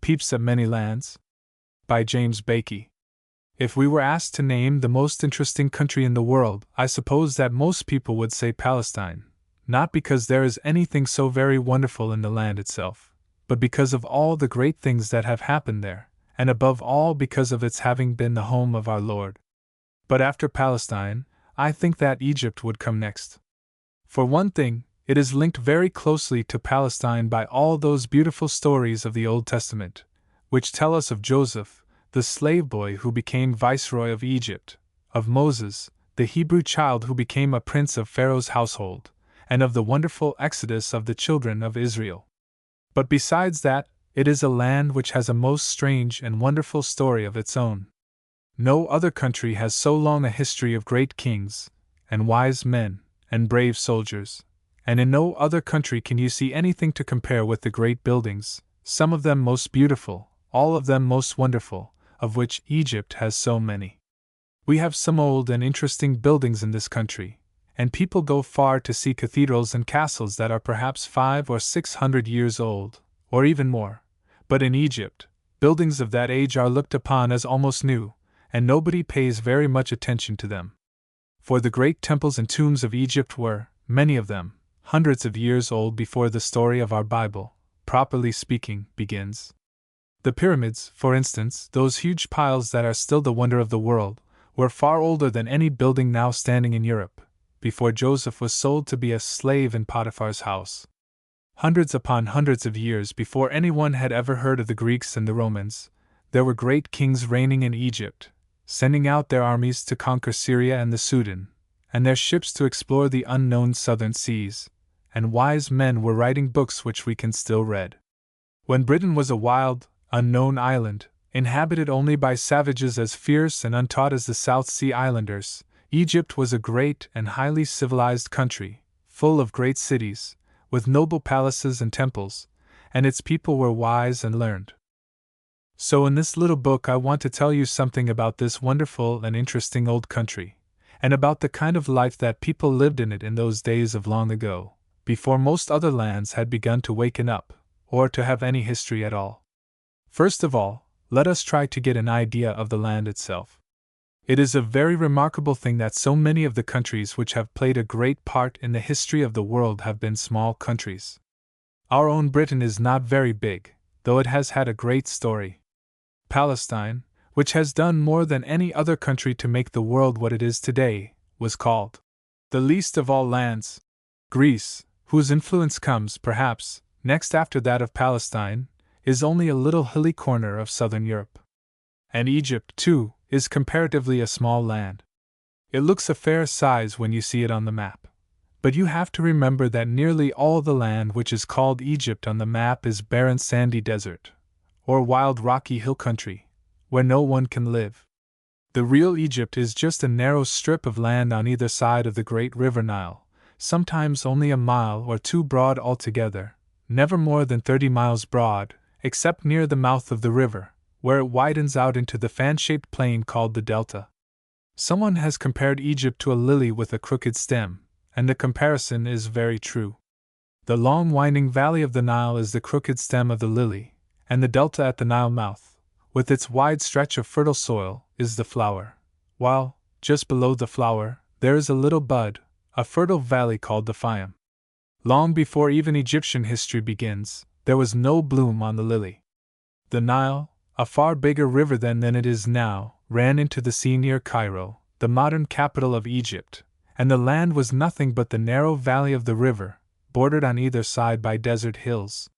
Peeps at Many Lands? By James Baikie. If we were asked to name the most interesting country in the world, I suppose that most people would say Palestine, not because there is anything so very wonderful in the land itself, but because of all the great things that have happened there, and above all because of its having been the home of our Lord. But after Palestine, I think that Egypt would come next. For one thing, it is linked very closely to Palestine by all those beautiful stories of the Old Testament, which tell us of Joseph, the slave boy who became viceroy of Egypt, of Moses, the Hebrew child who became a prince of Pharaoh's household, and of the wonderful exodus of the children of Israel. But besides that, it is a land which has a most strange and wonderful story of its own. No other country has so long a history of great kings, and wise men, and brave soldiers, and in no other country can you see anything to compare with the great buildings, some of them most beautiful, all of them most wonderful, of which Egypt has so many. We have some old and interesting buildings in this country, and people go far to see cathedrals and castles that are perhaps 500 or 600 years old, or even more. But in Egypt, buildings of that age are looked upon as almost new, and nobody pays very much attention to them. For the great temples and tombs of Egypt were, many of them, hundreds of years old before the story of our Bible, properly speaking, begins. The pyramids, for instance, those huge piles that are still the wonder of the world, were far older than any building now standing in Europe, before Joseph was sold to be a slave in Potiphar's house. Hundreds upon hundreds of years before anyone had ever heard of the Greeks and the Romans, there were great kings reigning in Egypt, sending out their armies to conquer Syria and the Sudan, and their ships to explore the unknown southern seas, and wise men were writing books which we can still read. When Britain was a wild, unknown island, inhabited only by savages as fierce and untaught as the South Sea Islanders, Egypt was a great and highly civilized country, full of great cities, with noble palaces and temples, and its people were wise and learned. So in this little book I want to tell you something about this wonderful and interesting old country, and about the kind of life that people lived in it in those days of long ago, before most other lands had begun to waken up, or to have any history at all. First of all, let us try to get an idea of the land itself. It is a very remarkable thing that so many of the countries which have played a great part in the history of the world have been small countries. Our own Britain is not very big, though it has had a great story. Palestine, which has done more than any other country to make the world what it is today, was called the least of all lands. Greece, whose influence comes, perhaps, next after that of Palestine, is only a little hilly corner of southern Europe. And Egypt, too, is comparatively a small land. It looks a fair size when you see it on the map. But you have to remember that nearly all the land which is called Egypt on the map is barren sandy desert, or wild rocky hill country, where no one can live. The real Egypt is just a narrow strip of land on either side of the great river Nile, sometimes only a mile or two broad altogether, never more than 30 miles broad, except near the mouth of the river, where it widens out into the fan-shaped plain called the delta. Someone has compared Egypt to a lily with a crooked stem, and the comparison is very true. The long winding valley of the Nile is the crooked stem of the lily, and the delta at the Nile mouth, with its wide stretch of fertile soil, is the flower, while, just below the flower, there is a little bud, a fertile valley called the Fayum. Long before even Egyptian history begins, there was no bloom on the lily. The Nile, a far bigger river then than it is now, ran into the sea near Cairo, the modern capital of Egypt, and the land was nothing but the narrow valley of the river, bordered on either side by desert hills.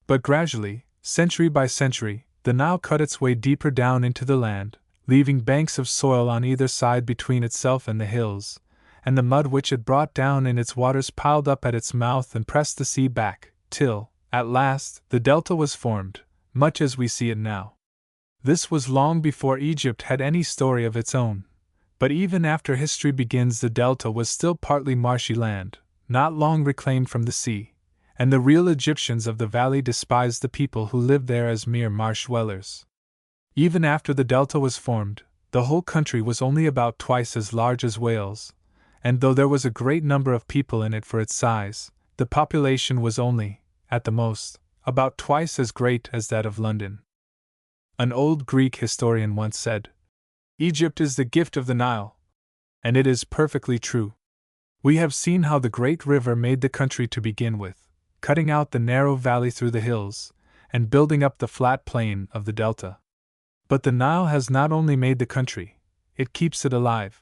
But gradually, century by century, the Nile cut its way deeper down into the land, leaving banks of soil on either side between itself and the hills, and the mud which it brought down in its waters piled up at its mouth and pressed the sea back, till, at last, the delta was formed, much as we see it now. This was long before Egypt had any story of its own, but even after history begins the delta was still partly marshy land, not long reclaimed from the sea, and the real Egyptians of the valley despised the people who lived there as mere marsh dwellers. Even after the delta was formed, the whole country was only about twice as large as Wales, and though there was a great number of people in it for its size, the population was only, at the most, about twice as great as that of London. An old Greek historian once said, "Egypt is the gift of the Nile." And it is perfectly true. We have seen how the great river made the country to begin with, cutting out the narrow valley through the hills, and building up the flat plain of the delta. But the Nile has not only made the country, it keeps it alive.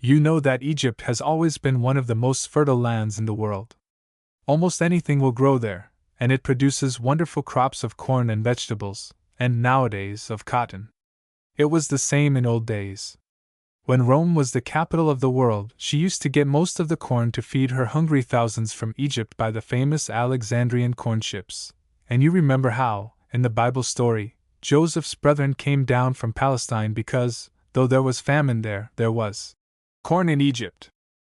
You know that Egypt has always been one of the most fertile lands in the world. Almost anything will grow there, and it produces wonderful crops of corn and vegetables, and nowadays of cotton. It was the same in old days. When Rome was the capital of the world, she used to get most of the corn to feed her hungry thousands from Egypt by the famous Alexandrian corn ships. And you remember how, in the Bible story, Joseph's brethren came down from Palestine because, though there was famine there was corn in Egypt.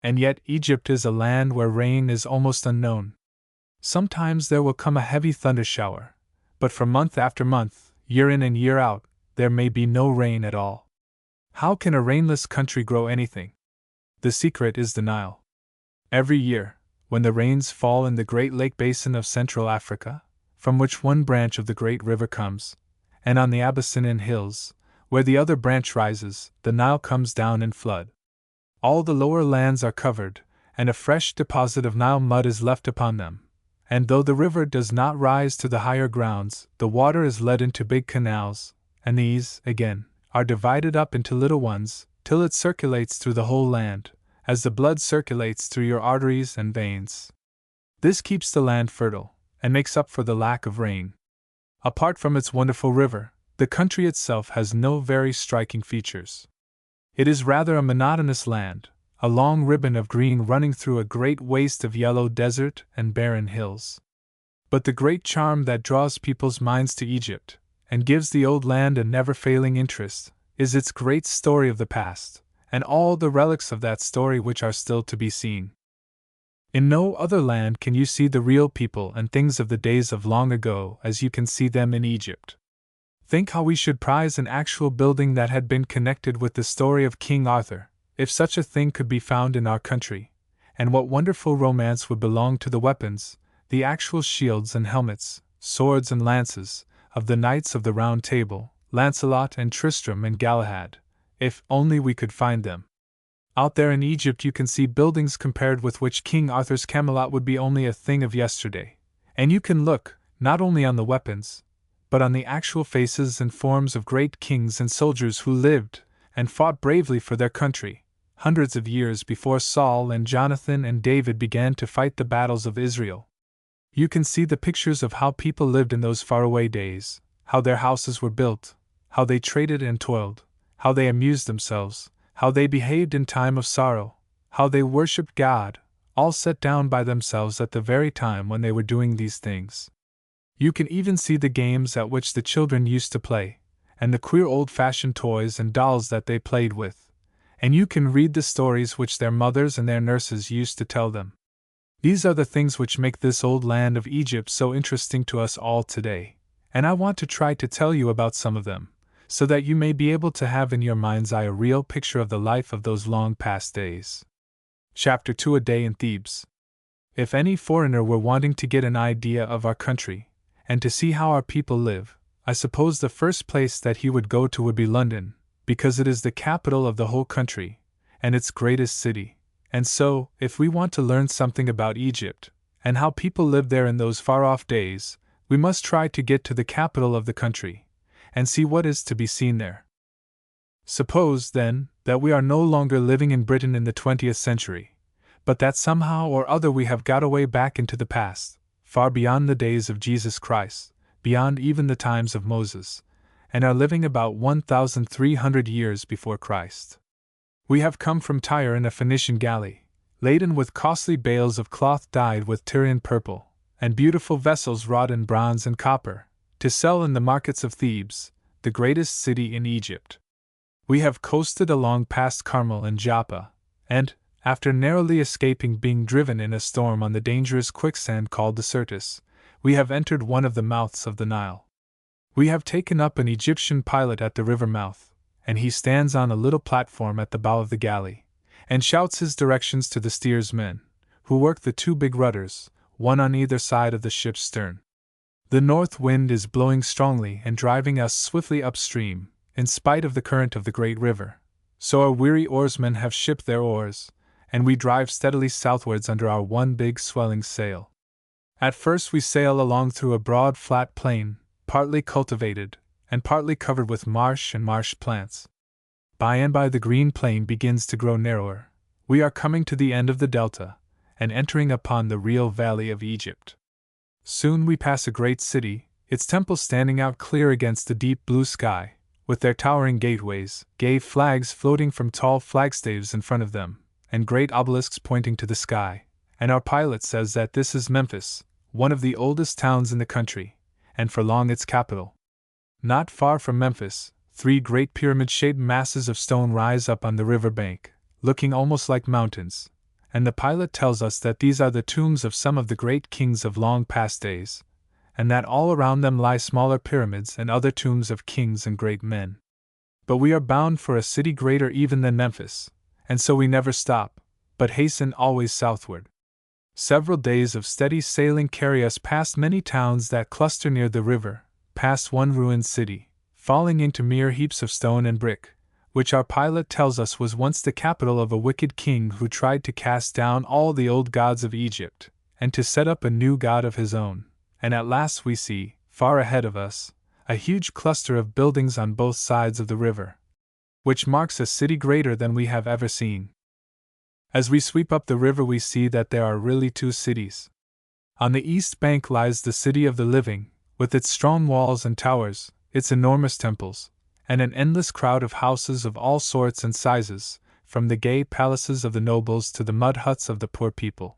And yet Egypt is a land where rain is almost unknown. Sometimes there will come a heavy thunder shower, but for month after month, year in and year out, there may be no rain at all. How can a rainless country grow anything? The secret is the Nile. Every year, when the rains fall in the Great Lake Basin of Central Africa, from which one branch of the great river comes, and on the Abyssinian hills, where the other branch rises, the Nile comes down in flood. All the lower lands are covered, and a fresh deposit of Nile mud is left upon them. And though the river does not rise to the higher grounds, the water is led into big canals, and these, again, are divided up into little ones, till it circulates through the whole land, as the blood circulates through your arteries and veins. This keeps the land fertile, and makes up for the lack of rain. Apart from its wonderful river, the country itself has no very striking features. It is rather a monotonous land, a long ribbon of green running through a great waste of yellow desert and barren hills. But the great charm that draws people's minds to Egypt, and gives the old land a never-failing interest, is its great story of the past, and all the relics of that story which are still to be seen. In no other land can you see the real people and things of the days of long ago as you can see them in Egypt. Think how we should prize an actual building that had been connected with the story of King Arthur, if such a thing could be found in our country, and what wonderful romance would belong to the weapons, the actual shields and helmets, swords and lances, of the knights of the Round Table, Lancelot and Tristram and Galahad, if only we could find them. Out there in Egypt you can see buildings compared with which King Arthur's Camelot would be only a thing of yesterday, and you can look, not only on the weapons, but on the actual faces and forms of great kings and soldiers who lived and fought bravely for their country, hundreds of years before Saul and Jonathan and David began to fight the battles of Israel. You can see the pictures of how people lived in those faraway days, how their houses were built, how they traded and toiled, how they amused themselves, how they behaved in time of sorrow, how they worshipped God, all set down by themselves at the very time when they were doing these things. You can even see the games at which the children used to play, and the queer old-fashioned toys and dolls that they played with, and you can read the stories which their mothers and their nurses used to tell them. These are the things which make this old land of Egypt so interesting to us all today, and I want to try to tell you about some of them, so that you may be able to have in your mind's eye a real picture of the life of those long past days. Chapter 2: A Day in Thebes. If any foreigner were wanting to get an idea of our country, and to see how our people live, I suppose the first place that he would go to would be London, because it is the capital of the whole country, and its greatest city. And so, if we want to learn something about Egypt, and how people lived there in those far-off days, we must try to get to the capital of the country, and see what is to be seen there. Suppose, then, that we are no longer living in Britain in the 20th century, but that somehow or other we have got away back into the past, far beyond the days of Jesus Christ, beyond even the times of Moses, and are living about 1,300 years before Christ. We have come from Tyre in a Phoenician galley, laden with costly bales of cloth dyed with Tyrian purple, and beautiful vessels wrought in bronze and copper, to sell in the markets of Thebes, the greatest city in Egypt. We have coasted along past Carmel and Joppa, and, after narrowly escaping being driven in a storm on the dangerous quicksand called the Syrtis, we have entered one of the mouths of the Nile. We have taken up an Egyptian pilot at the river mouth, and he stands on a little platform at the bow of the galley, and shouts his directions to the steersmen, who work the two big rudders, one on either side of the ship's stern. The north wind is blowing strongly and driving us swiftly upstream, in spite of the current of the great river. So our weary oarsmen have shipped their oars, and we drive steadily southwards under our one big swelling sail. At first we sail along through a broad flat plain, partly cultivated, and partly covered with marsh and marsh plants. By and by the green plain begins to grow narrower. We are coming to the end of the delta, and entering upon the real valley of Egypt. Soon we pass a great city, its temples standing out clear against the deep blue sky, with their towering gateways, gay flags floating from tall flagstaves in front of them, and great obelisks pointing to the sky. And our pilot says that this is Memphis, one of the oldest towns in the country, and for long its capital. Not far from Memphis, 3 great pyramid-shaped masses of stone rise up on the river bank, looking almost like mountains, and the pilot tells us that these are the tombs of some of the great kings of long past days, and that all around them lie smaller pyramids and other tombs of kings and great men. But we are bound for a city greater even than Memphis, and so we never stop, but hasten always southward. Several days of steady sailing carry us past many towns that cluster near the river, past one ruined city, falling into mere heaps of stone and brick, which our pilot tells us was once the capital of a wicked king who tried to cast down all the old gods of Egypt, and to set up a new god of his own. And at last we see, far ahead of us, a huge cluster of buildings on both sides of the river, which marks a city greater than we have ever seen. As we sweep up the river we see that there are really 2 cities. On the east bank lies the city of the living, with its strong walls and towers, its enormous temples, and an endless crowd of houses of all sorts and sizes, from the gay palaces of the nobles to the mud huts of the poor people.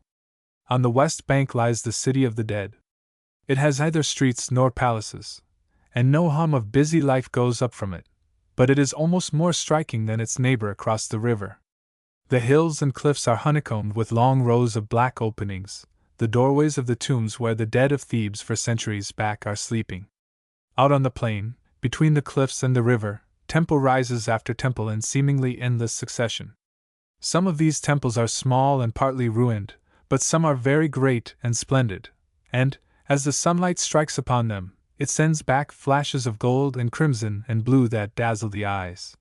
On the west bank lies the city of the dead. It has neither streets nor palaces, and no hum of busy life goes up from it, but it is almost more striking than its neighbor across the river. The hills and cliffs are honeycombed with long rows of black openings, the doorways of the tombs where the dead of Thebes for centuries back are sleeping. Out on the plain, between the cliffs and the river, temple rises after temple in seemingly endless succession. Some of these temples are small and partly ruined, but some are very great and splendid, and, as the sunlight strikes upon them, it sends back flashes of gold and crimson and blue that dazzle the eyes.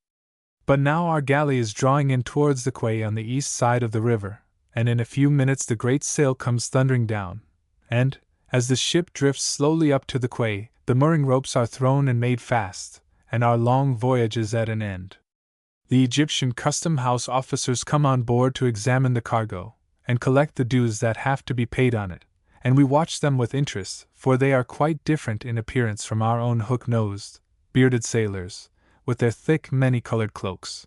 But now our galley is drawing in towards the quay on the east side of the river, and in a few minutes the great sail comes thundering down, and, as the ship drifts slowly up to the quay, the mooring ropes are thrown and made fast, and our long voyage is at an end. The Egyptian custom house officers come on board to examine the cargo, and collect the dues that have to be paid on it, and we watch them with interest, for they are quite different in appearance from our own hook-nosed, bearded sailors, with their thick, many-colored cloaks.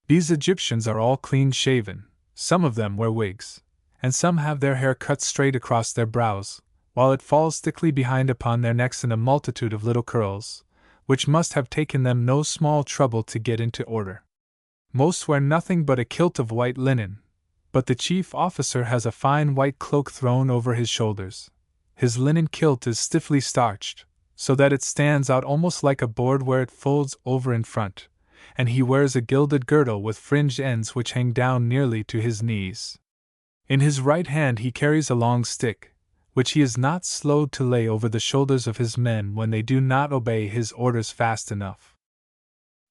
These Egyptians are all clean-shaven, some of them wear wigs, and some have their hair cut straight across their brows, while it falls thickly behind upon their necks in a multitude of little curls, which must have taken them no small trouble to get into order. Most wear nothing but a kilt of white linen, but the chief officer has a fine white cloak thrown over his shoulders. His linen kilt is stiffly starched, so that it stands out almost like a board where it folds over in front, and he wears a gilded girdle with fringed ends which hang down nearly to his knees. In his right hand he carries a long stick, which he is not slow to lay over the shoulders of his men when they do not obey his orders fast enough.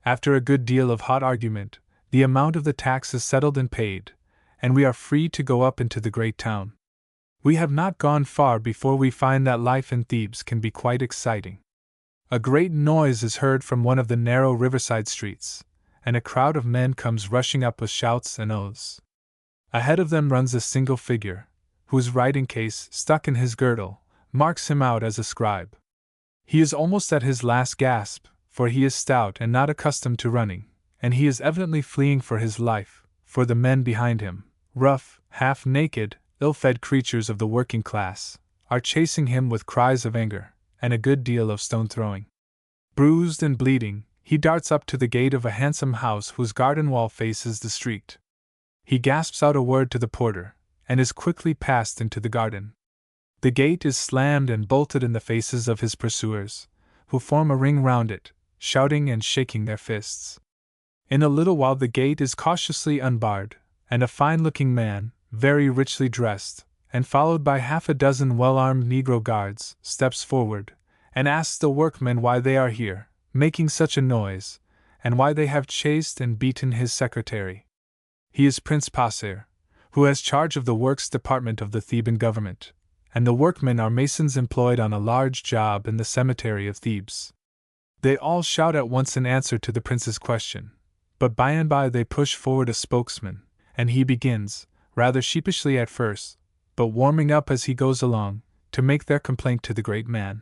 After a good deal of hot argument, the amount of the tax is settled and paid, and we are free to go up into the great town. We have not gone far before we find that life in Thebes can be quite exciting. A great noise is heard from one of the narrow riverside streets, and a crowd of men comes rushing up with shouts and oaths. Ahead of them runs a single figure, whose writing case, stuck in his girdle, marks him out as a scribe. He is almost at his last gasp, for he is stout and not accustomed to running, and he is evidently fleeing for his life, for the men behind him, rough, half-naked, ill-fed creatures of the working class, are chasing him with cries of anger, and a good deal of stone-throwing. Bruised and bleeding, he darts up to the gate of a handsome house whose garden wall faces the street. He gasps out a word to the porter, and is quickly passed into the garden. The gate is slammed and bolted in the faces of his pursuers, who form a ring round it, shouting and shaking their fists. In a little while the gate is cautiously unbarred, and a fine-looking man, very richly dressed, and followed by half a dozen well-armed Negro guards, steps forward, and asks the workmen why they are here, making such a noise, and why they have chased and beaten his secretary. He is Prince Passer, who has charge of the works department of the Theban government, and the workmen are masons employed on a large job in the cemetery of Thebes. They all shout at once in answer to the prince's question, but by and by they push forward a spokesman, and he begins, rather sheepishly at first, but warming up as he goes along, to make their complaint to the great man.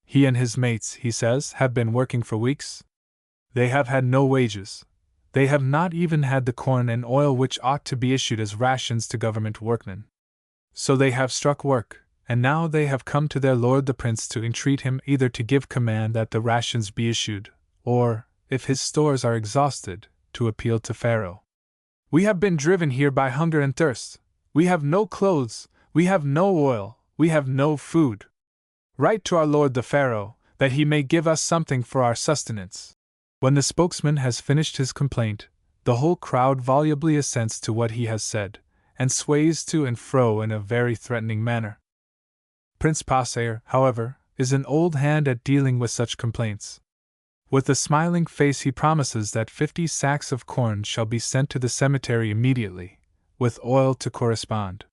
He and his mates, he says, have been working for weeks. They have had no wages. They have not even had the corn and oil which ought to be issued as rations to government workmen. So they have struck work, and now they have come to their lord the prince to entreat him either to give command that the rations be issued, or, if his stores are exhausted, to appeal to Pharaoh. We have been driven here by hunger and thirst. We have no clothes, we have no oil, we have no food. Write to our lord the Pharaoh, that he may give us something for our sustenance. When the spokesman has finished his complaint, the whole crowd volubly assents to what he has said, and sways to and fro in a very threatening manner. Prince Passer, however, is an old hand at dealing with such complaints. With a smiling face he promises that 50 sacks of corn shall be sent to the cemetery immediately, with oil to correspond.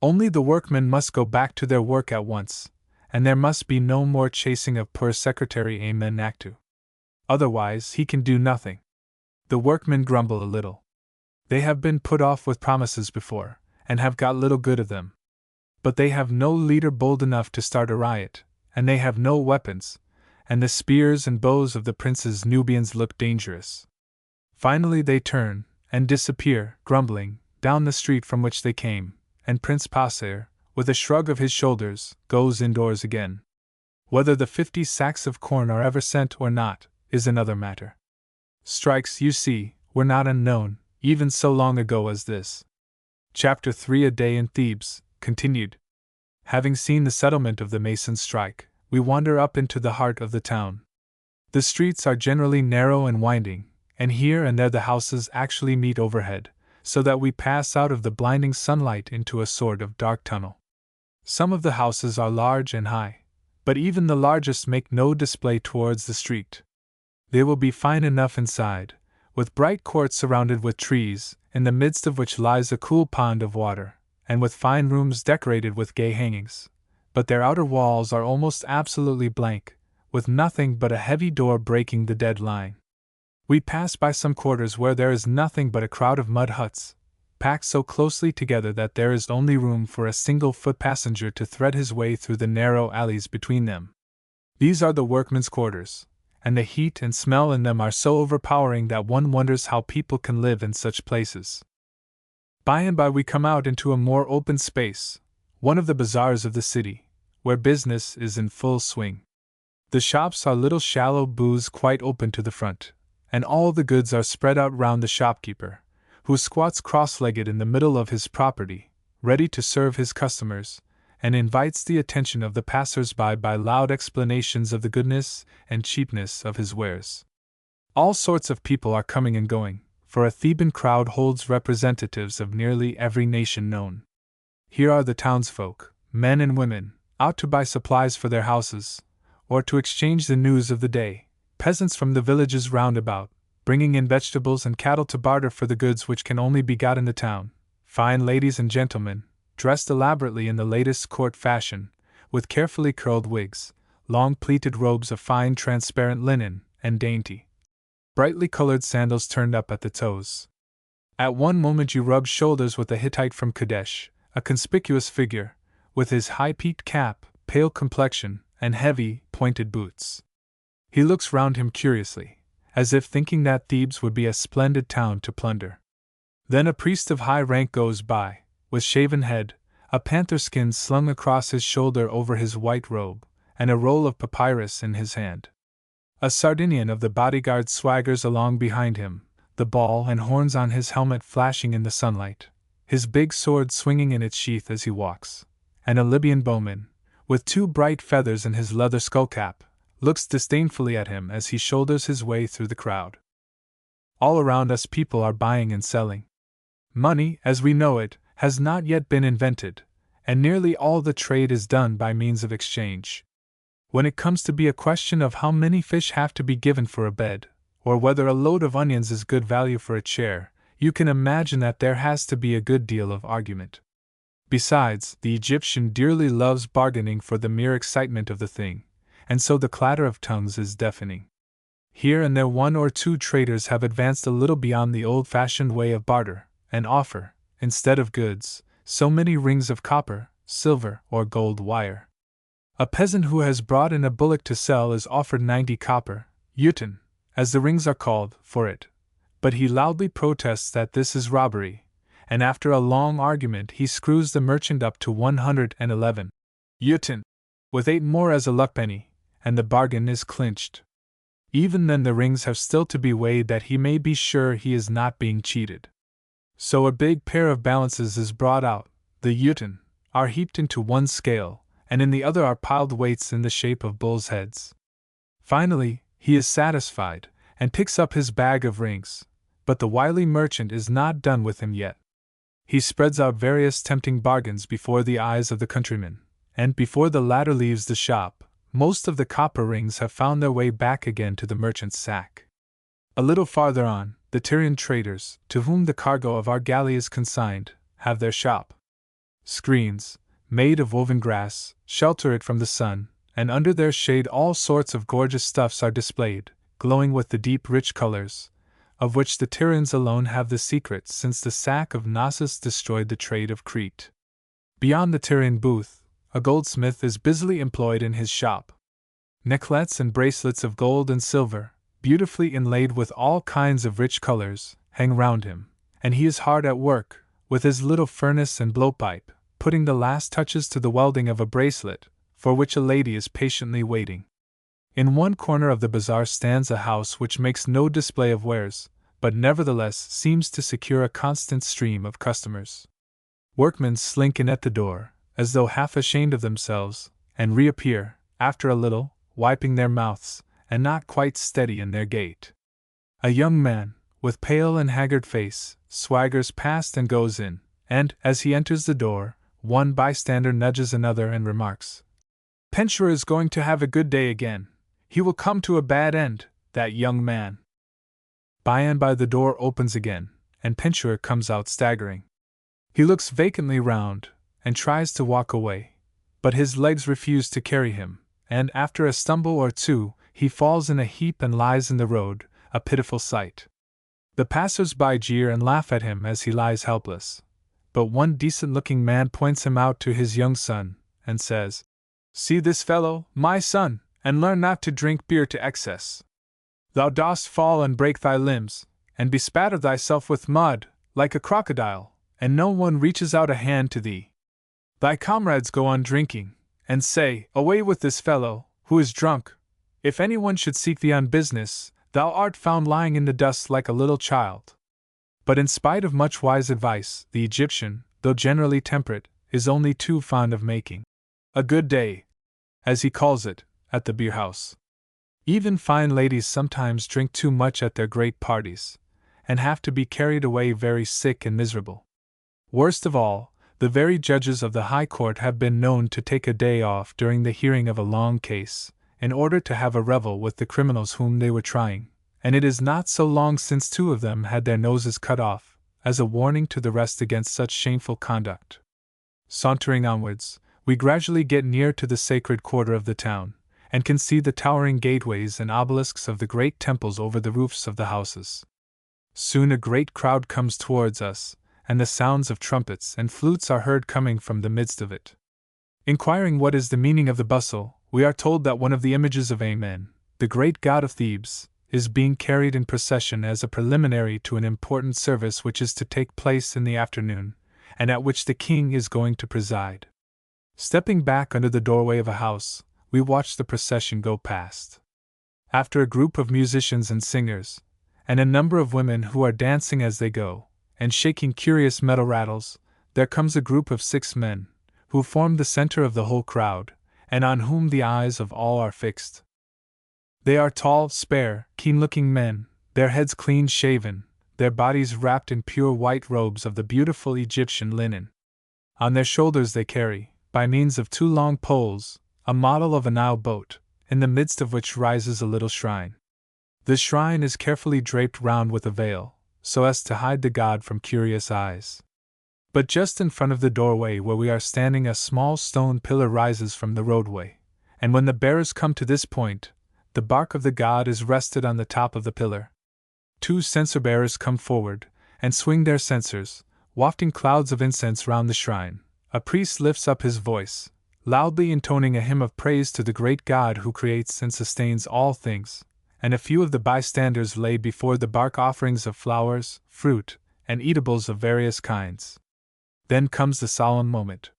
Only the workmen must go back to their work at once, and there must be no more chasing of poor Secretary Amen Actu. Otherwise he can do nothing. The workmen grumble a little. They have been put off with promises before, and have got little good of them. But they have no leader bold enough to start a riot, and they have no weapons, and the spears and bows of the prince's Nubians look dangerous. Finally they turn, and disappear, grumbling, down the street from which they came, and Prince Passer, with a shrug of his shoulders, goes indoors again. Whether the 50 sacks of corn are ever sent or not, is another matter. Strikes, you see, were not unknown, even so long ago as this. Chapter 3 A Day in Thebes, continued. Having seen the settlement of the Masons' strike, we wander up into the heart of the town. The streets are generally narrow and winding, and here and there the houses actually meet overhead, so that we pass out of the blinding sunlight into a sort of dark tunnel. Some of the houses are large and high, but even the largest make no display towards the street. They will be fine enough inside, with bright courts surrounded with trees, in the midst of which lies a cool pond of water, and with fine rooms decorated with gay hangings, but their outer walls are almost absolutely blank, with nothing but a heavy door breaking the dead line. We pass by some quarters where there is nothing but a crowd of mud huts, packed so closely together that there is only room for a single foot passenger to thread his way through the narrow alleys between them. These are the workmen's quarters, and the heat and smell in them are so overpowering that one wonders how people can live in such places. By and by we come out into a more open space, one of the bazaars of the city, where business is in full swing. The shops are little shallow booths quite open to the front, and all the goods are spread out round the shopkeeper, who squats cross-legged in the middle of his property, ready to serve his customers, and invites the attention of the passers-by by loud explanations of the goodness and cheapness of his wares. All sorts of people are coming and going, for a Theban crowd holds representatives of nearly every nation known. Here are the townsfolk, men and women, out to buy supplies for their houses, or to exchange the news of the day, peasants from the villages round about, bringing in vegetables and cattle to barter for the goods which can only be got in the town, fine ladies and gentlemen, dressed elaborately in the latest court fashion, with carefully curled wigs, long pleated robes of fine transparent linen, and dainty, brightly colored sandals turned up at the toes. At one moment you rub shoulders with a Hittite from Kadesh, a conspicuous figure, with his high-peaked cap, pale complexion, and heavy, pointed boots. He looks round him curiously, as if thinking that Thebes would be a splendid town to plunder. Then a priest of high rank goes by, with shaven head, a panther skin slung across his shoulder over his white robe, and a roll of papyrus in his hand. A Sardinian of the bodyguard swaggers along behind him, the ball and horns on his helmet flashing in the sunlight, his big sword swinging in its sheath as he walks, and a Libyan bowman, with 2 bright feathers in his leather skullcap, looks disdainfully at him as he shoulders his way through the crowd. All around us people are buying and selling. Money, as we know it, has not yet been invented, and nearly all the trade is done by means of exchange. When it comes to be a question of how many fish have to be given for a bed, or whether a load of onions is good value for a chair, you can imagine that there has to be a good deal of argument. Besides, the Egyptian dearly loves bargaining for the mere excitement of the thing, and so the clatter of tongues is deafening. Here and there one or two traders have advanced a little beyond the old-fashioned way of barter, and offer, instead of goods, so many rings of copper, silver, or gold wire. A peasant who has brought in a bullock to sell is offered 90 copper, uten, as the rings are called, for it, but he loudly protests that this is robbery, and after a long argument he screws the merchant up to 111 uten, with 8 more as a luckpenny, and the bargain is clinched. Even then the rings have still to be weighed that he may be sure he is not being cheated. So a big pair of balances is brought out, the uten are heaped into one scale, and in the other are piled weights in the shape of bulls' heads. Finally, he is satisfied, and picks up his bag of rings, but the wily merchant is not done with him yet. He spreads out various tempting bargains before the eyes of the countryman, and before the latter leaves the shop, most of the copper rings have found their way back again to the merchant's sack. A little farther on, the Tyrian traders, to whom the cargo of our galley is consigned, have their shop. Screens, made of woven grass, shelter it from the sun, and under their shade all sorts of gorgeous stuffs are displayed, glowing with the deep rich colors, of which the Tyrians alone have the secret since the sack of Knossos destroyed the trade of Crete. Beyond the Tyrian booth, a goldsmith is busily employed in his shop. Necklets and bracelets of gold and silver, beautifully inlaid with all kinds of rich colors, hang round him, and he is hard at work, with his little furnace and blowpipe, putting the last touches to the welding of a bracelet, for which a lady is patiently waiting. In one corner of the bazaar stands a house which makes no display of wares, but nevertheless seems to secure a constant stream of customers. Workmen slink in at the door, as though half ashamed of themselves, and reappear, after a little, wiping their mouths, and not quite steady in their gait. A young man, with pale and haggard face, swaggers past and goes in, and, as he enters the door, one bystander nudges another and remarks, "Pentuer is going to have a good day again. He will come to a bad end, that young man." By and by the door opens again, and Pentuer comes out staggering. He looks vacantly round, and tries to walk away, but his legs refuse to carry him, and after a stumble or two, he falls in a heap and lies in the road, a pitiful sight. The passers-by jeer and laugh at him as he lies helpless, but one decent-looking man points him out to his young son, and says, "See this fellow, my son, and learn not to drink beer to excess. Thou dost fall and break thy limbs, and bespatter thyself with mud, like a crocodile, and no one reaches out a hand to thee. Thy comrades go on drinking, and say, 'Away with this fellow, who is drunk.' If anyone should seek thee on business, thou art found lying in the dust like a little child." But in spite of much wise advice, the Egyptian, though generally temperate, is only too fond of making a good day, as he calls it, at the beer-house. Even fine ladies sometimes drink too much at their great parties, and have to be carried away very sick and miserable. Worst of all, the very judges of the High Court have been known to take a day off during the hearing of a long case, in order to have a revel with the criminals whom they were trying, and it is not so long since 2 of them had their noses cut off, as a warning to the rest against such shameful conduct. Sauntering onwards, we gradually get near to the sacred quarter of the town, and can see the towering gateways and obelisks of the great temples over the roofs of the houses. Soon a great crowd comes towards us, and the sounds of trumpets and flutes are heard coming from the midst of it. Inquiring what is the meaning of the bustle, we are told that one of the images of Amen, the great god of Thebes, is being carried in procession as a preliminary to an important service which is to take place in the afternoon, and at which the king is going to preside. Stepping back under the doorway of a house, we watch the procession go past. After a group of musicians and singers, and a number of women who are dancing as they go, and shaking curious metal rattles, there comes a group of 6 men, who form the center of the whole crowd, and on whom the eyes of all are fixed. They are tall, spare, keen-looking men, their heads clean-shaven, their bodies wrapped in pure white robes of the beautiful Egyptian linen. On their shoulders they carry, by means of 2 long poles, a model of a Nile boat, in the midst of which rises a little shrine. The shrine is carefully draped round with a veil, so as to hide the god from curious eyes. But just in front of the doorway where we are standing a small stone pillar rises from the roadway, and when the bearers come to this point, the bark of the god is rested on the top of the pillar. 2 censer bearers come forward, and swing their censers, wafting clouds of incense round the shrine. A priest lifts up his voice, loudly intoning a hymn of praise to the great God who creates and sustains all things, and a few of the bystanders lay before the bark offerings of flowers, fruit, and eatables of various kinds. Then comes the solemn moment.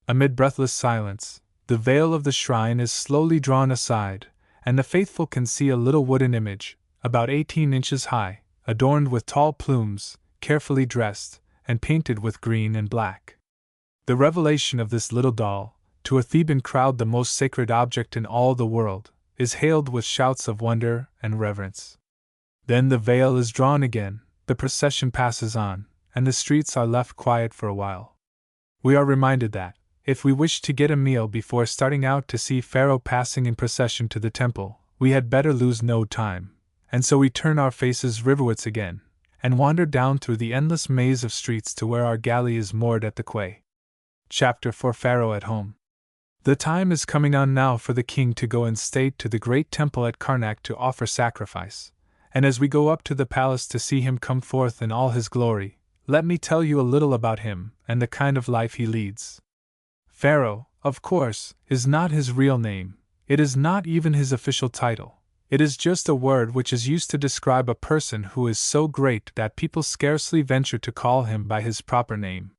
Amid breathless silence, the veil of the shrine is slowly drawn aside, and the faithful can see a little wooden image, about 18 inches high, adorned with tall plumes, carefully dressed, and painted with green and black. The revelation of this little doll, to a Theban crowd the most sacred object in all the world, is hailed with shouts of wonder and reverence. Then the veil is drawn again, the procession passes on, and the streets are left quiet for a while. We are reminded that, if we wish to get a meal before starting out to see Pharaoh passing in procession to the temple, we had better lose no time, and so we turn our faces riverwards again, and wander down through the endless maze of streets to where our galley is moored at the quay. Chapter 4: Pharaoh at Home. The time is coming on now for the king to go in state to the great temple at Karnak to offer sacrifice, and as we go up to the palace to see him come forth in all his glory, let me tell you a little about him and the kind of life he leads. Pharaoh, of course, is not his real name, it is not even his official title, it is just a word which is used to describe a person who is so great that people scarcely venture to call him by his proper name.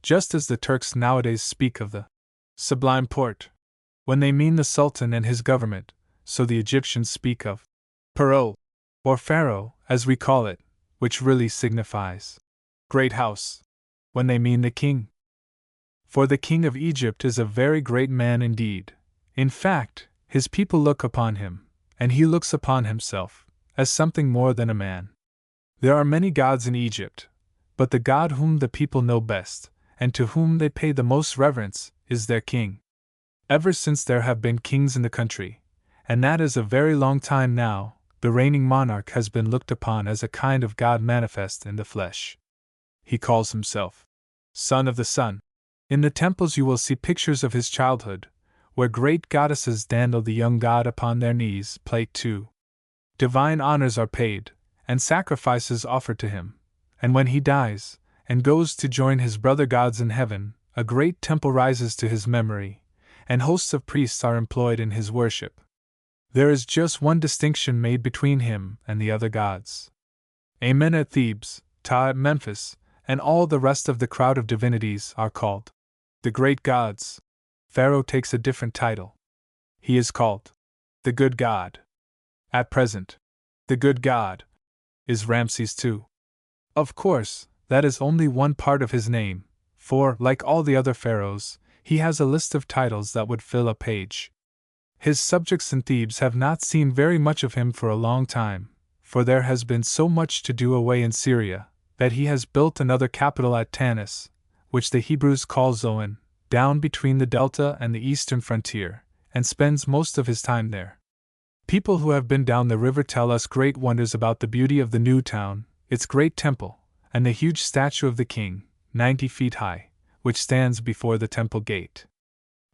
Just as the Turks nowadays speak of the Sublime Porte when they mean the Sultan and his government, so the Egyptians speak of Pharaoh, or Pharaoh, as we call it, which really signifies Great House, when they mean the king. For the king of Egypt is a very great man indeed. In fact, his people look upon him, and he looks upon himself, as something more than a man. There are many gods in Egypt, but the god whom the people know best, and to whom they pay the most reverence, is their king. Ever since there have been kings in the country, and that is a very long time now, the reigning monarch has been looked upon as a kind of god manifest in the flesh. He calls himself Son of the Sun. In the temples you will see pictures of his childhood, where great goddesses dandle the young god upon their knees. Plate 2. Divine honors are paid, and sacrifices offered to him, and when he dies, and goes to join his brother gods in heaven, a great temple rises to his memory, and hosts of priests are employed in his worship. There is just one distinction made between him and the other gods. Amen at Thebes, Ta at Memphis, and all the rest of the crowd of divinities are called the great gods. Pharaoh takes a different title. He is called the good god. At present, the good god is Ramses II. Of course, that is only one part of his name, for, like all the other pharaohs, he has a list of titles that would fill a page. His subjects in Thebes have not seen very much of him for a long time, for there has been so much to do away in Syria, that he has built another capital at Tanis, which the Hebrews call Zoan, down between the delta and the eastern frontier, and spends most of his time there. People who have been down the river tell us great wonders about the beauty of the new town, its great temple, and the huge statue of the king, 90 feet high, which stands before the temple gate.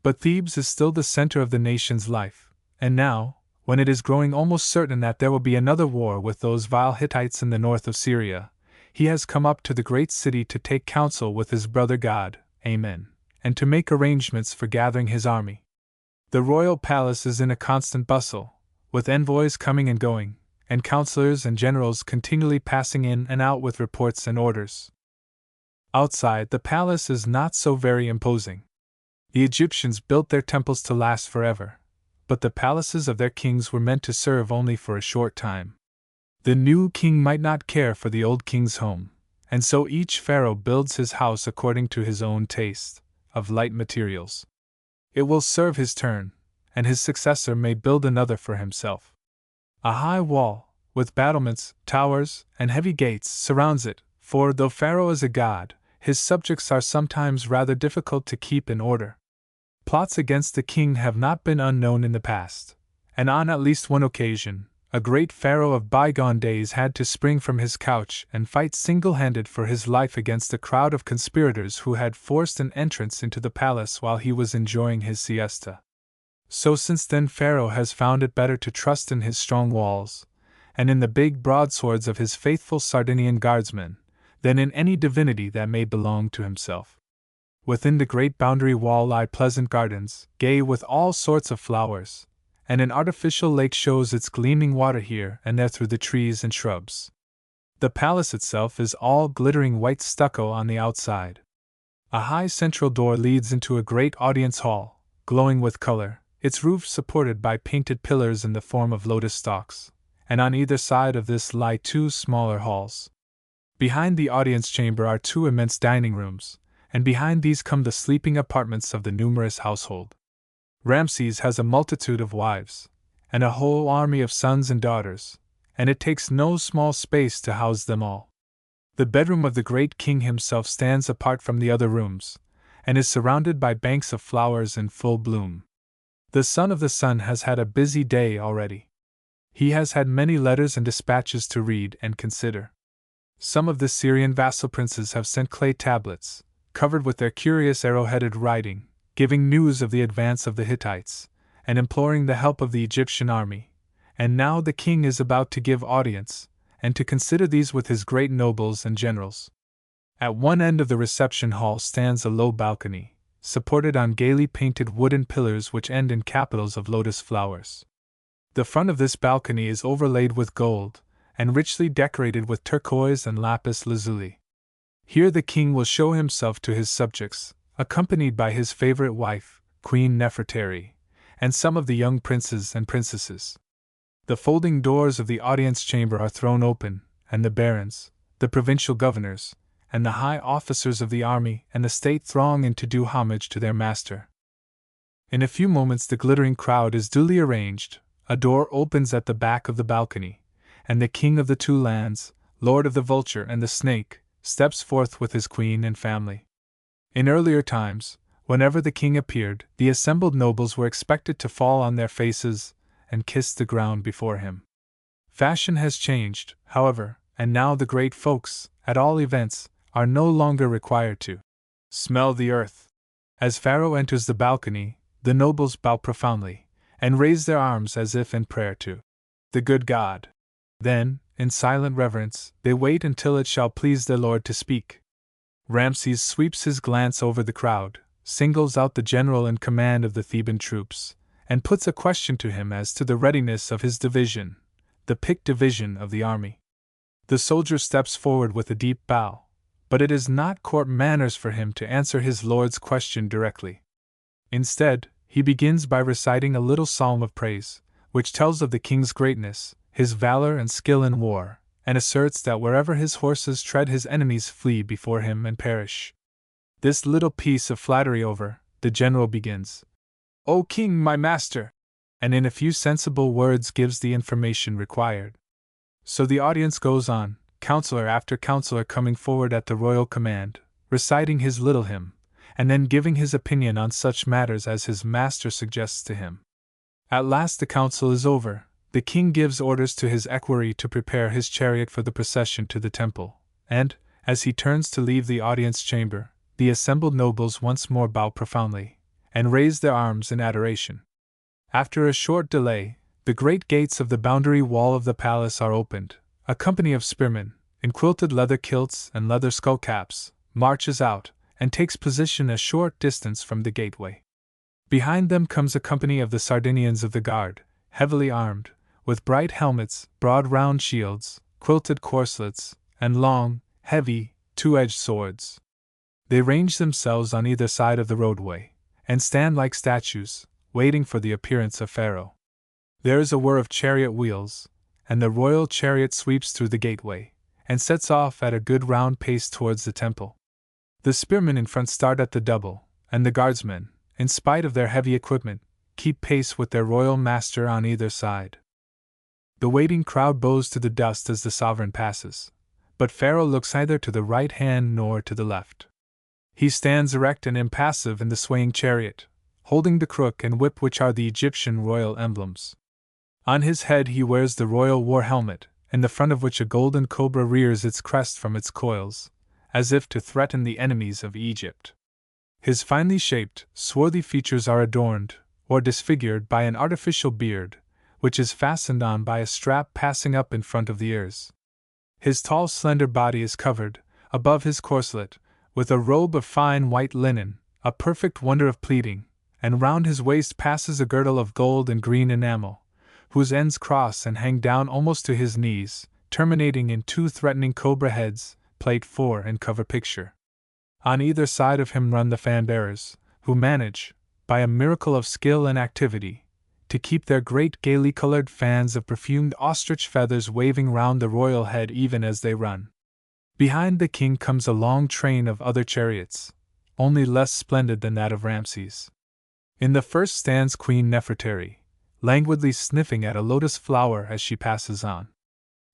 But Thebes is still the center of the nation's life, and now, when it is growing almost certain that there will be another war with those vile Hittites in the north of Syria, he has come up to the great city to take counsel with his brother god, Amen, and to make arrangements for gathering his army. The royal palace is in a constant bustle, with envoys coming and going, and counselors and generals continually passing in and out with reports and orders. Outside, the palace is not so very imposing. The Egyptians built their temples to last forever, but the palaces of their kings were meant to serve only for a short time. The new king might not care for the old king's home, and so each pharaoh builds his house according to his own taste, of light materials. It will serve his turn, and his successor may build another for himself. A high wall, with battlements, towers, and heavy gates, surrounds it, for though Pharaoh is a god, his subjects are sometimes rather difficult to keep in order. Plots against the king have not been unknown in the past, and on at least one occasion, a great pharaoh of bygone days had to spring from his couch and fight single-handed for his life against a crowd of conspirators who had forced an entrance into the palace while he was enjoying his siesta. So since then Pharaoh has found it better to trust in his strong walls, and in the big broadswords of his faithful Sardinian guardsmen, than in any divinity that may belong to himself. Within the great boundary wall lie pleasant gardens, gay with all sorts of flowers, and an artificial lake shows its gleaming water here and there through the trees and shrubs. The palace itself is all glittering white stucco on the outside. A high central door leads into a great audience hall, glowing with color, its roof supported by painted pillars in the form of lotus stalks, and on either side of this lie two smaller halls. Behind the audience chamber are two immense dining rooms, and behind these come the sleeping apartments of the numerous household. Ramses has a multitude of wives, and a whole army of sons and daughters, and it takes no small space to house them all. The bedroom of the great king himself stands apart from the other rooms, and is surrounded by banks of flowers in full bloom. The son of the sun has had a busy day already. He has had many letters and dispatches to read and consider. Some of the Syrian vassal princes have sent clay tablets, covered with their curious arrow-headed writing, giving news of the advance of the Hittites, and imploring the help of the Egyptian army, and now the king is about to give audience, and to consider these with his great nobles and generals. At one end of the reception hall stands a low balcony, supported on gaily painted wooden pillars which end in capitals of lotus flowers. The front of this balcony is overlaid with gold, and richly decorated with turquoise and lapis lazuli. Here the king will show himself to his subjects, accompanied by his favorite wife, Queen Nefertari, and some of the young princes and princesses. The folding doors of the audience chamber are thrown open, and the barons, the provincial governors, and the high officers of the army and the state throng in to do homage to their master. In a few moments the glittering crowd is duly arranged, a door opens at the back of the balcony, and the king of the two lands, lord of the vulture and the snake, steps forth with his queen and family. In earlier times, whenever the king appeared, the assembled nobles were expected to fall on their faces and kiss the ground before him. Fashion has changed, however, and now the great folks, at all events, are no longer required to smell the earth. As Pharaoh enters the balcony, the nobles bow profoundly, and raise their arms as if in prayer to the good God. Then, in silent reverence, they wait until it shall please their lord to speak. Ramses sweeps his glance over the crowd, singles out the general in command of the Theban troops, and puts a question to him as to the readiness of his division, the picked division of the army. The soldier steps forward with a deep bow, but it is not court manners for him to answer his lord's question directly. Instead, he begins by reciting a little psalm of praise, which tells of the king's greatness, his valor and skill in war, and asserts that wherever his horses tread his enemies flee before him and perish. This little piece of flattery over, the general begins, "O king, my master," and in a few sensible words gives the information required. So the audience goes on, counselor after counselor coming forward at the royal command, reciting his little hymn, and then giving his opinion on such matters as his master suggests to him. At last the council is over. The king gives orders to his equerry to prepare his chariot for the procession to the temple, and, as he turns to leave the audience chamber, the assembled nobles once more bow profoundly, and raise their arms in adoration. After a short delay, the great gates of the boundary wall of the palace are opened. A company of spearmen, in quilted leather kilts and leather skullcaps, marches out, and takes position a short distance from the gateway. Behind them comes a company of the Sardinians of the guard, heavily armed, with bright helmets, broad round shields, quilted corselets, and long, heavy, two-edged swords. They range themselves on either side of the roadway, and stand like statues, waiting for the appearance of Pharaoh. There is a whir of chariot wheels, and the royal chariot sweeps through the gateway, and sets off at a good round pace towards the temple. The spearmen in front start at the double, and the guardsmen, in spite of their heavy equipment, keep pace with their royal master on either side. The waiting crowd bows to the dust as the sovereign passes, but Pharaoh looks neither to the right hand nor to the left. He stands erect and impassive in the swaying chariot, holding the crook and whip which are the Egyptian royal emblems. On his head he wears the royal war helmet, in the front of which a golden cobra rears its crest from its coils, as if to threaten the enemies of Egypt. His finely shaped, swarthy features are adorned, or disfigured by an artificial beard, which is fastened on by a strap passing up in front of the ears. His tall, slender body is covered, above his corslet, with a robe of fine white linen, a perfect wonder of pleating, and round his waist passes a girdle of gold and green enamel, whose ends cross and hang down almost to his knees, terminating in two threatening cobra heads, plate 4 and cover picture. On either side of him run the fan-bearers, who manage, by a miracle of skill and activity, to keep their great gaily colored fans of perfumed ostrich feathers waving round the royal head even as they run. Behind the king comes a long train of other chariots, only less splendid than that of Ramses. In the first stands Queen Nefertari, languidly sniffing at a lotus flower as she passes on.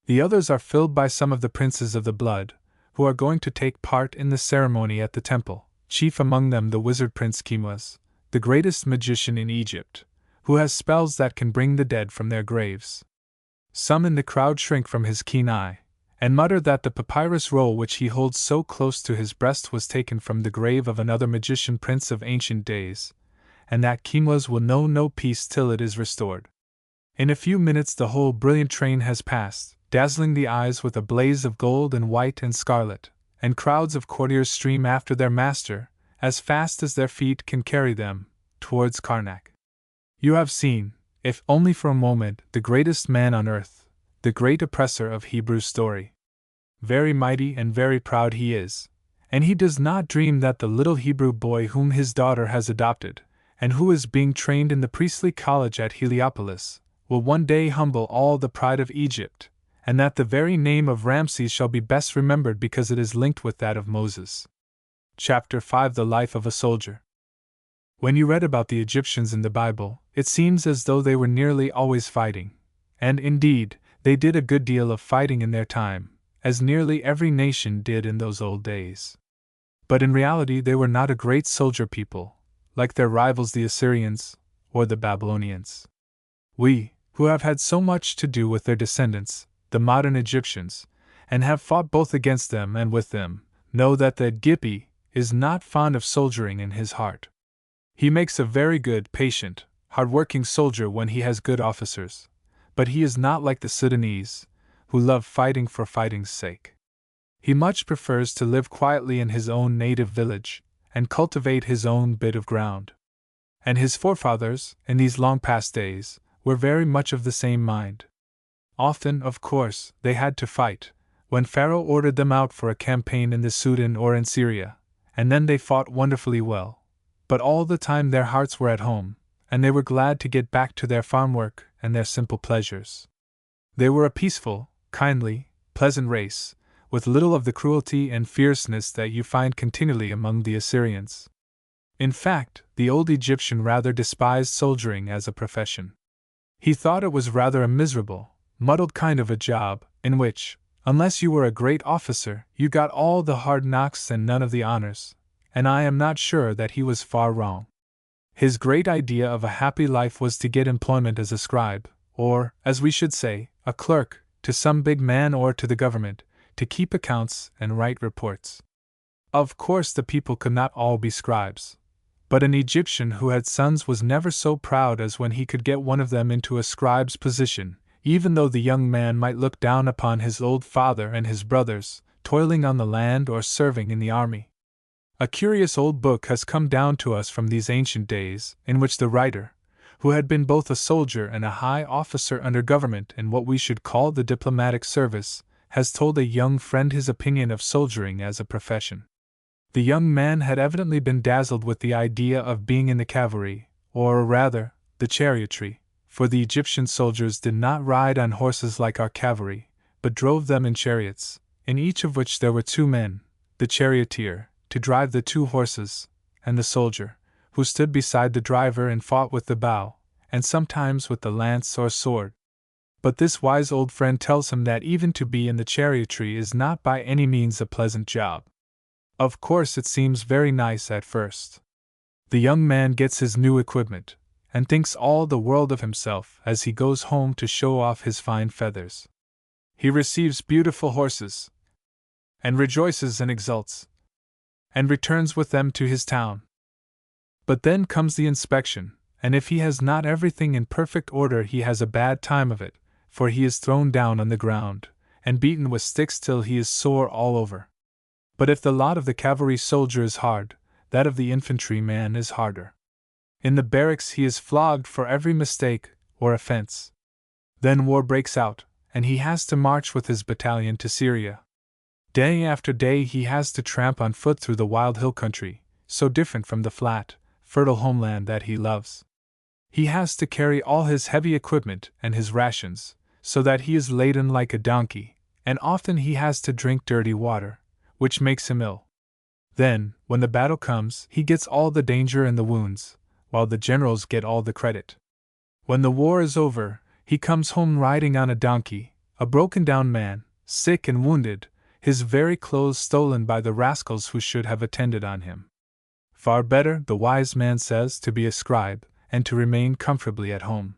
The others are filled by some of the princes of the blood, who are going to take part in the ceremony at the temple, chief among them the wizard Prince Kimwas, the greatest magician in Egypt, who has spells that can bring the dead from their graves. Some in the crowd shrink from his keen eye, and mutter that the papyrus roll which he holds so close to his breast was taken from the grave of another magician prince of ancient days, and that Kimwas will know no peace till it is restored. In a few minutes the whole brilliant train has passed, dazzling the eyes with a blaze of gold and white and scarlet, and crowds of courtiers stream after their master, as fast as their feet can carry them, towards Karnak. You have seen, if only for a moment, the greatest man on earth, the great oppressor of Hebrew story. Very mighty and very proud he is, and he does not dream that the little Hebrew boy whom his daughter has adopted, and who is being trained in the priestly college at Heliopolis, will one day humble all the pride of Egypt, and that the very name of Ramses shall be best remembered because it is linked with that of Moses. Chapter 5: The Life of a Soldier. When you read about the Egyptians in the Bible, it seems as though they were nearly always fighting, and indeed, they did a good deal of fighting in their time, as nearly every nation did in those old days. But in reality they were not a great soldier people, like their rivals the Assyrians, or the Babylonians. We, who have had so much to do with their descendants, the modern Egyptians, and have fought both against them and with them, know that the Gipi is not fond of soldiering in his heart. He makes a very good, patient, hard-working soldier when he has good officers, but he is not like the Sudanese, who love fighting for fighting's sake. He much prefers to live quietly in his own native village, and cultivate his own bit of ground. And his forefathers, in these long past days, were very much of the same mind. Often, of course, they had to fight, when Pharaoh ordered them out for a campaign in the Sudan or in Syria, and then they fought wonderfully well. But all the time their hearts were at home, and they were glad to get back to their farm work and their simple pleasures. They were a peaceful, kindly, pleasant race, with little of the cruelty and fierceness that you find continually among the Assyrians. In fact, the old Egyptian rather despised soldiering as a profession. He thought it was rather a miserable, muddled kind of a job, in which, unless you were a great officer, you got all the hard knocks and none of the honors, and I am not sure that he was far wrong. His great idea of a happy life was to get employment as a scribe, or, as we should say, a clerk, to some big man or to the government, to keep accounts and write reports. Of course the people could not all be scribes, but an Egyptian who had sons was never so proud as when he could get one of them into a scribe's position, even though the young man might look down upon his old father and his brothers, toiling on the land or serving in the army. A curious old book has come down to us from these ancient days, in which the writer, who had been both a soldier and a high officer under government in what we should call the diplomatic service, has told a young friend his opinion of soldiering as a profession. The young man had evidently been dazzled with the idea of being in the cavalry, or rather, the chariotry, for the Egyptian soldiers did not ride on horses like our cavalry, but drove them in chariots, in each of which there were two men, the charioteer, to drive the two horses, and the soldier, who stood beside the driver and fought with the bow, and sometimes with the lance or sword. But this wise old friend tells him that even to be in the chariotry is not by any means a pleasant job. Of course, it seems very nice at first. The young man gets his new equipment, and thinks all the world of himself as he goes home to show off his fine feathers. He receives beautiful horses, and rejoices and exults, and returns with them to his town. But then comes the inspection, and if he has not everything in perfect order, he has a bad time of it, for he is thrown down on the ground, and beaten with sticks till he is sore all over. But if the lot of the cavalry soldier is hard, that of the infantryman is harder. In the barracks he is flogged for every mistake or offense. Then war breaks out, and he has to march with his battalion to Syria. Day after day he has to tramp on foot through the wild hill country, so different from the flat, fertile homeland that he loves. He has to carry all his heavy equipment and his rations, so that he is laden like a donkey, and often he has to drink dirty water, which makes him ill. Then, when the battle comes, he gets all the danger and the wounds, while the generals get all the credit. When the war is over, he comes home riding on a donkey, a broken-down man, sick and wounded, his very clothes stolen by the rascals who should have attended on him. Far better, the wise man says, to be a scribe, and to remain comfortably at home.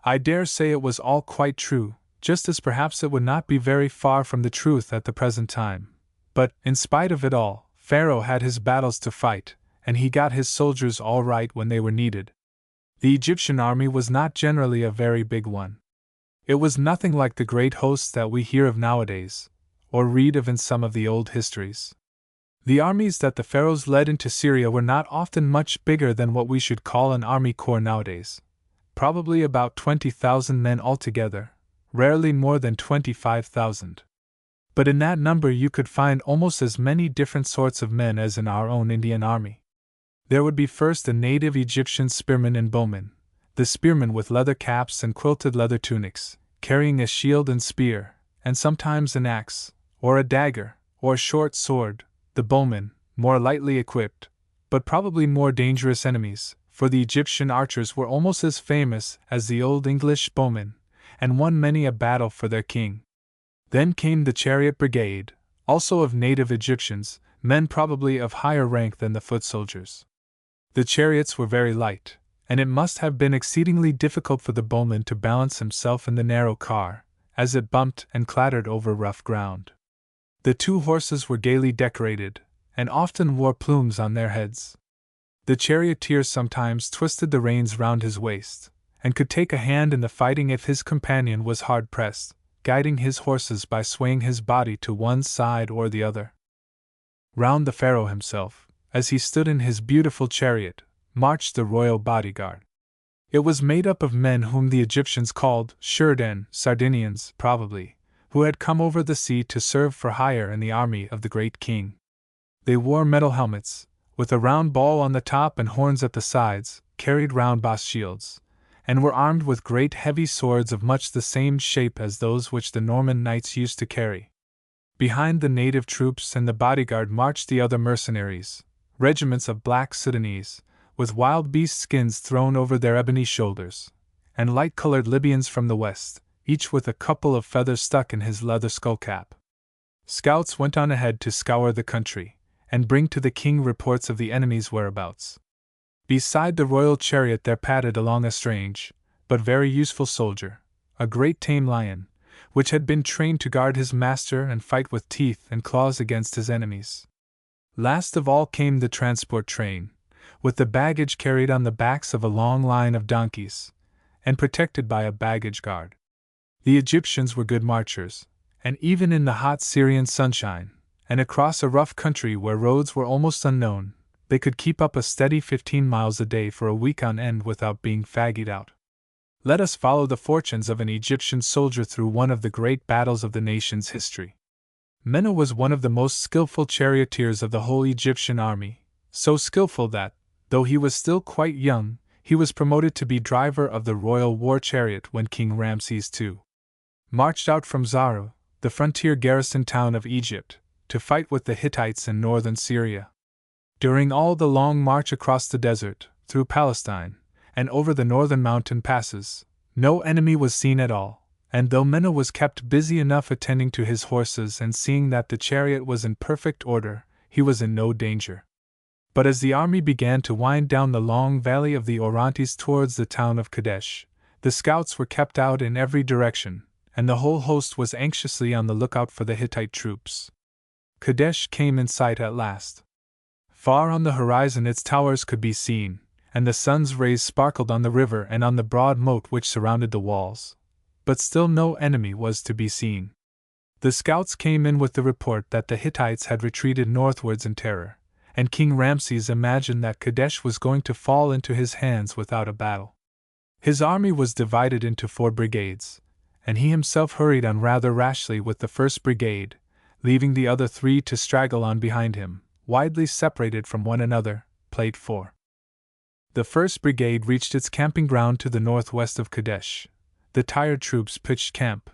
I dare say it was all quite true, just as perhaps it would not be very far from the truth at the present time. But, in spite of it all, Pharaoh had his battles to fight, and he got his soldiers all right when they were needed. The Egyptian army was not generally a very big one. It was nothing like the great hosts that we hear of nowadays, or read of in some of the old histories. The armies that the pharaohs led into Syria were not often much bigger than what we should call an army corps nowadays, probably about 20,000 men altogether, rarely more than 25,000. But in that number you could find almost as many different sorts of men as in our own Indian army. There would be first the native Egyptian spearmen and bowmen, the spearmen with leather caps and quilted leather tunics, carrying a shield and spear, and sometimes an axe, or a dagger, or a short sword, the bowmen, more lightly equipped, but probably more dangerous enemies, for the Egyptian archers were almost as famous as the old English bowmen, and won many a battle for their king. Then came the chariot brigade, also of native Egyptians, men probably of higher rank than the foot soldiers. The chariots were very light, and it must have been exceedingly difficult for the bowman to balance himself in the narrow car, as it bumped and clattered over rough ground. The two horses were gaily decorated, and often wore plumes on their heads. The charioteer sometimes twisted the reins round his waist, and could take a hand in the fighting if his companion was hard pressed, guiding his horses by swaying his body to one side or the other. Round the pharaoh himself, as he stood in his beautiful chariot, marched the royal bodyguard. It was made up of men whom the Egyptians called Shurden, Sardinians, probably, who had come over the sea to serve for hire in the army of the great king. They wore metal helmets, with a round ball on the top and horns at the sides, carried round boss shields, and were armed with great heavy swords of much the same shape as those which the Norman knights used to carry. Behind the native troops and the bodyguard marched the other mercenaries, regiments of black Sudanese, with wild beast skins thrown over their ebony shoulders, and light-colored Libyans from the west, each with a couple of feathers stuck in his leather skull-cap. Scouts went on ahead to scour the country, and bring to the king reports of the enemy's whereabouts. Beside the royal chariot there padded along a strange, but very useful soldier, a great tame lion, which had been trained to guard his master and fight with teeth and claws against his enemies. Last of all came the transport train, with the baggage carried on the backs of a long line of donkeys, and protected by a baggage guard. The Egyptians were good marchers, and even in the hot Syrian sunshine, and across a rough country where roads were almost unknown, they could keep up a steady 15 miles a day for a week on end without being fagged out. Let us follow the fortunes of an Egyptian soldier through one of the great battles of the nation's history. Menna was one of the most skillful charioteers of the whole Egyptian army, so skillful that, though he was still quite young, he was promoted to be driver of the royal war chariot when King Ramses II marched out from Zaru, the frontier garrison town of Egypt, to fight with the Hittites in northern Syria. During all the long march across the desert, through Palestine, and over the northern mountain passes, no enemy was seen at all, and though Menna was kept busy enough attending to his horses and seeing that the chariot was in perfect order, he was in no danger. But as the army began to wind down the long valley of the Orontes towards the town of Kadesh, the scouts were kept out in every direction, and the whole host was anxiously on the lookout for the Hittite troops. Kadesh came in sight at last. Far on the horizon its towers could be seen, and the sun's rays sparkled on the river and on the broad moat which surrounded the walls. But still no enemy was to be seen. The scouts came in with the report that the Hittites had retreated northwards in terror, and King Ramses imagined that Kadesh was going to fall into his hands without a battle. His army was divided into 4 brigades, and he himself hurried on rather rashly with the 1st brigade, leaving the other 3 to straggle on behind him, widely separated from one another. Plate 4. The 1st brigade reached its camping ground to the northwest of Kadesh. The tired troops pitched camp.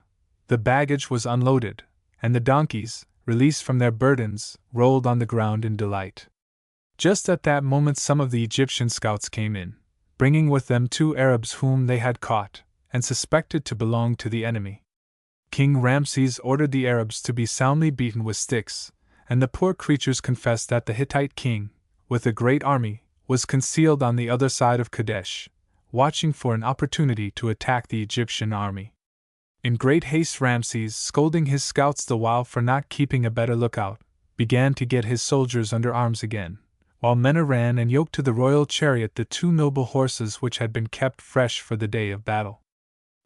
The baggage was unloaded, and the donkeys, released from their burdens, rolled on the ground in delight. Just at that moment some of the Egyptian scouts came in, bringing with them 2 Arabs whom they had caught, and suspected to belong to the enemy. King Ramses ordered the Arabs to be soundly beaten with sticks, and the poor creatures confessed that the Hittite king, with a great army, was concealed on the other side of Kadesh, watching for an opportunity to attack the Egyptian army. In great haste Ramses, scolding his scouts the while for not keeping a better lookout, began to get his soldiers under arms again, while Mena ran and yoked to the royal chariot the 2 noble horses which had been kept fresh for the day of battle.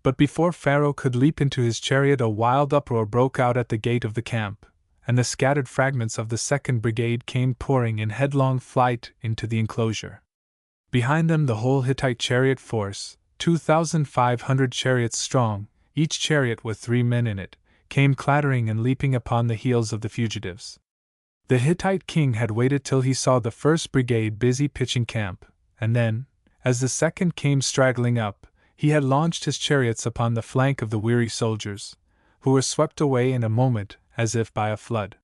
But before Pharaoh could leap into his chariot a wild uproar broke out at the gate of the camp, and the scattered fragments of the 2nd brigade came pouring in headlong flight into the enclosure. Behind them the whole Hittite chariot force, 2,500 chariots strong, each chariot with 3 men in it, came clattering and leaping upon the heels of the fugitives. The Hittite king had waited till he saw the 1st brigade busy pitching camp, and then, as the 2nd came straggling up, he had launched his chariots upon the flank of the weary soldiers, who were swept away in a moment as if by a flood.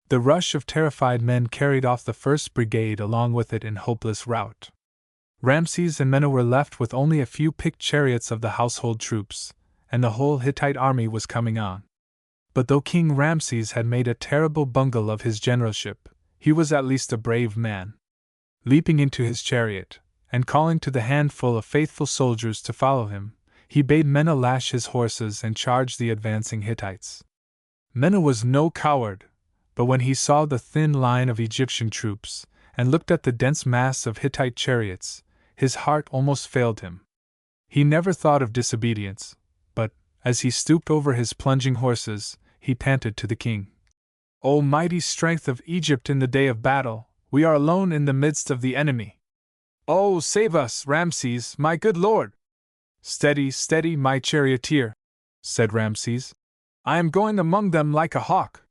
The rush of terrified men carried off the 1st brigade along with it in hopeless rout. Ramses and Mena were left with only a few picked chariots of the household troops, and the whole Hittite army was coming on. But though King Ramses had made a terrible bungle of his generalship, he was at least a brave man. Leaping into his chariot, and calling to the handful of faithful soldiers to follow him, he bade Mena lash his horses and charge the advancing Hittites. Mena was no coward, but when he saw the thin line of Egyptian troops, and looked at the dense mass of Hittite chariots, his heart almost failed him. He never thought of disobedience, but, as he stooped over his plunging horses, he panted to the king. "O mighty strength of Egypt in the day of battle, we are alone in the midst of the enemy. Oh, save us, Ramses, my good lord!" "Steady, steady, my charioteer," said Ramses. "I am going among them like a hawk."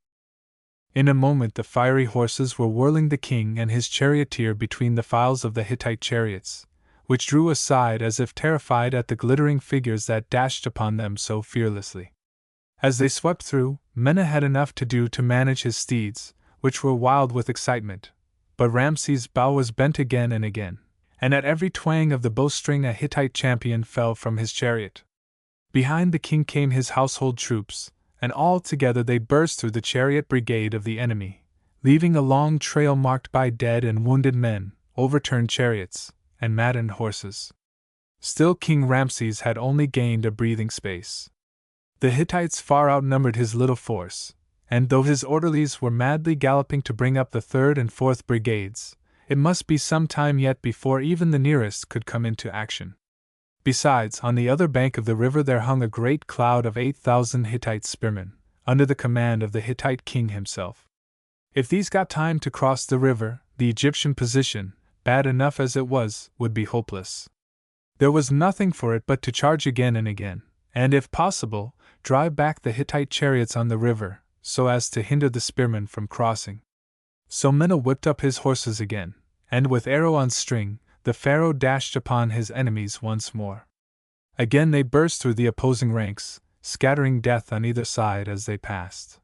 In a moment the fiery horses were whirling the king and his charioteer between the files of the Hittite chariots, which drew aside as if terrified at the glittering figures that dashed upon them so fearlessly. As they swept through, Mena had enough to do to manage his steeds, which were wild with excitement, but Ramses' bow was bent again and again, and at every twang of the bowstring a Hittite champion fell from his chariot. Behind the king came his household troops, and all together they burst through the chariot brigade of the enemy, leaving a long trail marked by dead and wounded men, overturned chariots, and maddened horses. Still King Ramses had only gained a breathing space. The Hittites far outnumbered his little force, and though his orderlies were madly galloping to bring up the 3rd and 4th brigades, it must be some time yet before even the nearest could come into action. Besides, on the other bank of the river there hung a great cloud of 8,000 Hittite spearmen, under the command of the Hittite king himself. If these got time to cross the river, the Egyptian position, bad enough as it was, would be hopeless. There was nothing for it but to charge again and again, and if possible, drive back the Hittite chariots on the river, so as to hinder the spearmen from crossing. So Mena whipped up his horses again, and with arrow on string, the pharaoh dashed upon his enemies once more. Again they burst through the opposing ranks, scattering death on either side as they passed.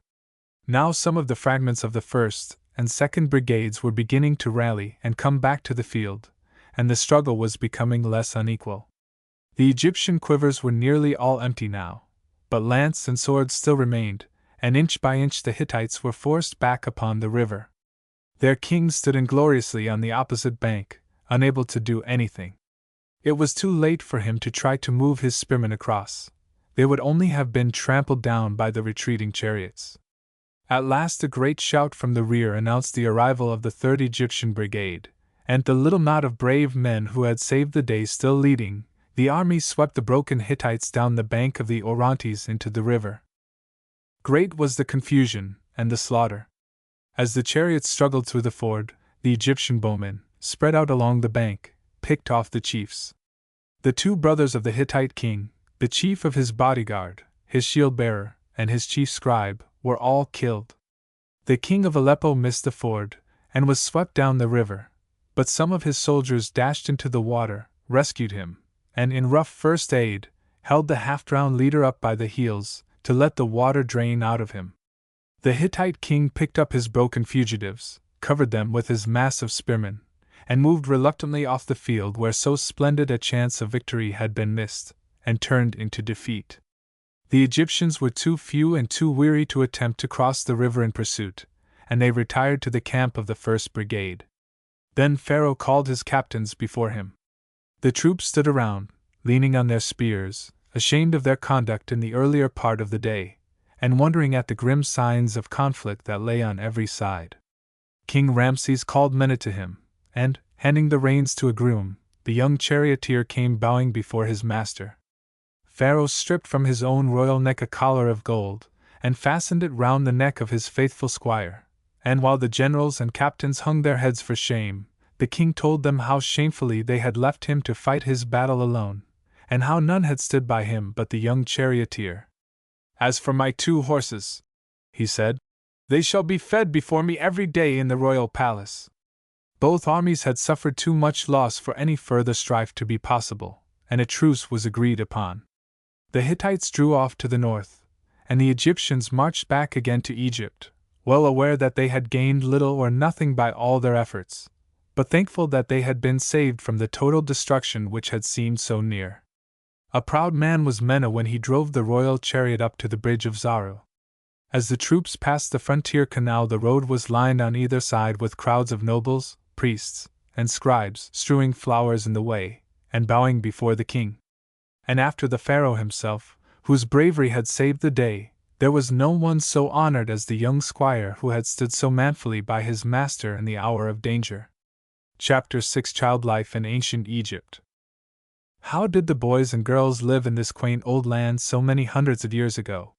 Now some of the fragments of the 1st and 2nd brigades were beginning to rally and come back to the field, and the struggle was becoming less unequal. The Egyptian quivers were nearly all empty now, but lance and sword still remained, and inch by inch the Hittites were forced back upon the river. Their king stood ingloriously on the opposite bank, unable to do anything. It was too late for him to try to move his spearmen across. They would only have been trampled down by the retreating chariots. At last a great shout from the rear announced the arrival of the 3rd Egyptian Brigade, and the little knot of brave men who had saved the day still leading, the army swept the broken Hittites down the bank of the Orontes into the river. Great was the confusion and the slaughter. As the chariots struggled through the ford, the Egyptian bowmen, spread out along the bank, picked off the chiefs. The 2 brothers of the Hittite king, the chief of his bodyguard, his shield-bearer, and his chief scribe, were all killed. The king of Aleppo missed the ford, and was swept down the river, but some of his soldiers dashed into the water, rescued him, and in rough first aid, held the half-drowned leader up by the heels, to let the water drain out of him. The Hittite king picked up his broken fugitives, covered them with his mass of spearmen, and moved reluctantly off the field where so splendid a chance of victory had been missed, and turned into defeat. The Egyptians were too few and too weary to attempt to cross the river in pursuit, and they retired to the camp of the 1st Brigade. Then Pharaoh called his captains before him. The troops stood around, leaning on their spears, ashamed of their conduct in the earlier part of the day, and wondering at the grim signs of conflict that lay on every side. King Ramses called Menet to him, and, handing the reins to a groom, the young charioteer came bowing before his master. Pharaoh stripped from his own royal neck a collar of gold, and fastened it round the neck of his faithful squire, and while the generals and captains hung their heads for shame, the king told them how shamefully they had left him to fight his battle alone, and how none had stood by him but the young charioteer. "As for my 2 horses," he said, "they shall be fed before me every day in the royal palace." Both armies had suffered too much loss for any further strife to be possible, and a truce was agreed upon. The Hittites drew off to the north, and the Egyptians marched back again to Egypt, well aware that they had gained little or nothing by all their efforts, but thankful that they had been saved from the total destruction which had seemed so near. A proud man was Menet when he drove the royal chariot up to the bridge of Zaru. As the troops passed the frontier canal, the road was lined on either side with crowds of nobles, priests, and scribes strewing flowers in the way, and bowing before the king. And after the pharaoh himself, whose bravery had saved the day, there was no one so honored as the young squire who had stood so manfully by his master in the hour of danger. Chapter 6: Child Life in Ancient Egypt. How did the boys and girls live in this quaint old land so many hundreds of years ago?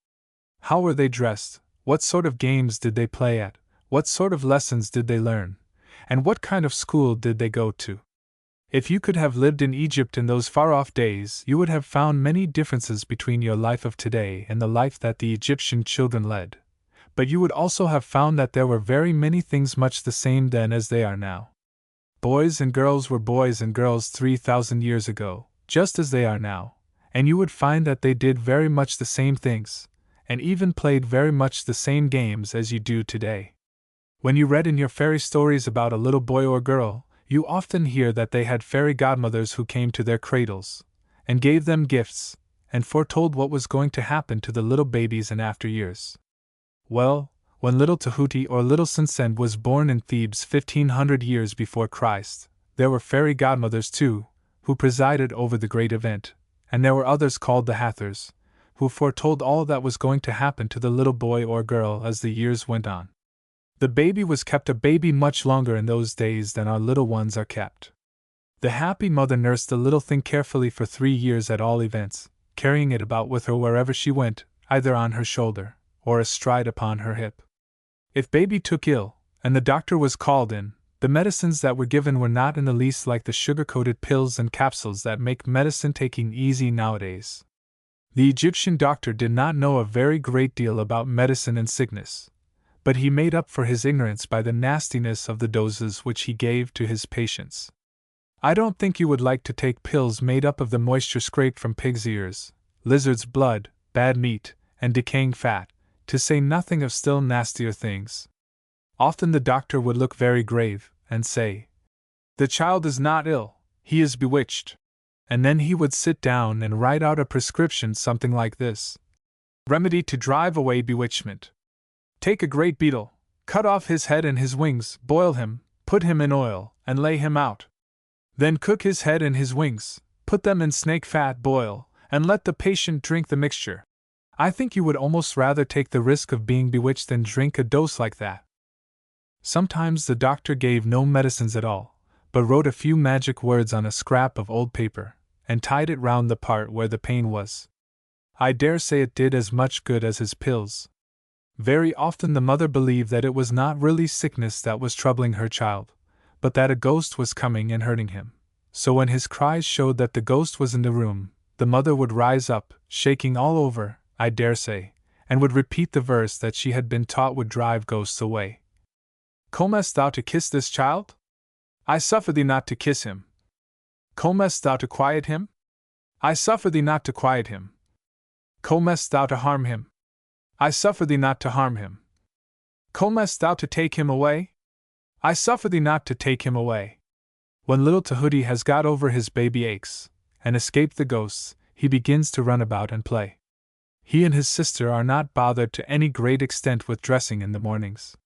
How were they dressed? What sort of games did they play at? What sort of lessons did they learn? And what kind of school did they go to? If you could have lived in Egypt in those far-off days, you would have found many differences between your life of today and the life that the Egyptian children led. But you would also have found that there were very many things much the same then as they are now. Boys and girls were boys and girls 3,000 years ago, just as they are now, and you would find that they did very much the same things, and even played very much the same games as you do today. When you read in your fairy stories about a little boy or girl, you often hear that they had fairy godmothers who came to their cradles, and gave them gifts, and foretold what was going to happen to the little babies in after years. Well, when little Tahuti or little Sinsend was born in Thebes 1500 years before Christ, there were fairy godmothers too, who presided over the great event, and there were others called the Hathors, who foretold all that was going to happen to the little boy or girl as the years went on. The baby was kept a baby much longer in those days than our little ones are kept. The happy mother nursed the little thing carefully for 3 years at all events, carrying it about with her wherever she went, either on her shoulder, or astride upon her hip. If baby took ill, and the doctor was called in, the medicines that were given were not in the least like the sugar-coated pills and capsules that make medicine taking easy nowadays. The Egyptian doctor did not know a very great deal about medicine and sickness, but he made up for his ignorance by the nastiness of the doses which he gave to his patients. I don't think you would like to take pills made up of the moisture scraped from pig's ears, lizard's blood, bad meat, and decaying fat, to say nothing of still nastier things. Often the doctor would look very grave, and say, "The child is not ill, he is bewitched." And then he would sit down and write out a prescription something like this: "Remedy to drive away bewitchment. Take a great beetle, Cut off his head and his wings, boil him, put him in oil, and lay him out. Then cook his head and his wings, put them in snake fat, boil, and let the patient drink the mixture. I think you would almost rather take the risk of being bewitched than drink a dose like that. Sometimes the doctor gave no medicines at all, but wrote a few magic words on a scrap of old paper, and tied it round the part where the pain was. I dare say it did as much good as his pills. Very often the mother believed that it was not really sickness that was troubling her child, but that a ghost was coming and hurting him. So when his cries showed that the ghost was in the room, the mother would rise up, shaking all over, I dare say, and would repeat the verse that she had been taught would drive ghosts away. Comest thou to kiss this child? I suffer thee not to kiss him. Comest thou to quiet him? I suffer thee not to quiet him. Comest thou to harm him? I suffer thee not to harm him. Comest thou to take him away? I suffer thee not to take him away. When little Tahuti has got over his baby aches, and escaped the ghosts, he begins to run about and play. He and his sister are not bothered to any great extent with dressing in the mornings.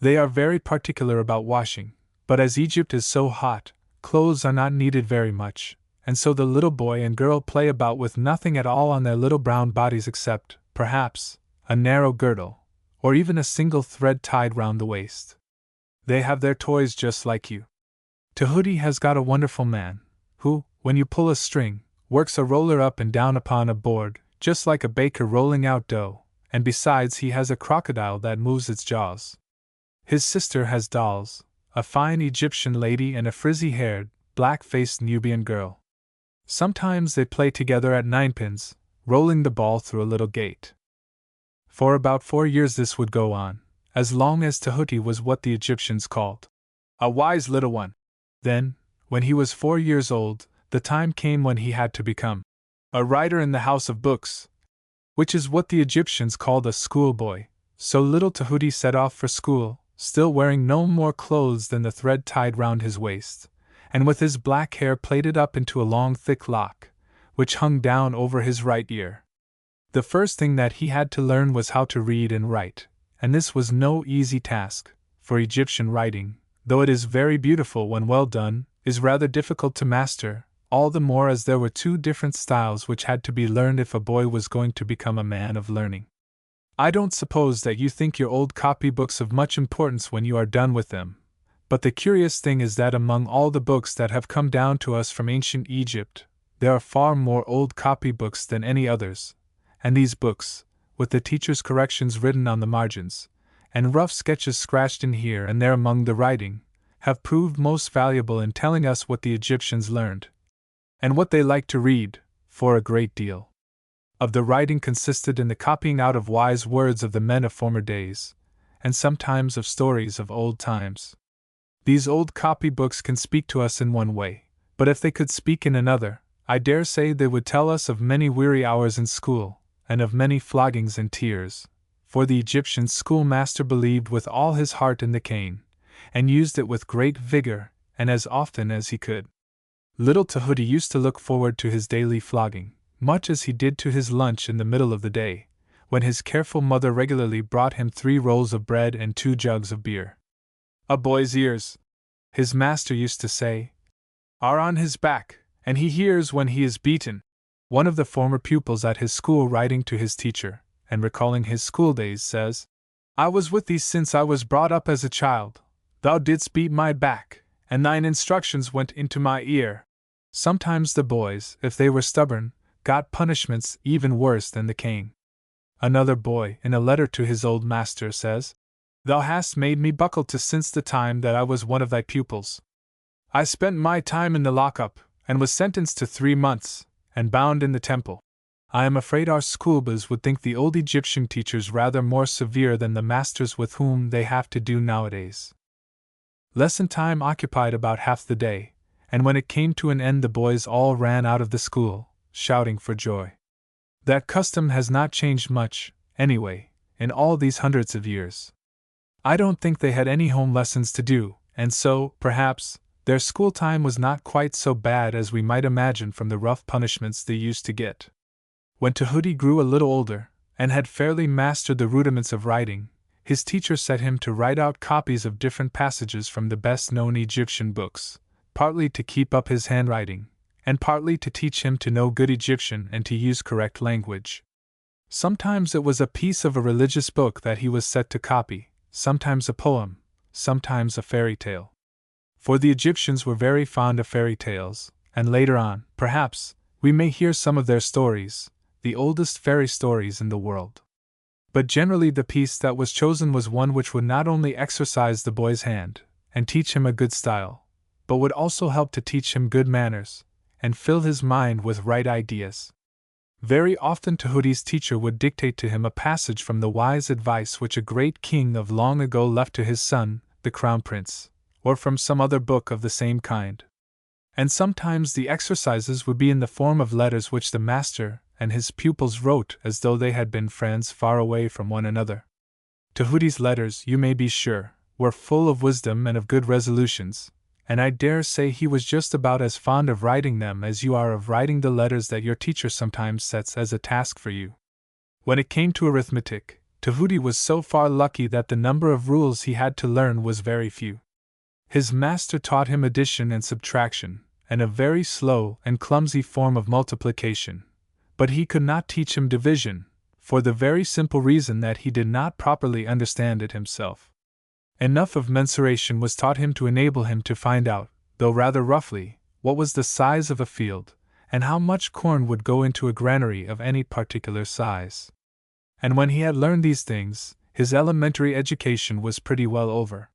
They are very particular about washing, but as Egypt is so hot, clothes are not needed very much, and so the little boy and girl play about with nothing at all on their little brown bodies except, perhaps, a narrow girdle, or even a single thread tied round the waist. They have their toys just like you. Tahuti has got a wonderful man, who, when you pull a string, works a roller up and down upon a board, just like a baker rolling out dough, and besides he has a crocodile that moves its jaws. His sister has dolls, a fine Egyptian lady and a frizzy-haired, black-faced Nubian girl. Sometimes they play together at ninepins, rolling the ball through a little gate. For about 4 years this would go on, as long as Tahuti was what the Egyptians called a wise little one. Then, when he was 4 years old, the time came when he had to become a writer in the house of books, which is what the Egyptians called a schoolboy. So little Tahuti set off for school, still wearing no more clothes than the thread tied round his waist, and with his black hair plaited up into a long thick lock, which hung down over his right ear. The first thing that he had to learn was how to read and write, and this was no easy task, for Egyptian writing, though it is very beautiful when well done, is rather difficult to master, all the more as there were 2 different styles which had to be learned if a boy was going to become a man of learning. I don't suppose that you think your old copybooks of much importance when you are done with them, but the curious thing is that among all the books that have come down to us from ancient Egypt, there are far more old copybooks than any others, and these books, with the teacher's corrections written on the margins, and rough sketches scratched in here and there among the writing, have proved most valuable in telling us what the Egyptians learned, and what they liked to read, for a great deal of the writing consisted in the copying out of wise words of the men of former days, and sometimes of stories of old times. These old copybooks can speak to us in one way, but if they could speak in another, I dare say they would tell us of many weary hours in school, and of many floggings and tears, for the Egyptian schoolmaster believed with all his heart in the cane, and used it with great vigor, and as often as he could. Little Tahuti used to look forward to his daily flogging, much as he did to his lunch in the middle of the day, when his careful mother regularly brought him 3 rolls of bread and 2 jugs of beer. A boy's ears, his master used to say, are on his back, and he hears when he is beaten. One of the former pupils at his school, writing to his teacher, and recalling his schooldays, says, I was with thee since I was brought up as a child. Thou didst beat my back, and thine instructions went into my ear. Sometimes the boys, if they were stubborn, got punishments even worse than the cane. Another boy, in a letter to his old master, says, Thou hast made me buckle to since the time that I was one of thy pupils. I spent my time in the lock-up, and was sentenced to 3 months, and bound in the temple. I am afraid our schoolboys would think the old Egyptian teachers rather more severe than the masters with whom they have to do nowadays. Lesson time occupied about half the day, and when it came to an end the boys all ran out of the school, shouting for joy. That custom has not changed much, anyway, in all these hundreds of years. I don't think they had any home lessons to do, and so, perhaps, their school time was not quite so bad as we might imagine from the rough punishments they used to get. When Tahuti grew a little older, and had fairly mastered the rudiments of writing, his teacher set him to write out copies of different passages from the best-known Egyptian books, partly to keep up his handwriting, and partly to teach him to know good Egyptian and to use correct language. Sometimes it was a piece of a religious book that he was set to copy, sometimes a poem, sometimes a fairy tale. For the Egyptians were very fond of fairy tales, and later on, perhaps, we may hear some of their stories, the oldest fairy stories in the world. But generally the piece that was chosen was one which would not only exercise the boy's hand, and teach him a good style, but would also help to teach him good manners, and fill his mind with right ideas. Very often Tahuti's teacher would dictate to him a passage from the wise advice which a great king of long ago left to his son, the crown prince, or from some other book of the same kind. And sometimes the exercises would be in the form of letters which the master and his pupils wrote as though they had been friends far away from one another. Tahuti's letters, you may be sure, were full of wisdom and of good resolutions, and I dare say he was just about as fond of writing them as you are of writing the letters that your teacher sometimes sets as a task for you. When it came to arithmetic, Tahuti was so far lucky that the number of rules he had to learn was very few. His master taught him addition and subtraction, and a very slow and clumsy form of multiplication, but he could not teach him division, for the very simple reason that he did not properly understand it himself. Enough of mensuration was taught him to enable him to find out, though rather roughly, what was the size of a field, and how much corn would go into a granary of any particular size. And when he had learned these things, his elementary education was pretty well over.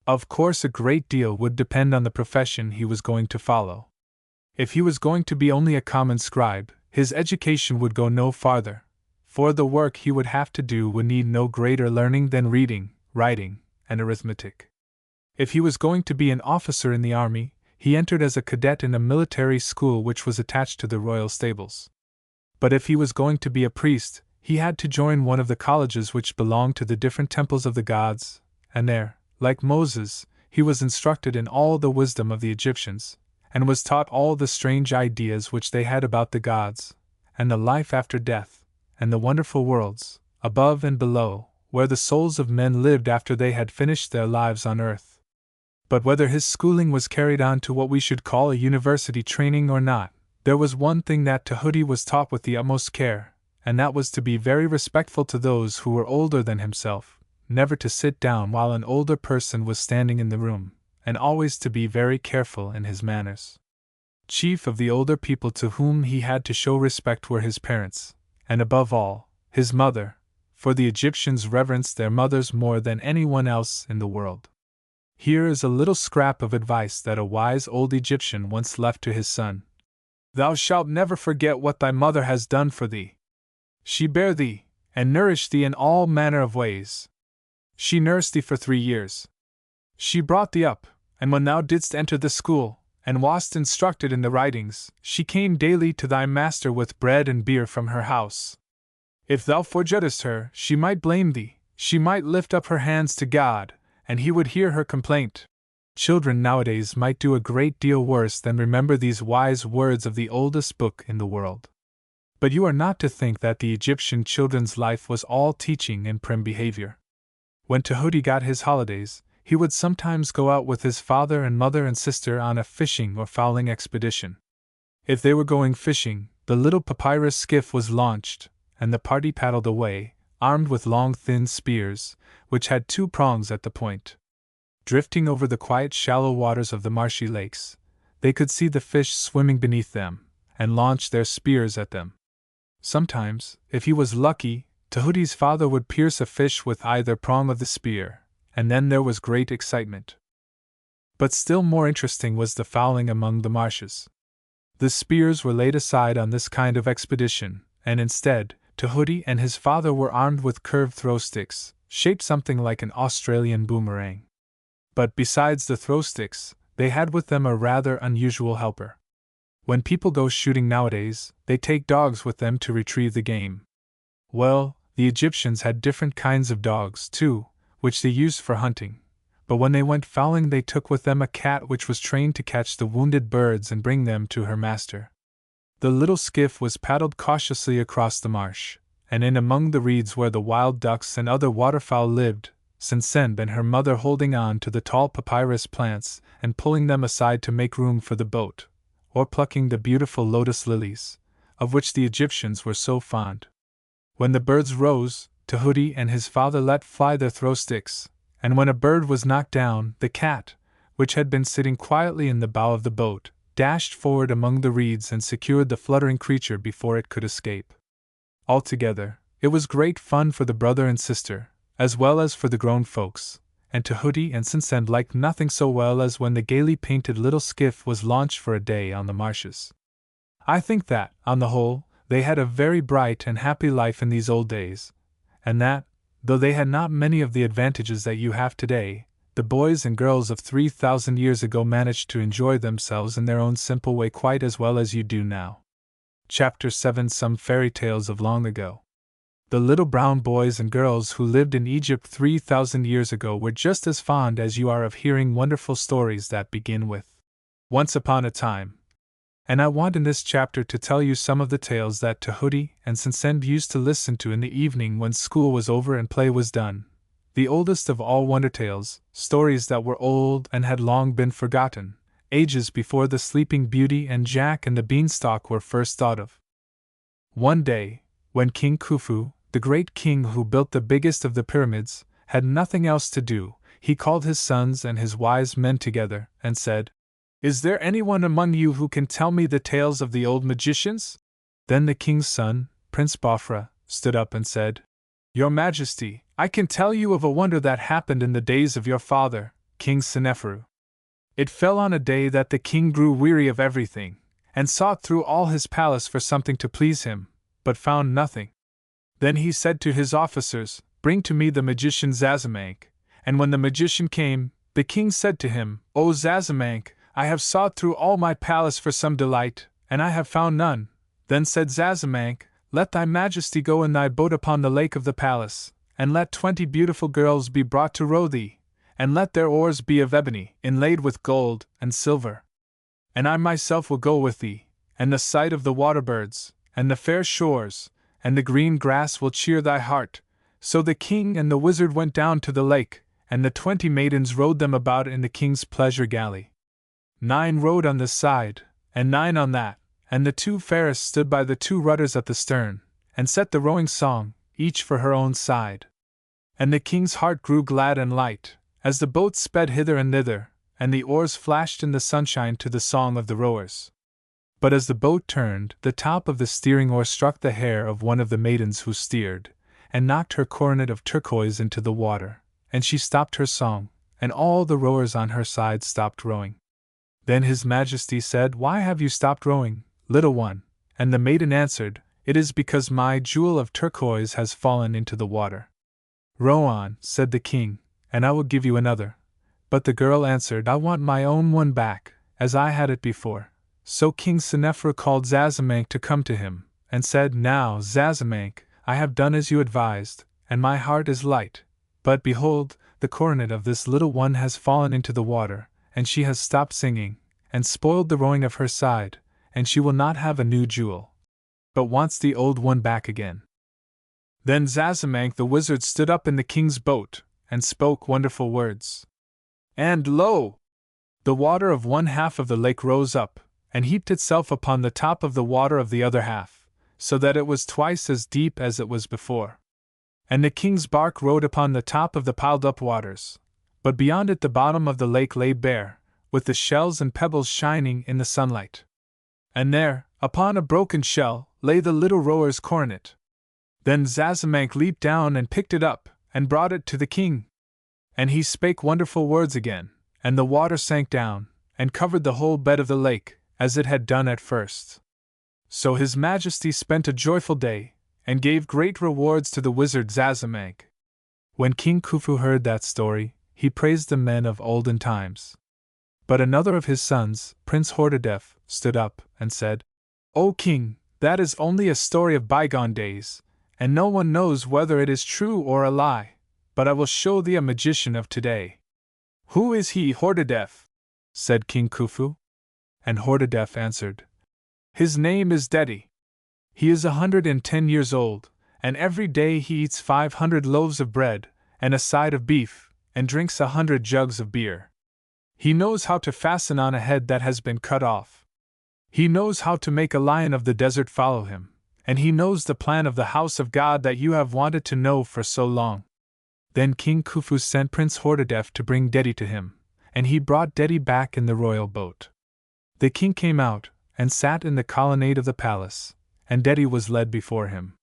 Of course, a great deal would depend on the profession he was going to follow. If he was going to be only a common scribe, his education would go no farther, for the work he would have to do would need no greater learning than reading, writing, and arithmetic. If he was going to be an officer in the army, he entered as a cadet in a military school which was attached to the royal stables. But if he was going to be a priest, he had to join one of the colleges which belonged to the different temples of the gods, and there, like Moses, he was instructed in all the wisdom of the Egyptians, and was taught all the strange ideas which they had about the gods, and the life after death, and the wonderful worlds, above and below, where the souls of men lived after they had finished their lives on earth. But whether his schooling was carried on to what we should call a university training or not, there was one thing that Tahuti was taught with the utmost care, and that was to be very respectful to those who were older than himself, never to sit down while an older person was standing in the room, and always to be very careful in his manners. Chief of the older people to whom he had to show respect were his parents, and above all, his mother, for the Egyptians reverenced their mothers more than anyone else in the world. Here is a little scrap of advice that a wise old Egyptian once left to his son. "Thou shalt never forget what thy mother has done for thee. She bare thee, and nourished thee in all manner of ways. She nursed thee for 3 years. She brought thee up, and when thou didst enter the school, and wast instructed in the writings, she came daily to thy master with bread and beer from her house. If thou forgettest her, she might blame thee, she might lift up her hands to God, and he would hear her complaint." Children nowadays might do a great deal worse than remember these wise words of the oldest book in the world. But you are not to think that the Egyptian children's life was all teaching and prim behavior. When Tahuti got his holidays, he would sometimes go out with his father and mother and sister on a fishing or fowling expedition. If they were going fishing, the little papyrus skiff was launched, and the party paddled away, armed with long thin spears, which had 2 prongs at the point. Drifting over the quiet shallow waters of the marshy lakes, they could see the fish swimming beneath them, and launch their spears at them. Sometimes, if he was lucky, Tahuti's father would pierce a fish with either prong of the spear, and then there was great excitement. But still more interesting was the fowling among the marshes. The spears were laid aside on this kind of expedition, and instead, Tahuti and his father were armed with curved throw sticks, shaped something like an Australian boomerang. But besides the throw sticks, they had with them a rather unusual helper. When people go shooting nowadays, they take dogs with them to retrieve the game. Well, the Egyptians had different kinds of dogs, too, which they used for hunting, but when they went fowling they took with them a cat which was trained to catch the wounded birds and bring them to her master. The little skiff was paddled cautiously across the marsh, and in among the reeds where the wild ducks and other waterfowl lived, Sinsend and her mother holding on to the tall papyrus plants and pulling them aside to make room for the boat, or plucking the beautiful lotus lilies, of which the Egyptians were so fond. When the birds rose, Tahuti and his father let fly their throw sticks, and when a bird was knocked down, the cat, which had been sitting quietly in the bow of the boat, dashed forward among the reeds and secured the fluttering creature before it could escape. Altogether, it was great fun for the brother and sister, as well as for the grown folks, and Tahuti and Sinsend liked nothing so well as when the gaily painted little skiff was launched for a day on the marshes. I think that, on the whole, they had a very bright and happy life in these old days, and that, though they had not many of the advantages that you have today, the boys and girls of 3,000 years ago managed to enjoy themselves in their own simple way quite as well as you do now. Chapter 7: Some Fairy Tales of Long Ago. The little brown boys and girls who lived in Egypt 3,000 years ago were just as fond as you are of hearing wonderful stories that begin with "Once upon a time." And I want in this chapter to tell you some of the tales that Tahuti and Sinsend used to listen to in the evening when school was over and play was done. The oldest of all wonder tales, stories that were old and had long been forgotten, ages before the Sleeping Beauty and Jack and the Beanstalk were first thought of. One day, when King Khufu, the great king who built the biggest of the pyramids, had nothing else to do, he called his sons and his wise men together and said, "Is there anyone among you who can tell me the tales of the old magicians?" Then the king's son, Prince Bafra, stood up and said, "Your Majesty, I can tell you of a wonder that happened in the days of your father, King Seneferu. It fell on a day that the king grew weary of everything, and sought through all his palace for something to please him, but found nothing. Then he said to his officers, 'Bring to me the magician Zazamank.' And when the magician came, the king said to him, 'O Zazamank, I have sought through all my palace for some delight, and I have found none.' Then said Zazamank, 'Let thy majesty go in thy boat upon the lake of the palace, and let 20 beautiful girls be brought to row thee, and let their oars be of ebony, inlaid with gold and silver. And I myself will go with thee, and the sight of the water birds, and the fair shores, and the green grass will cheer thy heart.' So the king and the wizard went down to the lake, and the 20 maidens rowed them about in the king's pleasure galley. 9 rowed on this side, and 9 on that, and the 2 fairest stood by the 2 rudders at the stern, and set the rowing song, each for her own side. And the king's heart grew glad and light, as the boat sped hither and thither, and the oars flashed in the sunshine to the song of the rowers. But as the boat turned, the top of the steering oar struck the hair of one of the maidens who steered, and knocked her coronet of turquoise into the water, and she stopped her song, and all the rowers on her side stopped rowing. Then his majesty said, 'Why have you stopped rowing, little one?' And the maiden answered, 'It is because my jewel of turquoise has fallen into the water.' 'Row on,' said the king, 'and I will give you another.' But the girl answered, 'I want my own one back, as I had it before.' So King Seneferu called Zazamank to come to him, and said, 'Now, Zazamank, I have done as you advised, and my heart is light. But behold, the coronet of this little one has fallen into the water, and she has stopped singing, and spoiled the rowing of her side, and she will not have a new jewel, but wants the old one back again.' Then Zazamank the wizard stood up in the king's boat, and spoke wonderful words. And lo! The water of one half of the lake rose up, and heaped itself upon the top of the water of the other half, so that it was twice as deep as it was before. And the king's bark rode upon the top of the piled-up waters, but beyond it the bottom of the lake lay bare, with the shells and pebbles shining in the sunlight. And there, upon a broken shell, lay the little rower's coronet. Then Zazamank leaped down and picked it up, and brought it to the king. And he spake wonderful words again, and the water sank down, and covered the whole bed of the lake, as it had done at first. So his majesty spent a joyful day, and gave great rewards to the wizard Zazamank. When King Khufu heard that story, he praised the men of olden times. But another of his sons, Prince Hordadef, stood up and said, "O king, that is only a story of bygone days, and no one knows whether it is true or a lie, but I will show thee a magician of today." "Who is he, Hordadef?" said King Khufu. And Hordadef answered, "His name is Dedi. He is 110 years old, and every day he eats 500 loaves of bread, and a side of beef, and drinks 100 jugs of beer. He knows how to fasten on a head that has been cut off. He knows how to make a lion of the desert follow him, and he knows the plan of the house of God that you have wanted to know for so long." Then King Khufu sent Prince Hordadef to bring Dedi to him, and he brought Dedi back in the royal boat. The king came out, and sat in the colonnade of the palace, and Dedi was led before him.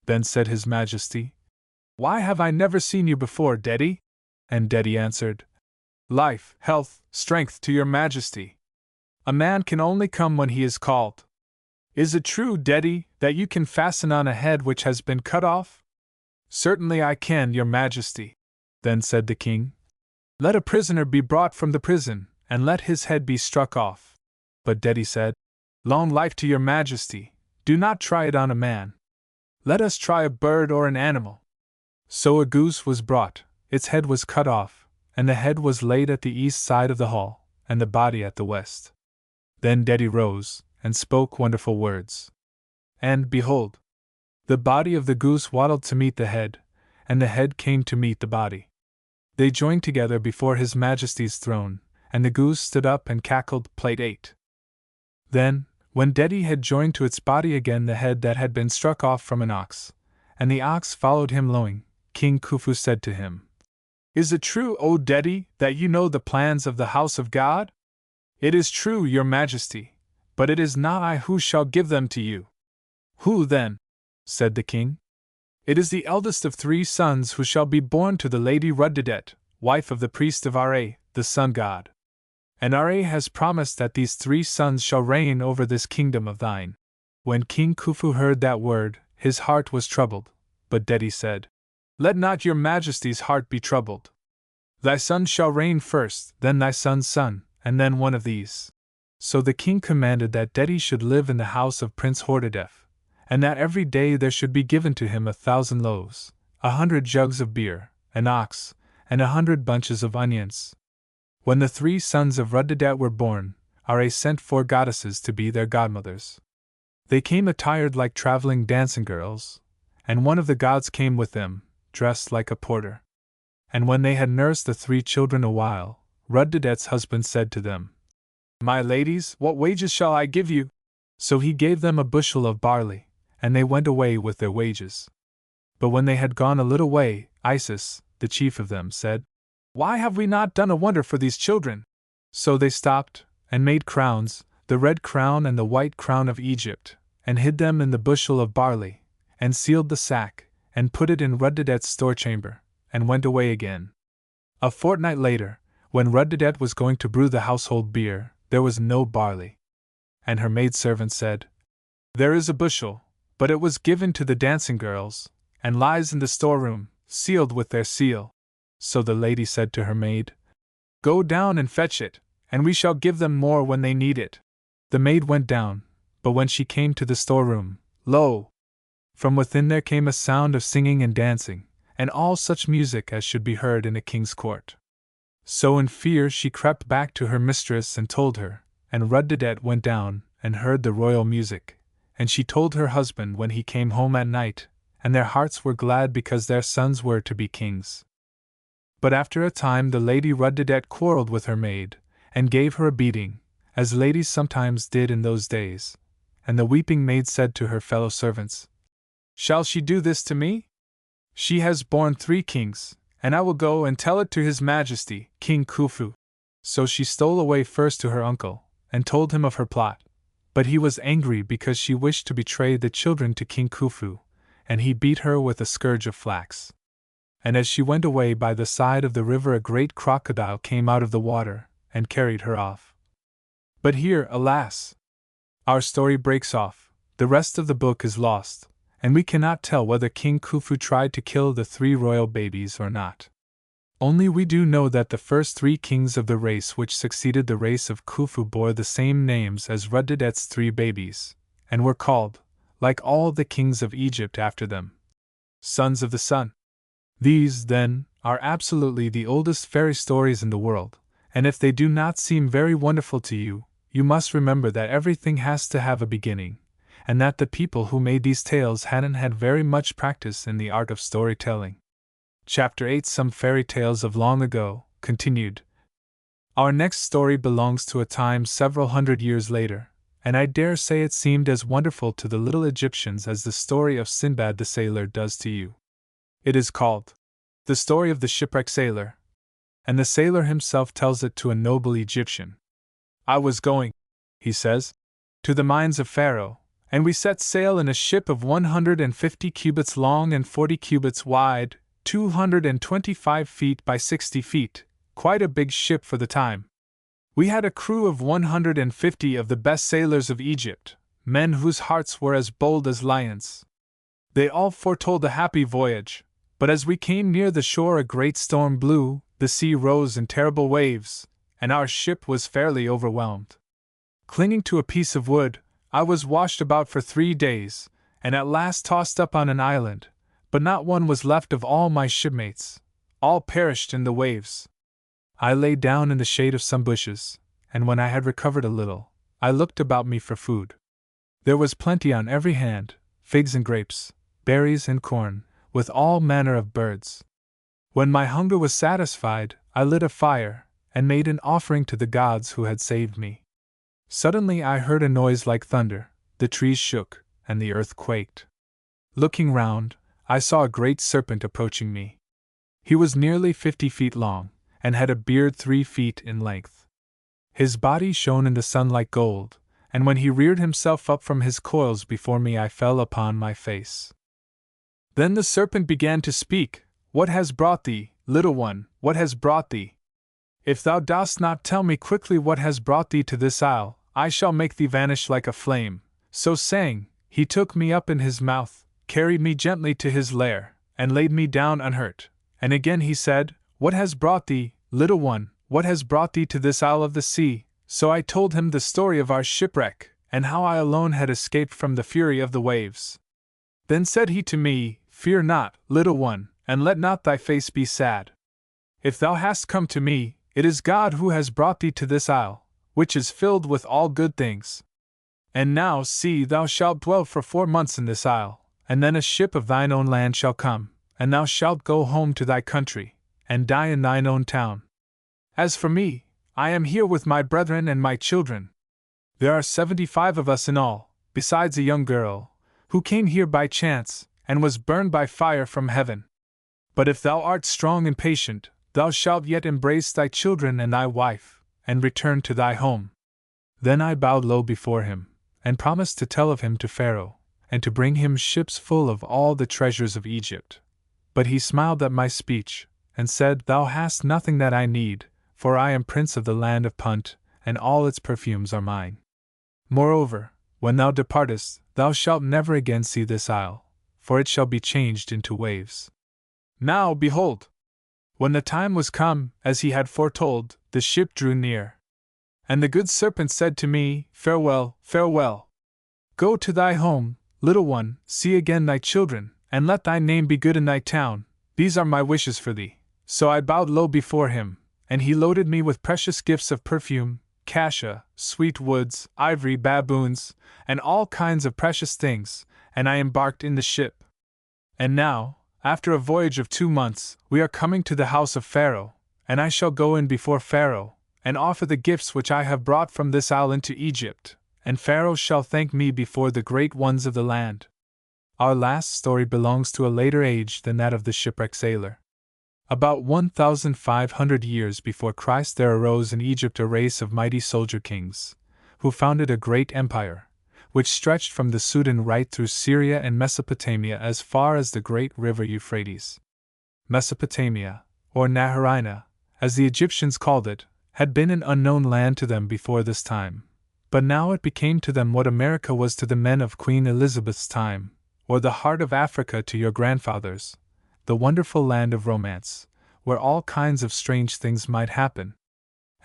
Then said His Majesty, "Why have I never seen you before, Dedi?" And Dedi answered, "Life, health, strength to your Majesty. A man can only come when he is called. Is it true, Dedi, that you can fasten on a head which has been cut off?" "Certainly I can, your Majesty." Then said the king, "Let a prisoner be brought from the prison, and let his head be struck off." But Dedi said, "Long life to your Majesty, do not try it on a man. Let us try a bird or an animal." So a goose was brought, its head was cut off, and the head was laid at the east side of the hall, and the body at the west. Then Dedi rose, and spoke wonderful words. And, behold, the body of the goose waddled to meet the head, and the head came to meet the body. They joined together before His Majesty's throne, and the goose stood up and cackled. Plate 8. Then, when Dedi had joined to its body again the head that had been struck off from an ox, and the ox followed him lowing, King Khufu said to him, "Is it true, O Dedi, that you know the plans of the house of God?" "It is true, your Majesty, but it is not I who shall give them to you." "Who then?" said the king. "It is the eldest of 3 sons who shall be born to the Lady Ruddidet, wife of the priest of Ra, the sun god. And Ra has promised that these 3 sons shall reign over this kingdom of thine." When King Khufu heard that word, his heart was troubled, but Dedi said, "Let not your Majesty's heart be troubled. Thy son shall reign first, then thy son's son, and then one of these." So the king commanded that Dedi should live in the house of Prince Hordadef, and that every day there should be given to him 1,000 loaves, 100 jugs of beer, an ox, and 100 bunches of onions. When the 3 sons of Ruddidet were born, Ra sent 4 goddesses to be their godmothers. They came attired like traveling dancing girls, and one of the gods came with them, dressed like a porter. And when they had nursed the 3 children a while, Ruddidet's husband said to them, "My ladies, what wages shall I give you?" So he gave them a bushel of barley, and they went away with their wages. But when they had gone a little way, Isis, the chief of them, said, "Why have we not done a wonder for these children?" So they stopped, and made crowns, the red crown and the white crown of Egypt, and hid them in the bushel of barley, and sealed the sack, and put it in Ruddidet's store chamber, and went away again. A fortnight later, when Ruddidet was going to brew the household beer, there was no barley. And her maidservant said, "There is a bushel, but it was given to the dancing girls, and lies in the storeroom, sealed with their seal." So the lady said to her maid, "Go down and fetch it, and we shall give them more when they need it." The maid went down, but when she came to the storeroom, lo! From within there came a sound of singing and dancing, and all such music as should be heard in a king's court. So in fear she crept back to her mistress and told her, and Ruddidet went down and heard the royal music, and she told her husband when he came home at night, and their hearts were glad because their sons were to be kings. But after a time the Lady Ruddidet quarreled with her maid, and gave her a beating, as ladies sometimes did in those days, and the weeping maid said to her fellow servants, "Shall she do this to me? She has borne 3 kings, and I will go and tell it to His Majesty, King Khufu." So she stole away first to her uncle, and told him of her plot, but he was angry because she wished to betray the children to King Khufu, and he beat her with a scourge of flax. And as she went away by the side of the river, a great crocodile came out of the water, and carried her off. But here, alas! Our story breaks off, the rest of the book is lost, and we cannot tell whether King Khufu tried to kill the 3 royal babies or not. Only we do know that the first 3 kings of the race which succeeded the race of Khufu bore the same names as Ruddidet's 3 babies, and were called, like all the kings of Egypt after them, sons of the sun. These, then, are absolutely the oldest fairy stories in the world, and if they do not seem very wonderful to you, you must remember that everything has to have a beginning, and that the people who made these tales hadn't had very much practice in the art of storytelling. Chapter 8 Some Fairy Tales of Long Ago, continued. Our next story belongs to a time several hundred years later, and I dare say it seemed as wonderful to the little Egyptians as the story of Sinbad the Sailor does to you. It is called The Story of the Shipwrecked Sailor, and the sailor himself tells it to a noble Egyptian. I was going, he says, to the mines of Pharaoh, and we set sail in a ship of 150 cubits long and 40 cubits wide, 225 feet by 60 feet, quite a big ship for the time. We had a crew of 150 of the best sailors of Egypt, men whose hearts were as bold as lions. They all foretold a happy voyage, but as we came near the shore a great storm blew, the sea rose in terrible waves, and our ship was fairly overwhelmed. Clinging to a piece of wood, I was washed about for 3 days, and at last tossed up on an island, but not one was left of all my shipmates. All perished in the waves. I lay down in the shade of some bushes, and when I had recovered a little, I looked about me for food. There was plenty on every hand, figs and grapes, berries and corn, with all manner of birds. When my hunger was satisfied, I lit a fire, and made an offering to the gods who had saved me. Suddenly I heard a noise like thunder, the trees shook, and the earth quaked. Looking round, I saw a great serpent approaching me. He was nearly 50 feet long, and had a beard 3 feet in length. His body shone in the sun like gold, and when he reared himself up from his coils before me I fell upon my face. Then the serpent began to speak. What has brought thee, little one, what has brought thee? If thou dost not tell me quickly what has brought thee to this isle, I shall make thee vanish like a flame. So saying, he took me up in his mouth, carried me gently to his lair, and laid me down unhurt. And again he said, What has brought thee, little one, what has brought thee to this isle of the sea? So I told him the story of our shipwreck, and how I alone had escaped from the fury of the waves. Then said he to me, Fear not, little one, and let not thy face be sad. If thou hast come to me, it is God who has brought thee to this isle, which is filled with all good things. And now see, thou shalt dwell for 4 months in this isle, and then a ship of thine own land shall come, and thou shalt go home to thy country, and die in thine own town. As for me, I am here with my brethren and my children. There are 75 of us in all, besides a young girl, who came here by chance, and was burned by fire from heaven. But if thou art strong and patient, thou shalt yet embrace thy children and thy wife, and return to thy home. Then I bowed low before him, and promised to tell of him to Pharaoh, and to bring him ships full of all the treasures of Egypt. But he smiled at my speech, and said, Thou hast nothing that I need, for I am prince of the land of Punt, and all its perfumes are mine. Moreover, when thou departest, thou shalt never again see this isle, for it shall be changed into waves. Now, behold! When the time was come, as he had foretold, the ship drew near. And the good serpent said to me, Farewell, farewell. Go to thy home, little one, see again thy children, and let thy name be good in thy town. These are my wishes for thee. So I bowed low before him, and he loaded me with precious gifts of perfume, cassia, sweet woods, ivory, baboons, and all kinds of precious things, and I embarked in the ship. And now, after a voyage of 2 months, we are coming to the house of Pharaoh, and I shall go in before Pharaoh, and offer the gifts which I have brought from this isle into Egypt, and Pharaoh shall thank me before the great ones of the land. Our last story belongs to a later age than that of the shipwrecked sailor. About 1,500 years before Christ there arose in Egypt a race of mighty soldier kings, who founded a great empire, which stretched from the Sudan right through Syria and Mesopotamia as far as the great river Euphrates. Mesopotamia, or Narration, as the Egyptians called it, had been an unknown land to them before this time, but now it became to them what America was to the men of Queen Elizabeth's time, or the heart of Africa to your grandfathers, the wonderful land of romance, where all kinds of strange things might happen.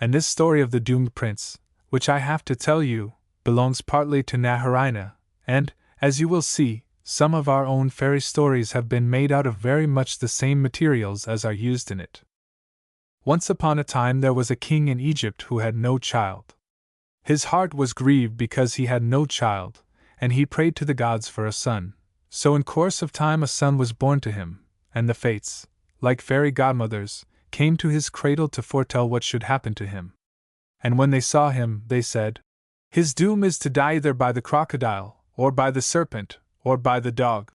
And this story of the doomed prince, which I have to tell you, belongs partly to Narration, and, as you will see, some of our own fairy stories have been made out of very much the same materials as are used in it. Once upon a time there was a king in Egypt who had no child. His heart was grieved because he had no child, and he prayed to the gods for a son. So in course of time a son was born to him, and the fates, like fairy godmothers, came to his cradle to foretell what should happen to him. And when they saw him, they said, "His doom is to die either by the crocodile, or by the serpent, or by the dog."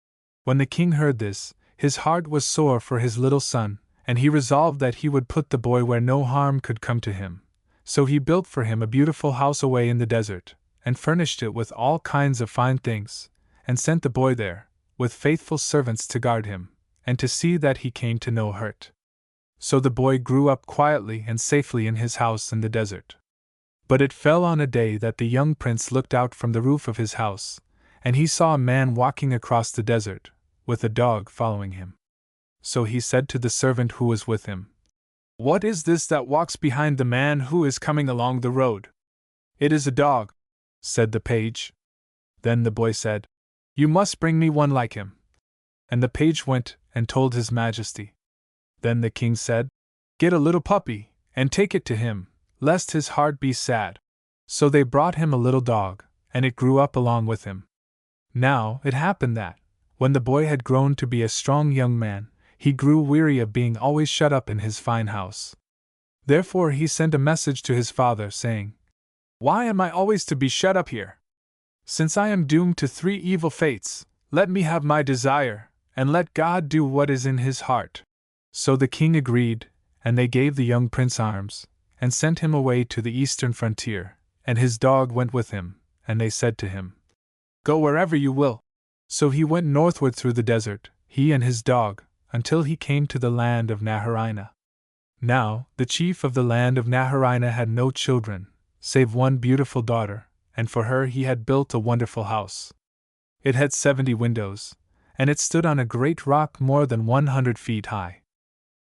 When the king heard this, his heart was sore for his little son, and he resolved that he would put the boy where no harm could come to him. So he built for him a beautiful house away in the desert, and furnished it with all kinds of fine things, and sent the boy there, with faithful servants to guard him, and to see that he came to no hurt. So the boy grew up quietly and safely in his house in the desert. But it fell on a day that the young prince looked out from the roof of his house, and he saw a man walking across the desert, with a dog following him. So he said to the servant who was with him, "What is this that walks behind the man who is coming along the road?" "It is a dog," said the page. Then the boy said, "You must bring me one like him." And the page went and told his majesty. Then the king said, "Get a little puppy, and take it to him, lest his heart be sad." So they brought him a little dog, and it grew up along with him. Now it happened that, when the boy had grown to be a strong young man, he grew weary of being always shut up in his fine house. Therefore he sent a message to his father, saying, "Why am I always to be shut up here? Since I am doomed to 3 evil fates, let me have my desire, and let God do what is in his heart." So the king agreed, and they gave the young prince arms, and sent him away to the eastern frontier, and his dog went with him, and they said to him, "Go wherever you will." So he went northward through the desert, he and his dog, until he came to the land of Narration. Now, the chief of the land of Narration had no children, save one beautiful daughter, and for her he had built a wonderful house. It had 70 windows, and it stood on a great rock more than 100 feet high.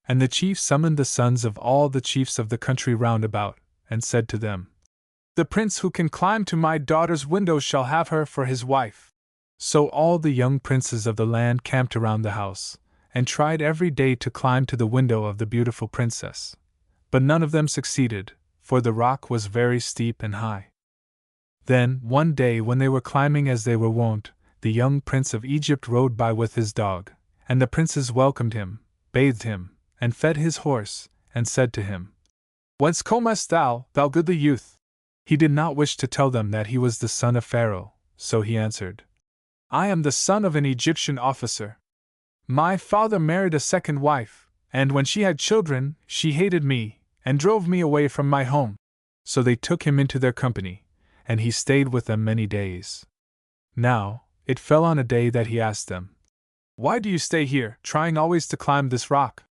And the chief summoned the sons of all the chiefs of the country round about, and said to them, "The prince who can climb to my daughter's window shall have her for his wife." So all the young princes of the land camped around the house, and tried every day to climb to the window of the beautiful princess. But none of them succeeded, for the rock was very steep and high. Then, one day when they were climbing as they were wont, the young prince of Egypt rode by with his dog, and the princes welcomed him, bathed him, and fed his horse, and said to him, "Whence comest thou, thou goodly youth?" He did not wish to tell them that he was the son of Pharaoh, so he answered, "I am the son of an Egyptian officer. My father married a second wife, and when she had children, she hated me, and drove me away from my home." So they took him into their company, and he stayed with them many days. Now, it fell on a day that he asked them, "Why do you stay here, trying always to climb this rock?"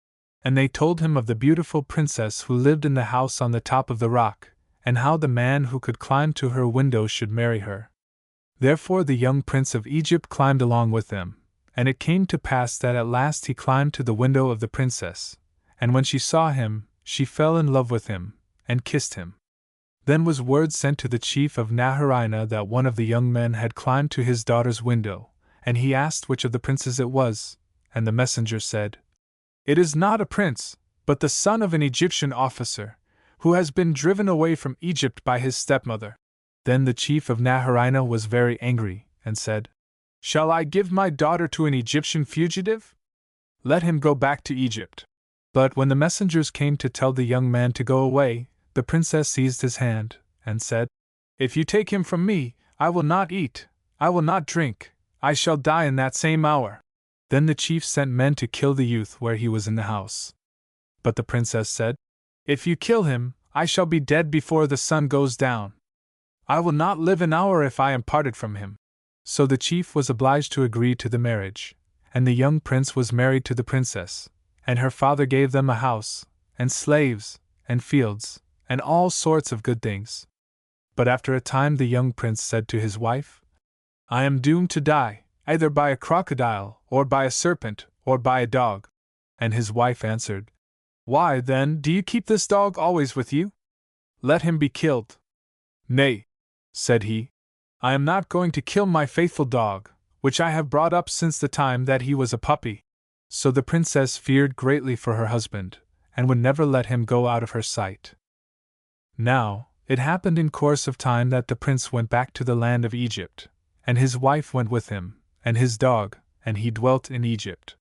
And they told him of the beautiful princess who lived in the house on the top of the rock, and how the man who could climb to her window should marry her. Therefore the young prince of Egypt climbed along with them, and it came to pass that at last he climbed to the window of the princess, and when she saw him, she fell in love with him, and kissed him. Then was word sent to the chief of Narration that one of the young men had climbed to his daughter's window, and he asked which of the princes it was, and the messenger said, "It is not a prince, but the son of an Egyptian officer, who has been driven away from Egypt by his stepmother." Then the chief of Narration was very angry, and said, "Shall I give my daughter to an Egyptian fugitive? Let him go back to Egypt." But when the messengers came to tell the young man to go away, the princess seized his hand, and said, "If you take him from me, I will not eat, I will not drink, I shall die in that same hour." Then the chief sent men to kill the youth where he was in the house. But the princess said, "If you kill him, I shall be dead before the sun goes down. I will not live an hour if I am parted from him." So the chief was obliged to agree to the marriage, and the young prince was married to the princess, and her father gave them a house, and slaves, and fields, and all sorts of good things. But after a time the young prince said to his wife, "I am doomed to die, either by a crocodile, or by a serpent, or by a dog." And his wife answered, "Why, then, do you keep this dog always with you? Let him be killed." "Nay," said he, "I am not going to kill my faithful dog, which I have brought up since the time that he was a puppy." So the princess feared greatly for her husband, and would never let him go out of her sight. Now, it happened in course of time that the prince went back to the land of Egypt, and his wife went with him, and his dog, and he dwelt in Egypt.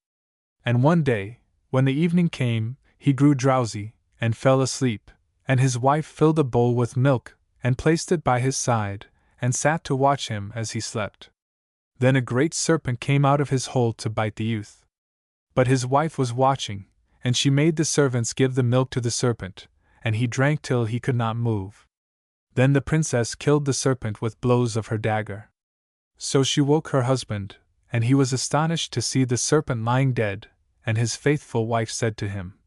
And one day, when the evening came, he grew drowsy, and fell asleep, and his wife filled a bowl with milk, and placed it by his side, and sat to watch him as he slept. Then a great serpent came out of his hole to bite the youth. But his wife was watching, and she made the servants give the milk to the serpent, and he drank till he could not move. Then the princess killed the serpent with blows of her dagger. So she woke her husband, and he was astonished to see the serpent lying dead, and his faithful wife said to him,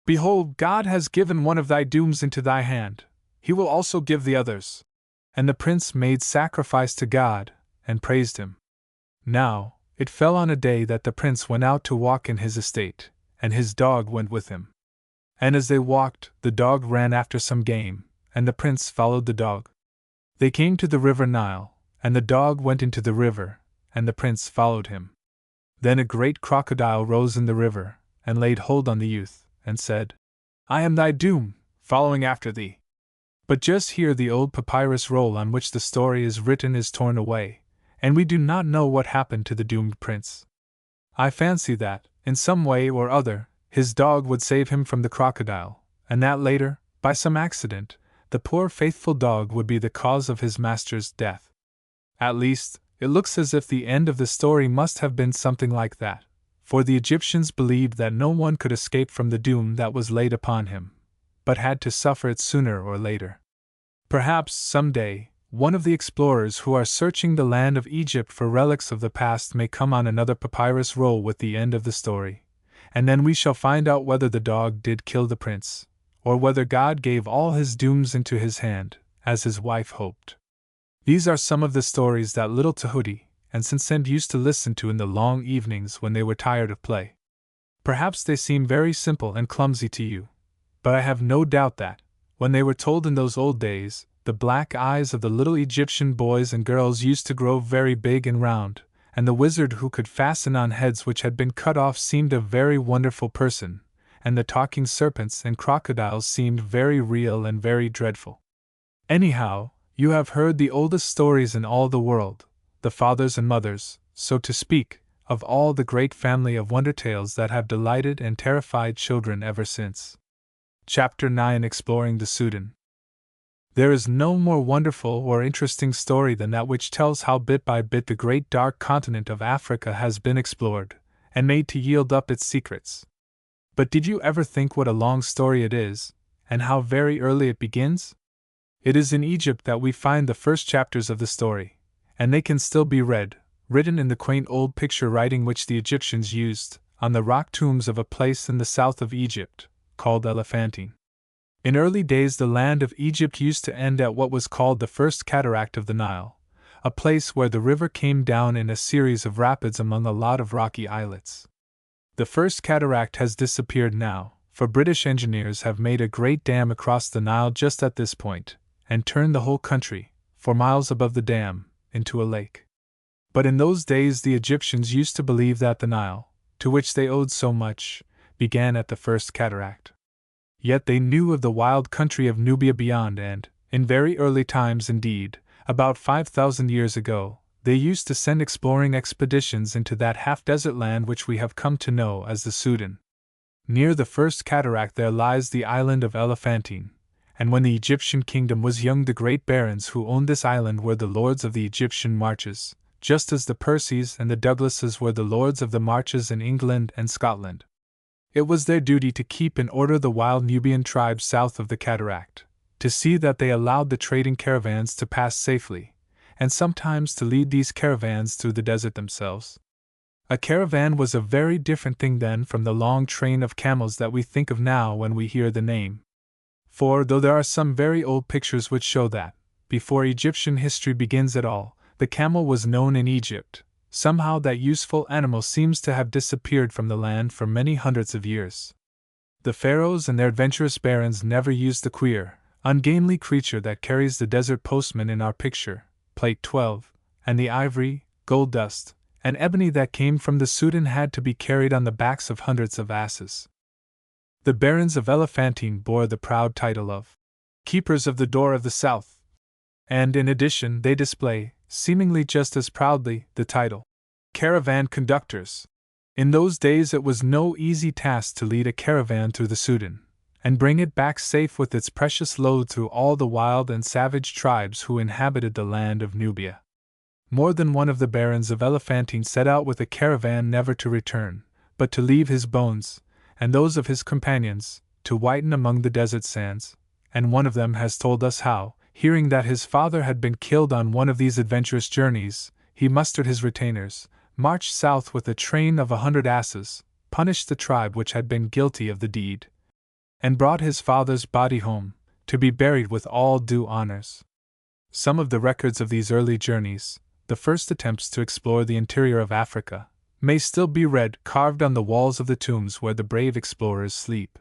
"Behold, God has given one of thy dooms into thy hand, he will also give the others." And the prince made sacrifice to God, and praised him. Now, it fell on a day that the prince went out to walk in his estate, and his dog went with him. And as they walked, the dog ran after some game, and the prince followed the dog. They came to the river Nile, and the dog went into the river, and the prince followed him. Then a great crocodile rose in the river, and laid hold on the youth, and said, "I am thy doom, following after thee." But just here the old papyrus roll on which the story is written is torn away, and we do not know what happened to the doomed prince. I fancy that, in some way or other, his dog would save him from the crocodile, and that later, by some accident, the poor faithful dog would be the cause of his master's death. At least, it looks as if the end of the story must have been something like that, for the Egyptians believed that no one could escape from the doom that was laid upon him, but had to suffer it sooner or later. Perhaps, some day, one of the explorers who are searching the land of Egypt for relics of the past may come on another papyrus roll with the end of the story, and then we shall find out whether the dog did kill the prince, or whether God gave all his dooms into his hand, as his wife hoped. These are some of the stories that little Tahuti and Sinsend used to listen to in the long evenings when they were tired of play. Perhaps they seem very simple and clumsy to you, but I have no doubt that, when they were told in those old days, the black eyes of the little Egyptian boys and girls used to grow very big and round, and the wizard who could fasten on heads which had been cut off seemed a very wonderful person, and the talking serpents and crocodiles seemed very real and very dreadful. Anyhow, you have heard the oldest stories in all the world, the fathers and mothers, so to speak, of all the great family of wonder tales that have delighted and terrified children ever since. Chapter 9, Exploring the Sudan. There is no more wonderful or interesting story than that which tells how bit by bit the great dark continent of Africa has been explored, and made to yield up its secrets. But did you ever think what a long story it is, and how very early it begins? It is in Egypt that we find the first chapters of the story, and they can still be read, written in the quaint old picture writing which the Egyptians used, on the rock tombs of a place in the south of Egypt, called Elephantine. In early days the land of Egypt used to end at what was called the first cataract of the Nile, a place where the river came down in a series of rapids among a lot of rocky islets. The first cataract has disappeared now, for British engineers have made a great dam across the Nile just at this point, and turned the whole country, for miles above the dam, into a lake. But in those days the Egyptians used to believe that the Nile, to which they owed so much, began at the first cataract. Yet they knew of the wild country of Nubia beyond, and, in very early times indeed, about 5,000 years ago, they used to send exploring expeditions into that half-desert land which we have come to know as the Sudan. Near the first cataract there lies the island of Elephantine, and when the Egyptian kingdom was young the great barons who owned this island were the lords of the Egyptian marches, just as the Percys and the Douglases were the lords of the marches in England and Scotland. It was their duty to keep in order the wild Nubian tribes south of the cataract, to see that they allowed the trading caravans to pass safely, and sometimes to lead these caravans through the desert themselves. A caravan was a very different thing then from the long train of camels that we think of now when we hear the name. For, though there are some very old pictures which show that, before Egyptian history begins at all, the camel was known in Egypt, somehow that useful animal seems to have disappeared from the land for many hundreds of years. The pharaohs and their adventurous barons never used the queer, ungainly creature that carries the desert postman in our picture, Plate 12, and the ivory, gold dust, and ebony that came from the Sudan had to be carried on the backs of hundreds of asses. The barons of Elephantine bore the proud title of Keepers of the Door of the South, and in addition they display, seemingly just as proudly, the title Caravan Conductors. In those days it was no easy task to lead a caravan through the Sudan, and bring it back safe with its precious load through all the wild and savage tribes who inhabited the land of Nubia. More than one of the barons of Elephantine set out with a caravan never to return, but to leave his bones, and those of his companions, to whiten among the desert sands, and one of them has told us how, hearing that his father had been killed on one of these adventurous journeys, he mustered his retainers, marched south with a train of 100 asses, punished the tribe which had been guilty of the deed, and brought his father's body home, to be buried with all due honors. Some of the records of these early journeys, the first attempts to explore the interior of Africa, may still be read carved on the walls of the tombs where the brave explorers sleep.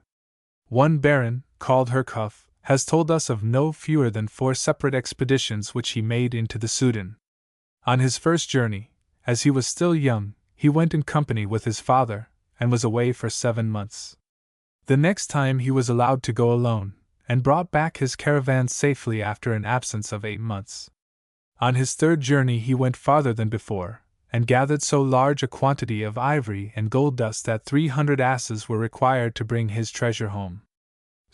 One baron, called Herkhoff, has told us of no fewer than 4 separate expeditions which he made into the Sudan. On his first journey, as he was still young, he went in company with his father, and was away for 7 months. The next time he was allowed to go alone, and brought back his caravan safely after an absence of 8 months. On his third journey he went farther than before, and gathered so large a quantity of ivory and gold dust that 300 asses were required to bring his treasure home.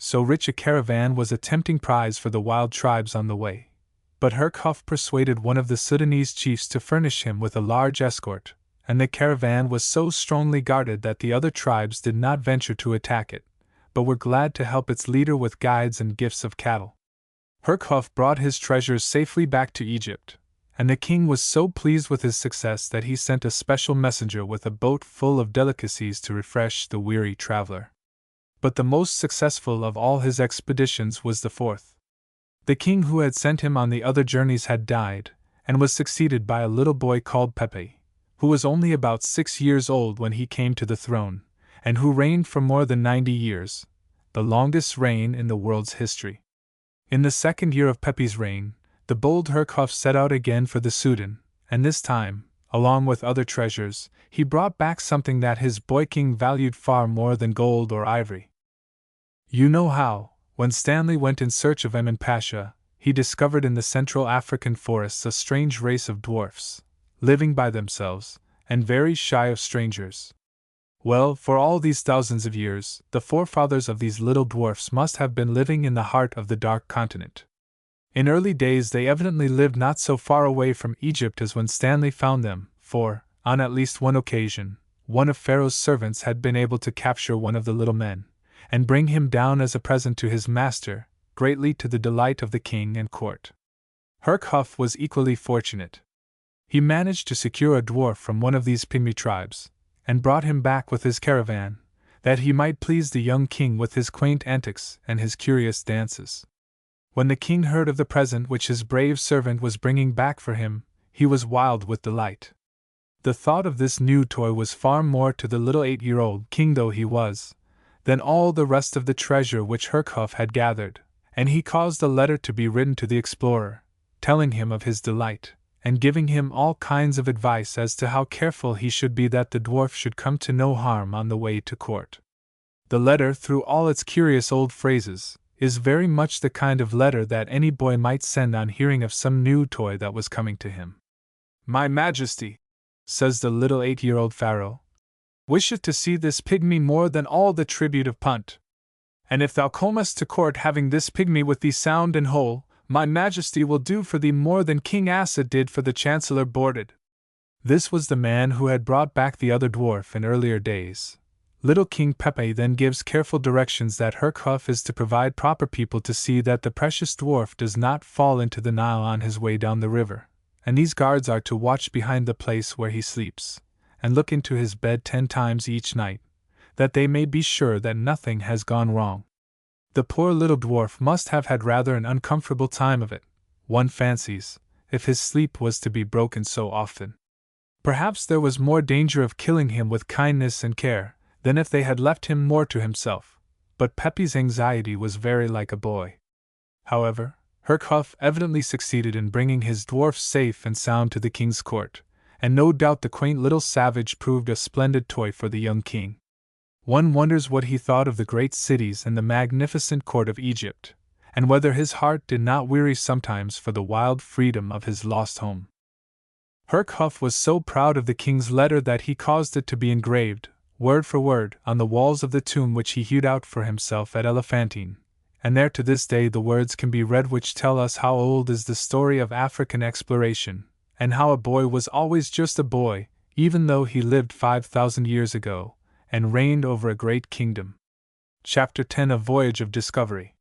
So rich a caravan was a tempting prize for the wild tribes on the way. But Herkhoff persuaded one of the Sudanese chiefs to furnish him with a large escort, and the caravan was so strongly guarded that the other tribes did not venture to attack it, but were glad to help its leader with guides and gifts of cattle. Herkhoff brought his treasures safely back to Egypt, and the king was so pleased with his success that he sent a special messenger with a boat full of delicacies to refresh the weary traveler. But the most successful of all his expeditions was the fourth. The king who had sent him on the other journeys had died, and was succeeded by a little boy called Pepe, who was only about 6 years old when he came to the throne, and who reigned for more than 90 years, the longest reign in the world's history. In the second year of Pepe's reign, the bold Herkhoff set out again for the Sudan, and this time, along with other treasures, he brought back something that his boy king valued far more than gold or ivory. You know how, when Stanley went in search of Emin Pasha, he discovered in the Central African forests a strange race of dwarfs, living by themselves, and very shy of strangers. Well, for all these thousands of years, the forefathers of these little dwarfs must have been living in the heart of the Dark Continent. In early days they evidently lived not so far away from Egypt as when Stanley found them, for, on at least one occasion, one of Pharaoh's servants had been able to capture one of the little men, and bring him down as a present to his master, greatly to the delight of the king and court. Herkhoff was equally fortunate. He managed to secure a dwarf from one of these pygmy tribes, and brought him back with his caravan, that he might please the young king with his quaint antics and his curious dances. When the king heard of the present which his brave servant was bringing back for him, he was wild with delight. The thought of this new toy was far more to the little 8-year-old king though he was, than all the rest of the treasure which Herkhoff had gathered, and he caused a letter to be written to the explorer, telling him of his delight, and giving him all kinds of advice as to how careful he should be that the dwarf should come to no harm on the way to court. The letter, through all its curious old phrases, is very much the kind of letter that any boy might send on hearing of some new toy that was coming to him. "My Majesty," says the little 8-year-old pharaoh, "wisheth to see this pygmy more than all the tribute of Punt. And if thou comest to court having this pygmy with thee sound and whole, my Majesty will do for thee more than King Asa did for the Chancellor Boarded." This was the man who had brought back the other dwarf in earlier days. Little King Pepe then gives careful directions that Herkhoff is to provide proper people to see that the precious dwarf does not fall into the Nile on his way down the river, and these guards are to watch behind the place where he sleeps, and look into his bed 10 times each night, that they may be sure that nothing has gone wrong. The poor little dwarf must have had rather an uncomfortable time of it, one fancies, if his sleep was to be broken so often. Perhaps there was more danger of killing him with kindness and care, than if they had left him more to himself, but Pepe's anxiety was very like a boy. However, Herkhoff evidently succeeded in bringing his dwarf safe and sound to the king's court, and no doubt the quaint little savage proved a splendid toy for the young king. One wonders what he thought of the great cities and the magnificent court of Egypt, and whether his heart did not weary sometimes for the wild freedom of his lost home. Herkhuf was so proud of the king's letter that he caused it to be engraved, word for word, on the walls of the tomb which he hewed out for himself at Elephantine, and there to this day the words can be read which tell us how old is the story of African exploration, and how a boy was always just a boy, even though he lived 5,000 years ago, and reigned over a great kingdom. Chapter 10 of Voyage of Discovery.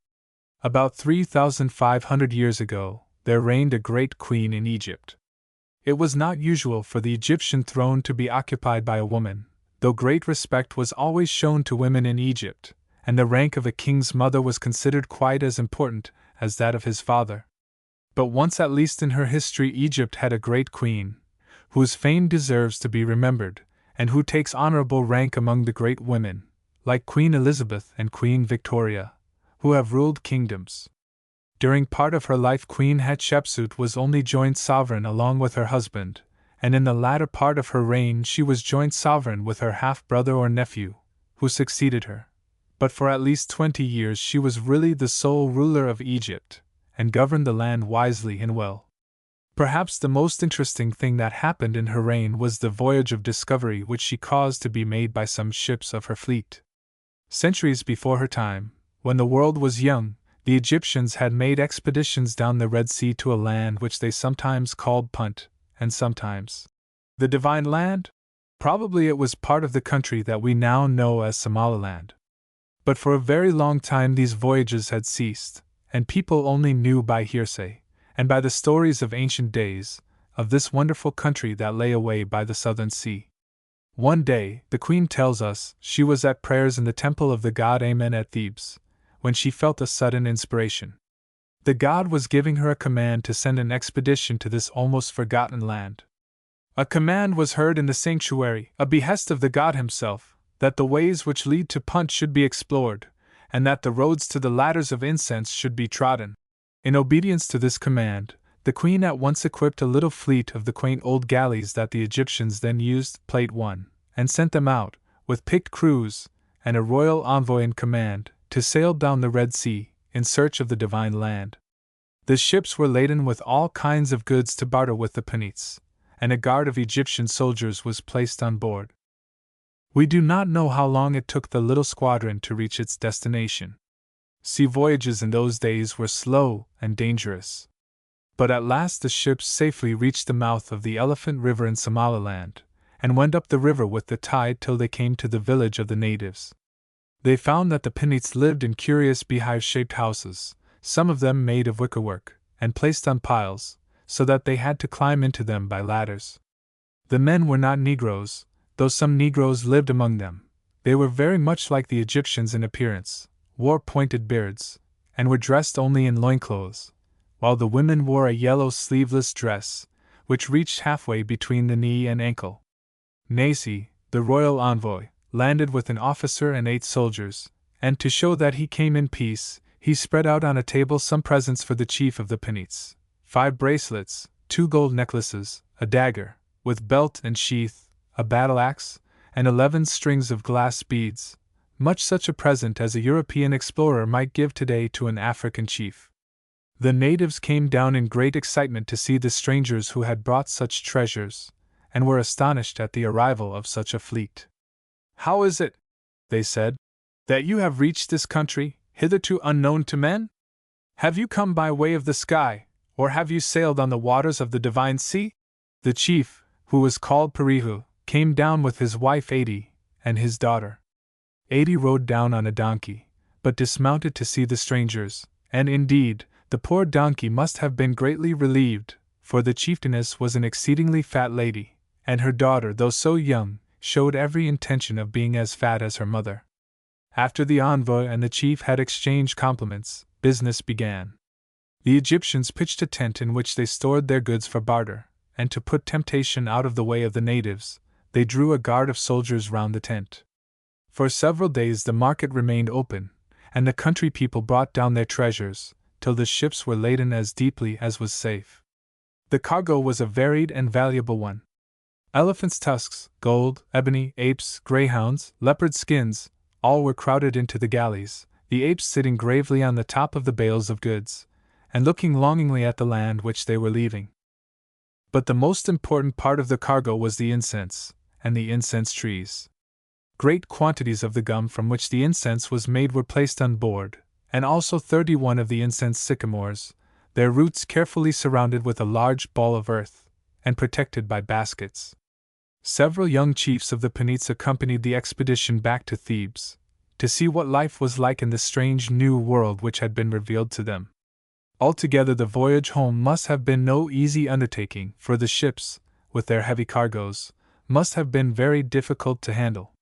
About 3,500 years ago, there reigned a great queen in Egypt. It was not usual for the Egyptian throne to be occupied by a woman, though great respect was always shown to women in Egypt, and the rank of a king's mother was considered quite as important as that of his father. But once at least in her history Egypt had a great queen, whose fame deserves to be remembered, and who takes honorable rank among the great women, like Queen Elizabeth and Queen Victoria, who have ruled kingdoms. During part of her life Queen Hatshepsut was only joint sovereign along with her husband, and in the latter part of her reign she was joint sovereign with her half-brother or nephew, who succeeded her. But for at least 20 years she was really the sole ruler of Egypt, and governed the land wisely and well. Perhaps the most interesting thing that happened in her reign was the voyage of discovery which she caused to be made by some ships of her fleet. Centuries before her time, when the world was young, the Egyptians had made expeditions down the Red Sea to a land which they sometimes called Punt, and sometimes the Divine Land. Probably it was part of the country that we now know as Somaliland. But for a very long time these voyages had ceased, and people only knew by hearsay, and by the stories of ancient days, of this wonderful country that lay away by the southern sea. One day, the queen tells us, she was at prayers in the temple of the god Amen at Thebes, when she felt a sudden inspiration. The god was giving her a command to send an expedition to this almost forgotten land. A command was heard in the sanctuary, a behest of the god himself, that the ways which lead to Punt should be explored, and that the roads to the ladders of incense should be trodden. In obedience to this command, the queen at once equipped a little fleet of the quaint old galleys that the Egyptians then used, Plate 1, and sent them out, with picked crews, and a royal envoy in command, to sail down the Red Sea, in search of the Divine Land. The ships were laden with all kinds of goods to barter with the Punites, and a guard of Egyptian soldiers was placed on board. We do not know how long it took the little squadron to reach its destination. Sea voyages in those days were slow and dangerous. But at last the ships safely reached the mouth of the Elephant River in Somaliland, and went up the river with the tide till they came to the village of the natives. They found that the Punites lived in curious beehive-shaped houses, some of them made of wickerwork, and placed on piles, so that they had to climb into them by ladders. The men were not Negroes, though some Negroes lived among them. They were very much like the Egyptians in appearance, wore pointed beards, and were dressed only in loincloths, while the women wore a yellow sleeveless dress, which reached halfway between the knee and ankle. Nasi, the royal envoy, landed with an officer and 8 soldiers, and to show that he came in peace, he spread out on a table some presents for the chief of the Punites: 5 bracelets, 2 gold necklaces, a dagger, with belt and sheath, a battle-axe, and 11 strings of glass beads, much such a present as a European explorer might give today to an African chief. The natives came down in great excitement to see the strangers who had brought such treasures, and were astonished at the arrival of such a fleet. "How is it," they said, "that you have reached this country, hitherto unknown to men? Have you come by way of the sky, or have you sailed on the waters of the Divine Sea?" The chief, who was called Parihu, came down with his wife Adi, and his daughter. Adi rode down on a donkey, but dismounted to see the strangers, and indeed, the poor donkey must have been greatly relieved, for the chieftainess was an exceedingly fat lady, and her daughter, though so young, showed every intention of being as fat as her mother. After the envoy and the chief had exchanged compliments, business began. The Egyptians pitched a tent in which they stored their goods for barter, and to put temptation out of the way of the natives, they drew a guard of soldiers round the tent. For several days the market remained open, and the country people brought down their treasures, till the ships were laden as deeply as was safe. The cargo was a varied and valuable one. Elephants' tusks, gold, ebony, apes, greyhounds, leopard skins, all were crowded into the galleys, the apes sitting gravely on the top of the bales of goods, and looking longingly at the land which they were leaving. But the most important part of the cargo was the incense, and the incense trees. Great quantities of the gum from which the incense was made were placed on board, and also 31 of the incense sycamores, their roots carefully surrounded with a large ball of earth, and protected by baskets. Several young chiefs of the Penates accompanied the expedition back to Thebes, to see what life was like in the strange new world which had been revealed to them. Altogether, the voyage home must have been no easy undertaking, for the ships, with their heavy cargoes, must have been very difficult to handle.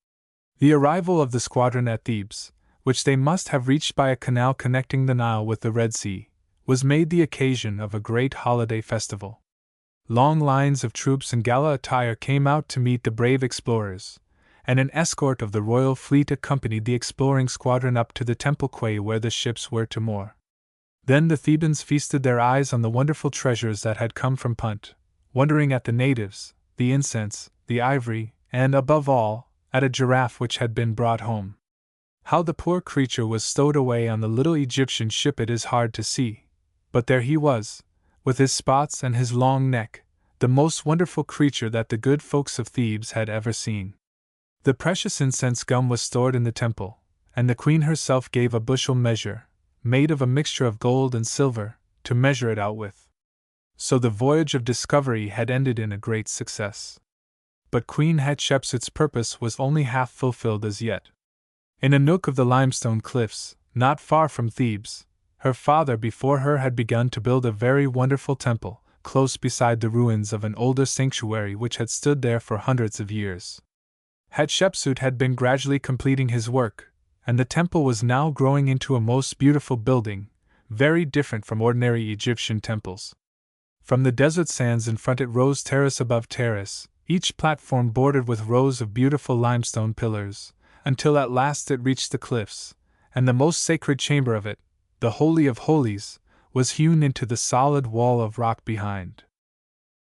The arrival of the squadron at Thebes, which they must have reached by a canal connecting the Nile with the Red Sea, was made the occasion of a great holiday festival. Long lines of troops in gala attire came out to meet the brave explorers, and an escort of the royal fleet accompanied the exploring squadron up to the temple quay where the ships were to moor. Then the Thebans feasted their eyes on the wonderful treasures that had come from Punt, wondering at the natives, the incense, the ivory, and, above all, at a giraffe which had been brought home. How the poor creature was stowed away on the little Egyptian ship it is hard to see, but there he was, with his spots and his long neck, the most wonderful creature that the good folks of Thebes had ever seen. The precious incense gum was stored in the temple, and the queen herself gave a bushel measure, made of a mixture of gold and silver, to measure it out with. So the voyage of discovery had ended in a great success. But Queen Hatshepsut's purpose was only half fulfilled as yet. In a nook of the limestone cliffs, not far from Thebes, her father before her had begun to build a very wonderful temple, close beside the ruins of an older sanctuary which had stood there for hundreds of years. Hatshepsut had been gradually completing his work, and the temple was now growing into a most beautiful building, very different from ordinary Egyptian temples. From the desert sands in front it rose terrace above terrace, each platform bordered with rows of beautiful limestone pillars, until at last it reached the cliffs, and the most sacred chamber of it, the Holy of Holies, was hewn into the solid wall of rock behind.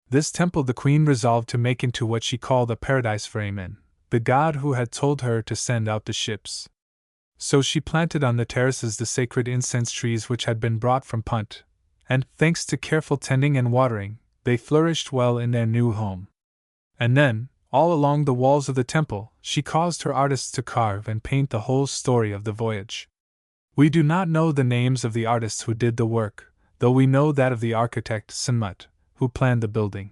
This temple the queen resolved to make into what she called a paradise for Amen, the god who had told her to send out the ships. So she planted on the terraces the sacred incense trees which had been brought from Punt, and, thanks to careful tending and watering, they flourished well in their new home. And then, all along the walls of the temple, she caused her artists to carve and paint the whole story of the voyage. We do not know the names of the artists who did the work, though we know that of the architect Sinmut, who planned the building.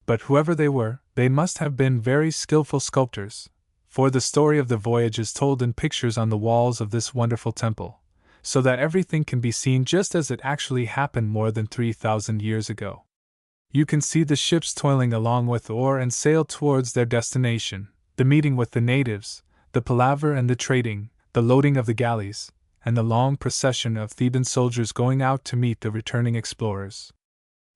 But whoever they were, they must have been very skillful sculptors, for the story of the voyage is told in pictures on the walls of this wonderful temple, so that everything can be seen just as it actually happened more than 3,000 years ago. You can see the ships toiling along with oar and sail towards their destination, the meeting with the natives, the palaver and the trading, the loading of the galleys, and the long procession of Theban soldiers going out to meet the returning explorers.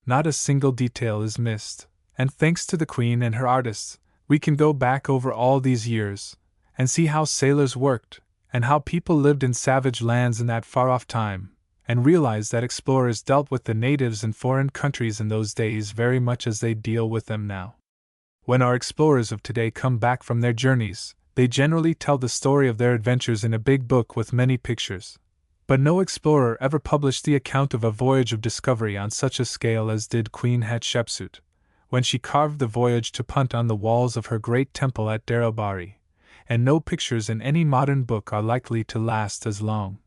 Not a single detail is missed, and thanks to the queen and her artists, we can go back over all these years, and see how sailors worked, and how people lived in savage lands in that far-off time, and realize that explorers dealt with the natives in foreign countries in those days very much as they deal with them now. When our explorers of today come back from their journeys, they generally tell the story of their adventures in a big book with many pictures. But no explorer ever published the account of a voyage of discovery on such a scale as did Queen Hatshepsut, when she carved the voyage to Punt on the walls of her great temple at Darabari, and no pictures in any modern book are likely to last as long,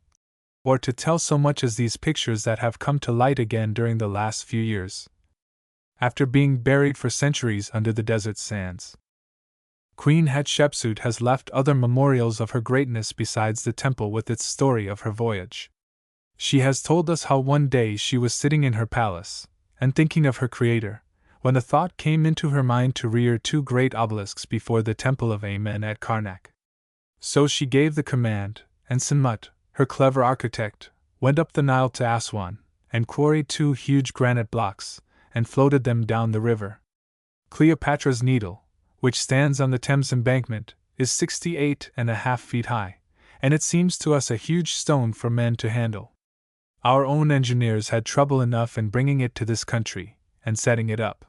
or to tell so much as these pictures that have come to light again during the last few years, after being buried for centuries under the desert sands. Queen Hatshepsut has left other memorials of her greatness besides the temple with its story of her voyage. She has told us how one day she was sitting in her palace, and thinking of her Creator, when the thought came into her mind to rear 2 great obelisks before the temple of Amen at Karnak. So she gave the command, and Sinmut, her clever architect, went up the Nile to Aswan, and quarried 2 huge granite blocks, and floated them down the river. Cleopatra's Needle, which stands on the Thames embankment, is 68.5 feet high, and it seems to us a huge stone for men to handle. Our own engineers had trouble enough in bringing it to this country, and setting it up.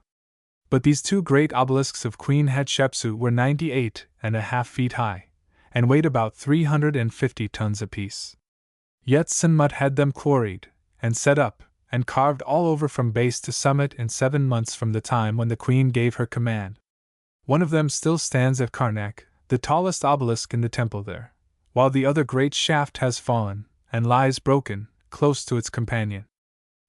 But these 2 great obelisks of Queen Hatshepsut were 98.5 feet high, and weighed about 350 tons apiece. Yet Sinmut had them quarried, and set up, and carved all over from base to summit in 7 months from the time when the queen gave her command. One of them still stands at Karnak, the tallest obelisk in the temple there, while the other great shaft has fallen, and lies broken, close to its companion.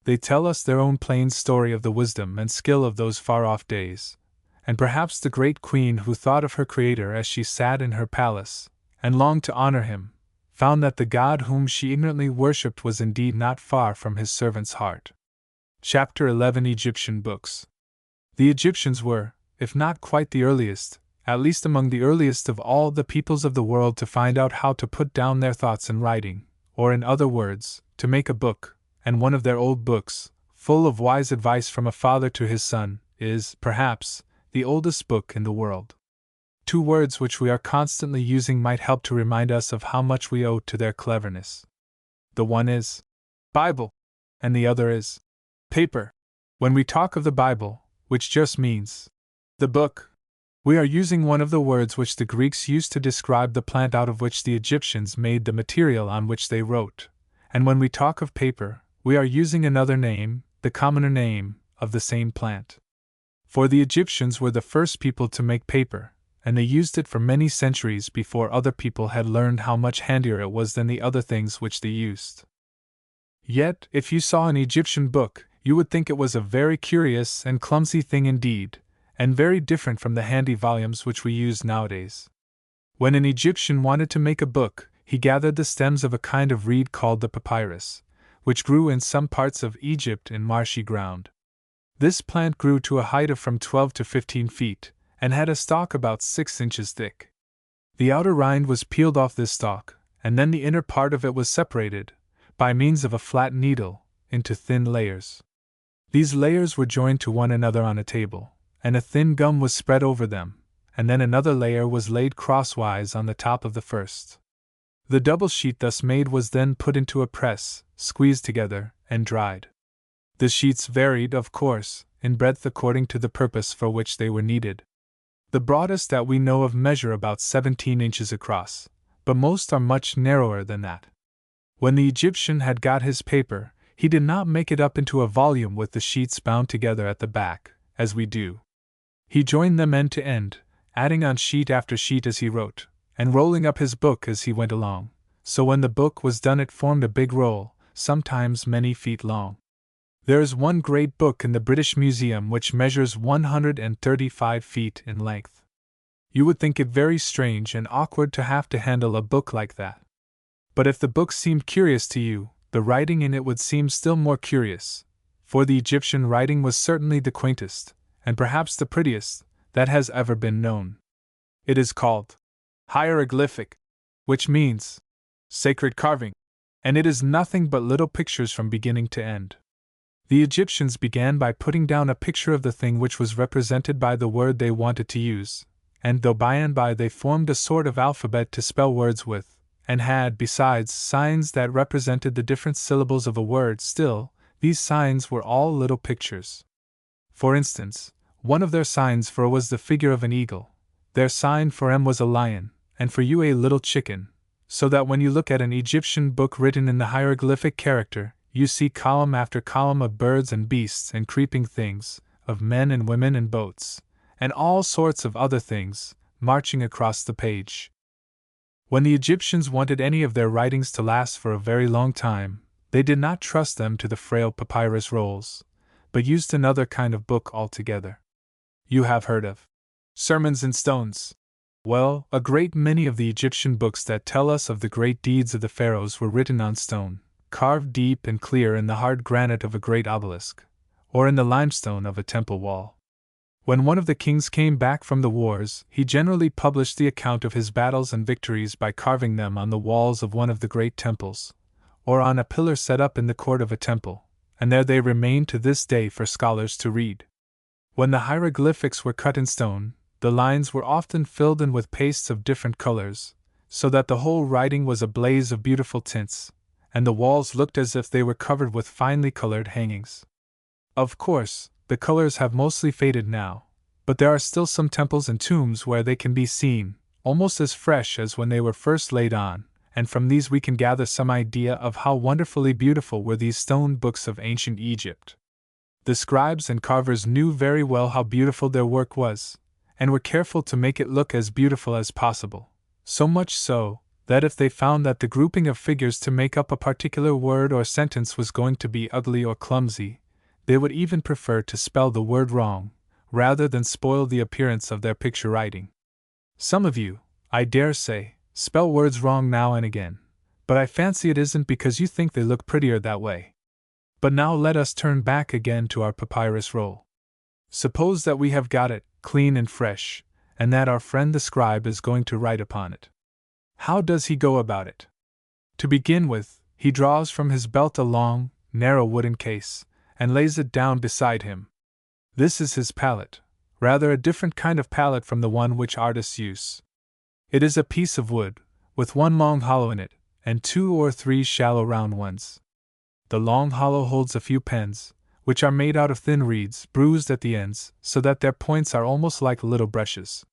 They tell us their own plain story of the wisdom and skill of those far-off days, and perhaps the great queen who thought of her Creator as she sat in her palace, and longed to honor him, found that the God whom she ignorantly worshipped was indeed not far from his servant's heart. Chapter 11 Egyptian Books. The Egyptians were, if not quite the earliest, at least among the earliest of all the peoples of the world to find out how to put down their thoughts in writing, or in other words, to make a book, and one of their old books, full of wise advice from a father to his son, is, perhaps, the oldest book in the world. 2 words which we are constantly using might help to remind us of how much we owe to their cleverness. The one is Bible, and the other is paper. When we talk of the Bible, which just means the book, we are using one of the words which the Greeks used to describe the plant out of which the Egyptians made the material on which they wrote, and when we talk of paper, we are using another name, the commoner name, of the same plant. For the Egyptians were the first people to make paper, and they used it for many centuries before other people had learned how much handier it was than the other things which they used. Yet, if you saw an Egyptian book, you would think it was a very curious and clumsy thing indeed, and very different from the handy volumes which we use nowadays. When an Egyptian wanted to make a book, he gathered the stems of a kind of reed called the papyrus, which grew in some parts of Egypt in marshy ground. This plant grew to a height of from 12 to 15 feet, and had a stalk about 6 inches thick. The outer rind was peeled off this stalk, and then the inner part of it was separated, by means of a flat needle, into thin layers. These layers were joined to one another on a table, and a thin gum was spread over them, and then another layer was laid crosswise on the top of the first. The double sheet thus made was then put into a press, squeezed together, and dried. The sheets varied, of course, in breadth according to the purpose for which they were needed. The broadest that we know of measure about 17 inches across, but most are much narrower than that. When the Egyptian had got his paper, he did not make it up into a volume with the sheets bound together at the back, as we do. He joined them end to end, adding on sheet after sheet as he wrote, and rolling up his book as he went along, so when the book was done it formed a big roll, sometimes many feet long. There is one great book in the British Museum which measures 135 feet in length. You would think it very strange and awkward to have to handle a book like that. But if the book seemed curious to you, the writing in it would seem still more curious, for the Egyptian writing was certainly the quaintest, and perhaps the prettiest, that has ever been known. It is called hieroglyphic, which means sacred carving, and it is nothing but little pictures from beginning to end. The Egyptians began by putting down a picture of the thing which was represented by the word they wanted to use, and though by and by they formed a sort of alphabet to spell words with, and had, besides, signs that represented the different syllables of a word, still, these signs were all little pictures. For instance, one of their signs for was the figure of an eagle, their sign for M was a lion, and for U a little chicken, so that when you look at an Egyptian book written in the hieroglyphic character, you see column after column of birds and beasts and creeping things, of men and women and boats, and all sorts of other things, marching across the page. When the Egyptians wanted any of their writings to last for a very long time, they did not trust them to the frail papyrus rolls, but used another kind of book altogether. You have heard of sermons in stones. Well, a great many of the Egyptian books that tell us of the great deeds of the pharaohs were written on stone, carved deep and clear in the hard granite of a great obelisk, or in the limestone of a temple wall. When one of the kings came back from the wars, he generally published the account of his battles and victories by carving them on the walls of one of the great temples, or on a pillar set up in the court of a temple, and there they remain to this day for scholars to read. When the hieroglyphics were cut in stone, the lines were often filled in with pastes of different colors, so that the whole writing was a blaze of beautiful tints, and the walls looked as if they were covered with finely colored hangings. Of course, the colors have mostly faded now, but there are still some temples and tombs where they can be seen, almost as fresh as when they were first laid on, and from these we can gather some idea of how wonderfully beautiful were these stone books of ancient Egypt. The scribes and carvers knew very well how beautiful their work was, and were careful to make it look as beautiful as possible, so much so, that if they found that the grouping of figures to make up a particular word or sentence was going to be ugly or clumsy, they would even prefer to spell the word wrong, rather than spoil the appearance of their picture writing. Some of you, I dare say, spell words wrong now and again, but I fancy it isn't because you think they look prettier that way. But now let us turn back again to our papyrus roll. Suppose that we have got it, clean and fresh, and that our friend the scribe is going to write upon it. How does he go about it? To begin with, he draws from his belt a long, narrow wooden case, and lays it down beside him. This is his palette, rather a different kind of palette from the one which artists use. It is a piece of wood, with one long hollow in it, and 2 or 3 shallow round ones. The long hollow holds a few pens, which are made out of thin reeds, bruised at the ends, so that their points are almost like little brushes.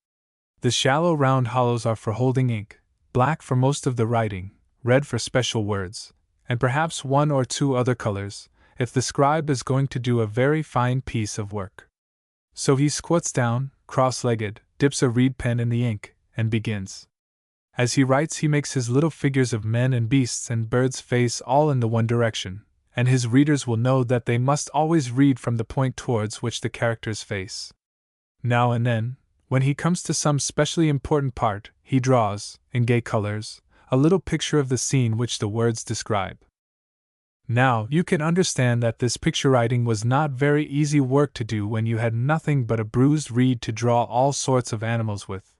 The shallow round hollows are for holding ink, black for most of the writing, red for special words, and perhaps 1 or 2 other colors, if the scribe is going to do a very fine piece of work. So he squats down, cross-legged, dips a reed pen in the ink, and begins. As he writes, he makes his little figures of men and beasts and birds face all in the one direction, and his readers will know that they must always read from the point towards which the characters face. Now and then, when he comes to some specially important part, he draws, in gay colors, a little picture of the scene which the words describe. Now, you can understand that this picture writing was not very easy work to do when you had nothing but a bruised reed to draw all sorts of animals with.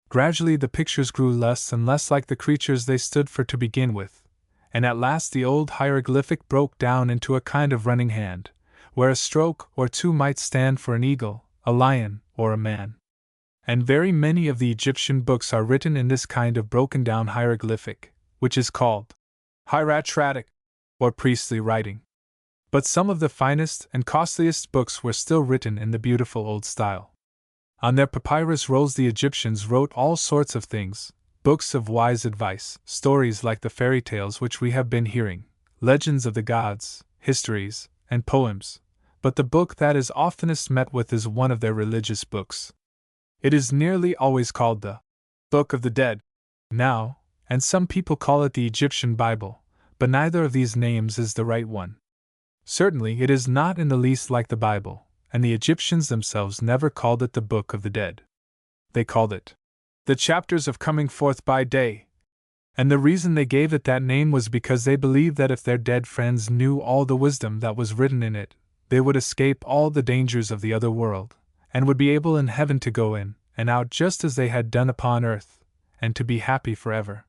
Gradually the pictures grew less and less like the creatures they stood for to begin with, and at last the old hieroglyphic broke down into a kind of running hand, where a stroke or 2 might stand for an eagle, a lion, or a man. And very many of the Egyptian books are written in this kind of broken-down hieroglyphic, which is called hieratic, or priestly writing. But some of the finest and costliest books were still written in the beautiful old style. On their papyrus rolls the Egyptians wrote all sorts of things, books of wise advice, stories like the fairy tales which we have been hearing, legends of the gods, histories, and poems, but the book that is oftenest met with is one of their religious books. It is nearly always called the Book of the Dead, now, and some people call it the Egyptian Bible, but neither of these names is the right one. Certainly it is not in the least like the Bible, and the Egyptians themselves never called it the Book of the Dead. They called it the Chapters of Coming Forth by Day, and the reason they gave it that name was because they believed that if their dead friends knew all the wisdom that was written in it, they would escape all the dangers of the other world, and would be able in heaven to go in and out just as they had done upon earth, and to be happy forever.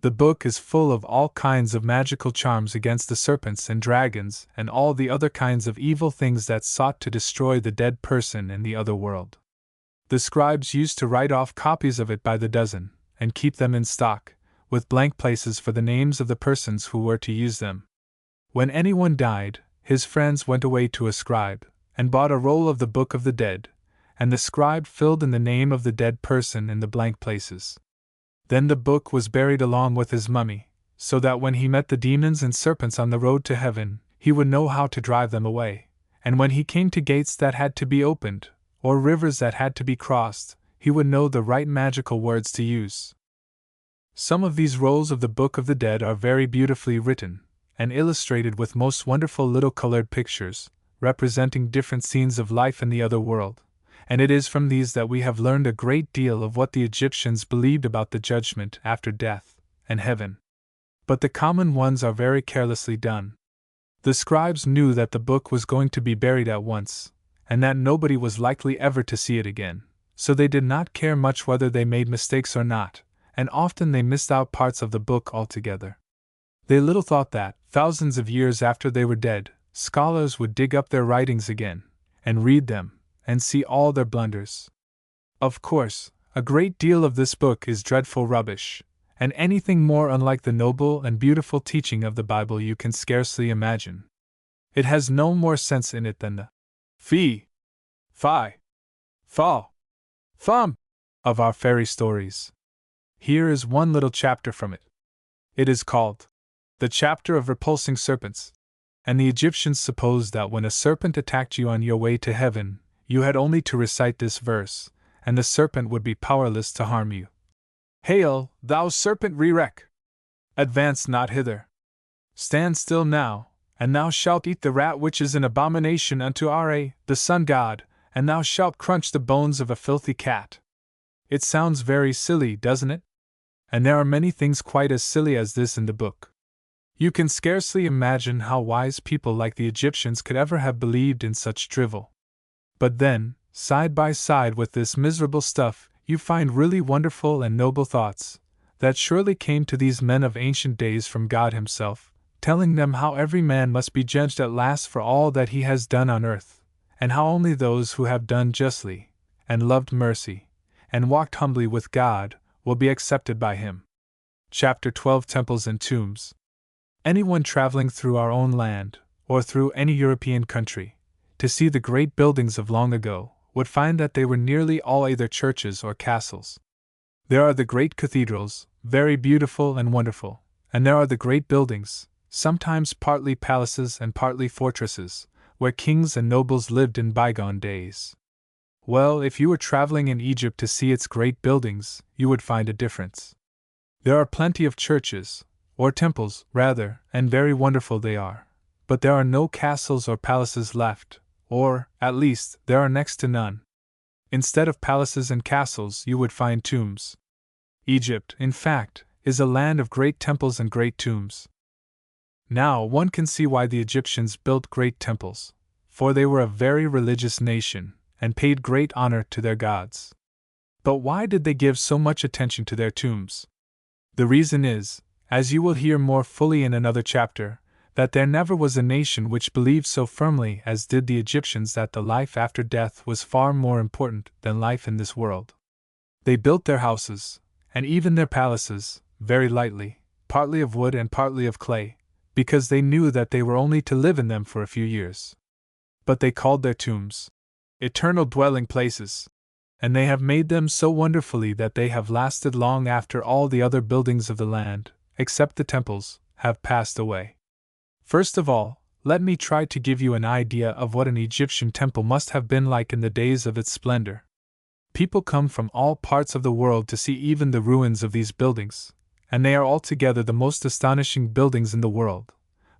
The book is full of all kinds of magical charms against the serpents and dragons and all the other kinds of evil things that sought to destroy the dead person in the other world. The scribes used to write off copies of it by the dozen, and keep them in stock, with blank places for the names of the persons who were to use them. When anyone died, his friends went away to a scribe, and bought a roll of the Book of the Dead, and the scribe filled in the name of the dead person in the blank places. Then the book was buried along with his mummy, so that when he met the demons and serpents on the road to heaven, he would know how to drive them away, and when he came to gates that had to be opened, or rivers that had to be crossed, he would know the right magical words to use. Some of these rolls of the Book of the Dead are very beautifully written, and illustrated with most wonderful little colored pictures, representing different scenes of life in the other world, and it is from these that we have learned a great deal of what the Egyptians believed about the judgment after death, and heaven. But the common ones are very carelessly done. The scribes knew that the book was going to be buried at once, and that nobody was likely ever to see it again, so they did not care much whether they made mistakes or not, and often they missed out parts of the book altogether. They little thought that, thousands of years after they were dead, scholars would dig up their writings again, and read them, and see all their blunders. Of course, a great deal of this book is dreadful rubbish, and anything more unlike the noble and beautiful teaching of the Bible you can scarcely imagine. It has no more sense in it than the fee, fi, fa, fum of our fairy stories. Here is one little chapter from it. It is called the chapter of repulsing serpents. And the Egyptians supposed that when a serpent attacked you on your way to heaven, you had only to recite this verse, and the serpent would be powerless to harm you. Hail, thou serpent Rerek! Advance not hither. Stand still now, and thou shalt eat the rat which is an abomination unto Ra, the sun god, and thou shalt crunch the bones of a filthy cat. It sounds very silly, doesn't it? And there are many things quite as silly as this in the book. You can scarcely imagine how wise people like the Egyptians could ever have believed in such drivel. But then, side by side with this miserable stuff, you find really wonderful and noble thoughts, that surely came to these men of ancient days from God Himself, telling them how every man must be judged at last for all that he has done on earth, and how only those who have done justly, and loved mercy, and walked humbly with God, will be accepted by Him. Chapter 12 Temples and Tombs. Anyone traveling through our own land, or through any European country, to see the great buildings of long ago, would find that they were nearly all either churches or castles. There are the great cathedrals, very beautiful and wonderful, and there are the great buildings, sometimes partly palaces and partly fortresses, where kings and nobles lived in bygone days. Well, if you were traveling in Egypt to see its great buildings, you would find a difference. There are plenty of churches, or temples, rather, and very wonderful they are, but there are no castles or palaces left, or, at least, there are next to none. Instead of palaces and castles, you would find tombs. Egypt, in fact, is a land of great temples and great tombs. Now, one can see why the Egyptians built great temples, for they were a very religious nation, and paid great honor to their gods. But why did they give so much attention to their tombs? The reason is, as you will hear more fully in another chapter, that there never was a nation which believed so firmly as did the Egyptians that the life after death was far more important than life in this world. They built their houses, and even their palaces, very lightly, partly of wood and partly of clay, because they knew that they were only to live in them for a few years. But they called their tombs eternal dwelling places, and they have made them so wonderfully that they have lasted long after all the other buildings of the land, except the temples, have passed away. First of all, let me try to give you an idea of what an Egyptian temple must have been like in the days of its splendor. People come from all parts of the world to see even the ruins of these buildings, and they are altogether the most astonishing buildings in the world,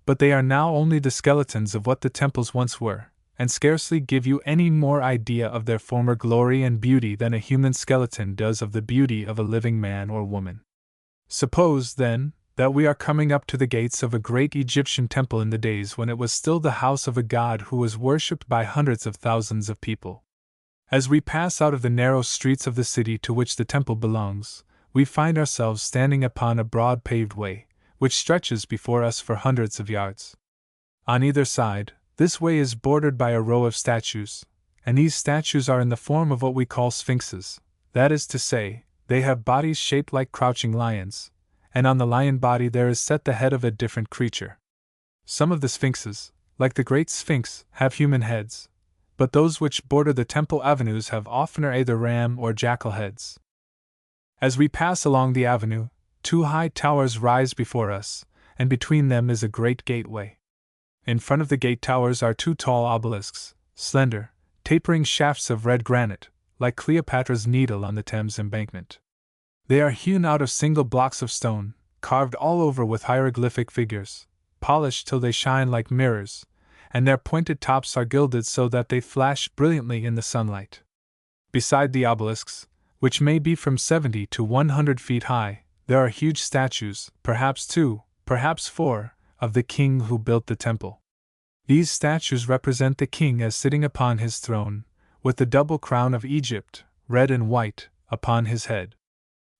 but they are now only the skeletons of what the temples once were, and scarcely give you any more idea of their former glory and beauty than a human skeleton does of the beauty of a living man or woman. Suppose, then, that we are coming up to the gates of a great Egyptian temple in the days when it was still the house of a god who was worshipped by hundreds of thousands of people. As we pass out of the narrow streets of the city to which the temple belongs, we find ourselves standing upon a broad paved way, which stretches before us for hundreds of yards. On either side, this way is bordered by a row of statues, and these statues are in the form of what we call sphinxes, that is to say, they have bodies shaped like crouching lions, and on the lion body there is set the head of a different creature. Some of the sphinxes, like the Great Sphinx, have human heads, but those which border the temple avenues have oftener either ram or jackal heads. As we pass along the avenue, two high towers rise before us, and between them is a great gateway. In front of the gate towers are two tall obelisks, slender, tapering shafts of red granite, like Cleopatra's Needle on the Thames embankment. They are hewn out of single blocks of stone, carved all over with hieroglyphic figures, polished till they shine like mirrors, and their pointed tops are gilded so that they flash brilliantly in the sunlight. Beside the obelisks, which may be from 70 to 100 feet high, there are huge statues, perhaps 2, perhaps 4, of the king who built the temple. These statues represent the king as sitting upon his throne, with the double crown of Egypt, red and white, upon his head.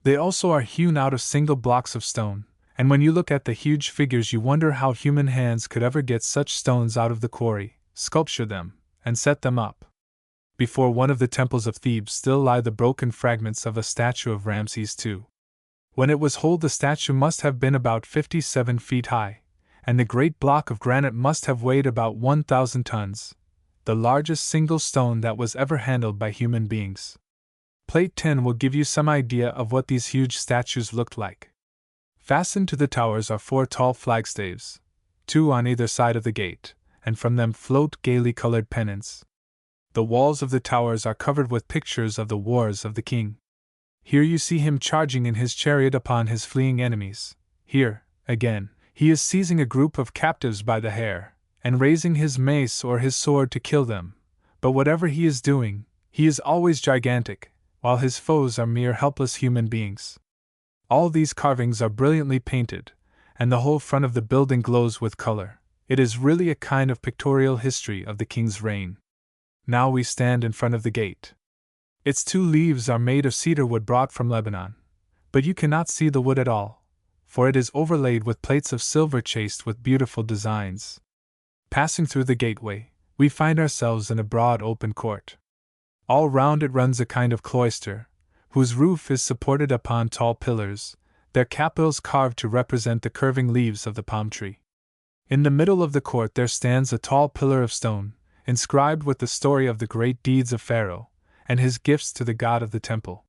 They also are hewn out of single blocks of stone, and when you look at the huge figures you wonder how human hands could ever get such stones out of the quarry, sculpture them, and set them up. Before one of the temples of Thebes still lie the broken fragments of a statue of Ramses II. When it was whole the statue must have been about 57 feet high, and the great block of granite must have weighed about 1,000 tons, the largest single stone that was ever handled by human beings. Plate 10 will give you some idea of what these huge statues looked like. Fastened to the towers are 4 tall flagstaves, 2 on either side of the gate, and from them float gaily colored pennants. The walls of the towers are covered with pictures of the wars of the king. Here you see him charging in his chariot upon his fleeing enemies. Here, again, he is seizing a group of captives by the hair, and raising his mace or his sword to kill them. But whatever he is doing, he is always gigantic, while his foes are mere helpless human beings. All these carvings are brilliantly painted, and the whole front of the building glows with color. It is really a kind of pictorial history of the king's reign. Now we stand in front of the gate. Its 2 leaves are made of cedar wood brought from Lebanon, but you cannot see the wood at all, for it is overlaid with plates of silver chased with beautiful designs. Passing through the gateway, we find ourselves in a broad open court. All round it runs a kind of cloister, whose roof is supported upon tall pillars, their capitals carved to represent the curving leaves of the palm tree. In the middle of the court there stands a tall pillar of stone, inscribed with the story of the great deeds of Pharaoh, and his gifts to the god of the temple.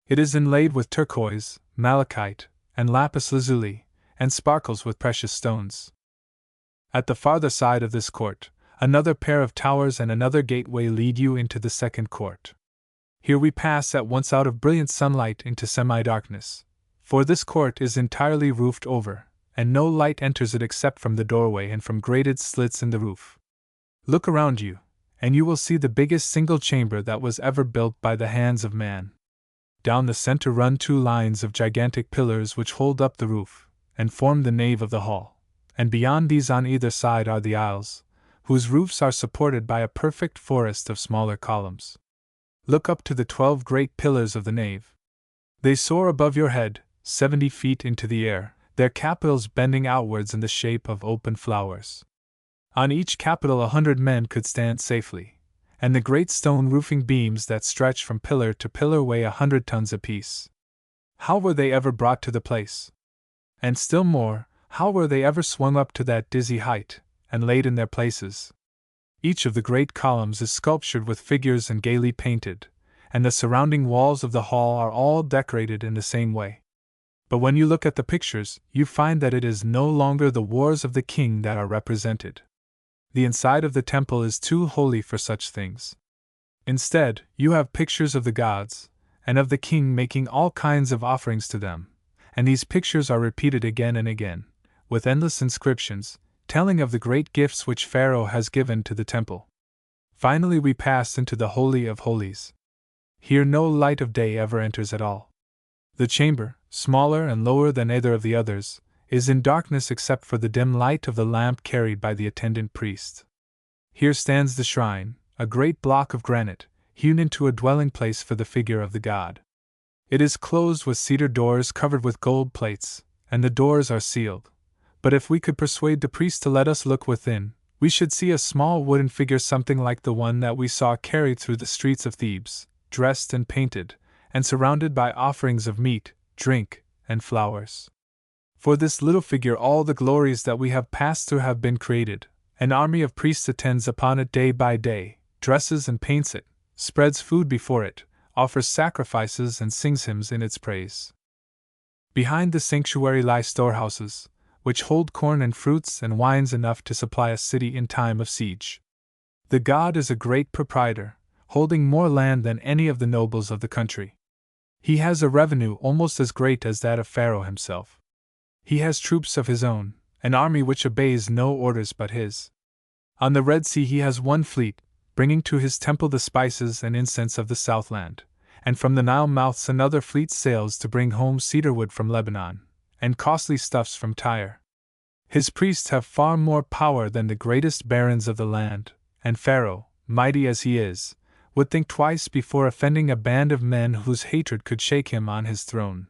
It is inlaid with turquoise, malachite, and lapis lazuli, and sparkles with precious stones. At the farther side of this court, another pair of towers and another gateway lead you into the second court. Here we pass at once out of brilliant sunlight into semi-darkness, for this court is entirely roofed over, and no light enters it except from the doorway and from grated slits in the roof. Look around you, and you will see the biggest single chamber that was ever built by the hands of man. Down the center run 2 lines of gigantic pillars which hold up the roof, and form the nave of the hall, and beyond these on either side are the aisles, whose roofs are supported by a perfect forest of smaller columns. Look up to the 12 great pillars of the nave. They soar above your head, 70 feet into the air, their capitals bending outwards in the shape of open flowers. On each capital 100 men could stand safely, and the great stone roofing beams that stretch from pillar to pillar weigh 100 tons apiece. How were they ever brought to the place? And still more, how were they ever swung up to that dizzy height, and laid in their places? Each of the great columns is sculptured with figures and gaily painted, and the surrounding walls of the hall are all decorated in the same way. But when you look at the pictures, you find that it is no longer the wars of the king that are represented. The inside of the temple is too holy for such things. Instead, you have pictures of the gods, and of the king making all kinds of offerings to them, and these pictures are repeated again and again, with endless inscriptions, telling of the great gifts which Pharaoh has given to the temple. Finally we pass into the Holy of Holies. Here no light of day ever enters at all. The chamber, smaller and lower than either of the others, is in darkness except for the dim light of the lamp carried by the attendant priest. Here stands the shrine, a great block of granite, hewn into a dwelling place for the figure of the god. It is closed with cedar doors covered with gold plates, and the doors are sealed. But if we could persuade the priest to let us look within, we should see a small wooden figure something like the one that we saw carried through the streets of Thebes, dressed and painted, and surrounded by offerings of meat, drink, and flowers. For this little figure all the glories that we have passed through have been created. An army of priests attends upon it day by day, dresses and paints it, spreads food before it, offers sacrifices and sings hymns in its praise. Behind the sanctuary lie storehouses, which hold corn and fruits and wines enough to supply a city in time of siege. The god is a great proprietor, holding more land than any of the nobles of the country. He has a revenue almost as great as that of Pharaoh himself. He has troops of his own, an army which obeys no orders but his. On the Red Sea he has one fleet, bringing to his temple the spices and incense of the Southland, and from the Nile mouths another fleet sails to bring home cedarwood from Lebanon, and costly stuffs from Tyre. His priests have far more power than the greatest barons of the land, and Pharaoh, mighty as he is, would think twice before offending a band of men whose hatred could shake him on his throne.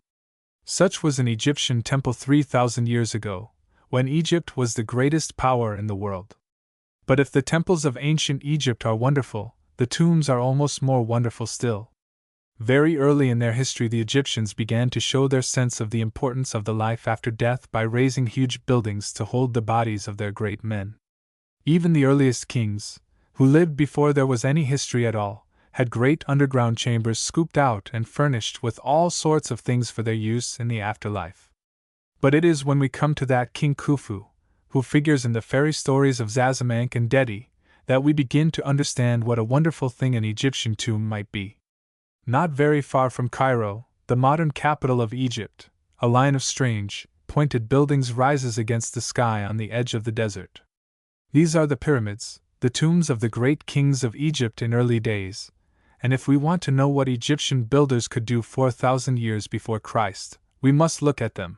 Such was an Egyptian temple 3,000 years ago, when Egypt was the greatest power in the world. But if the temples of ancient Egypt are wonderful, the tombs are almost more wonderful still. Very early in their history the Egyptians began to show their sense of the importance of the life after death by raising huge buildings to hold the bodies of their great men. Even the earliest kings, who lived before there was any history at all, had great underground chambers scooped out and furnished with all sorts of things for their use in the afterlife. But it is when we come to that King Khufu, who figures in the fairy stories of Zazamank and Dedi, that we begin to understand what a wonderful thing an Egyptian tomb might be. Not very far from Cairo, the modern capital of Egypt, a line of strange, pointed buildings rises against the sky on the edge of the desert. These are the pyramids, the tombs of the great kings of Egypt in early days, and if we want to know what Egyptian builders could do 4,000 years before Christ, we must look at them.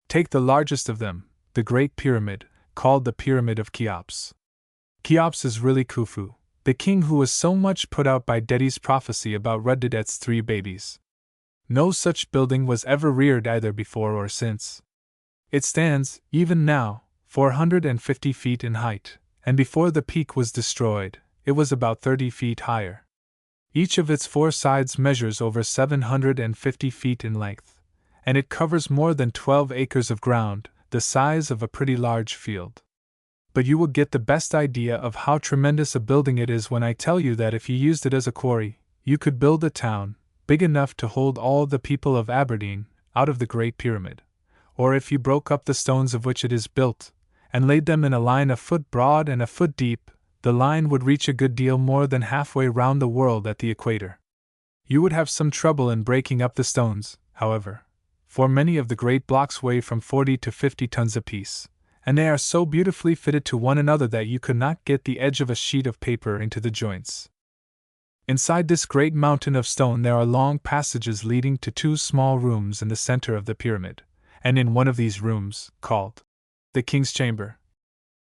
Take the largest of them, the Great Pyramid, called the Pyramid of Cheops. Cheops is really Khufu, the king who was so much put out by Dedi's prophecy about Rudidet's 3 babies. No such building was ever reared either before or since. It stands, even now, 450 feet in height, and before the peak was destroyed, it was about 30 feet higher. Each of its 4 sides measures over 750 feet in length, and it covers more than 12 acres of ground, the size of a pretty large field. But you will get the best idea of how tremendous a building it is when I tell you that if you used it as a quarry, you could build a town, big enough to hold all the people of Aberdeen, out of the Great Pyramid. Or if you broke up the stones of which it is built, and laid them in a line a foot broad and a foot deep, the line would reach a good deal more than halfway round the world at the equator. You would have some trouble in breaking up the stones, however, for many of the great blocks weigh from 40 to 50 tons apiece, and they are so beautifully fitted to one another that you could not get the edge of a sheet of paper into the joints. Inside this great mountain of stone there are long passages leading to 2 small rooms in the center of the pyramid, and in one of these rooms, called the King's Chamber,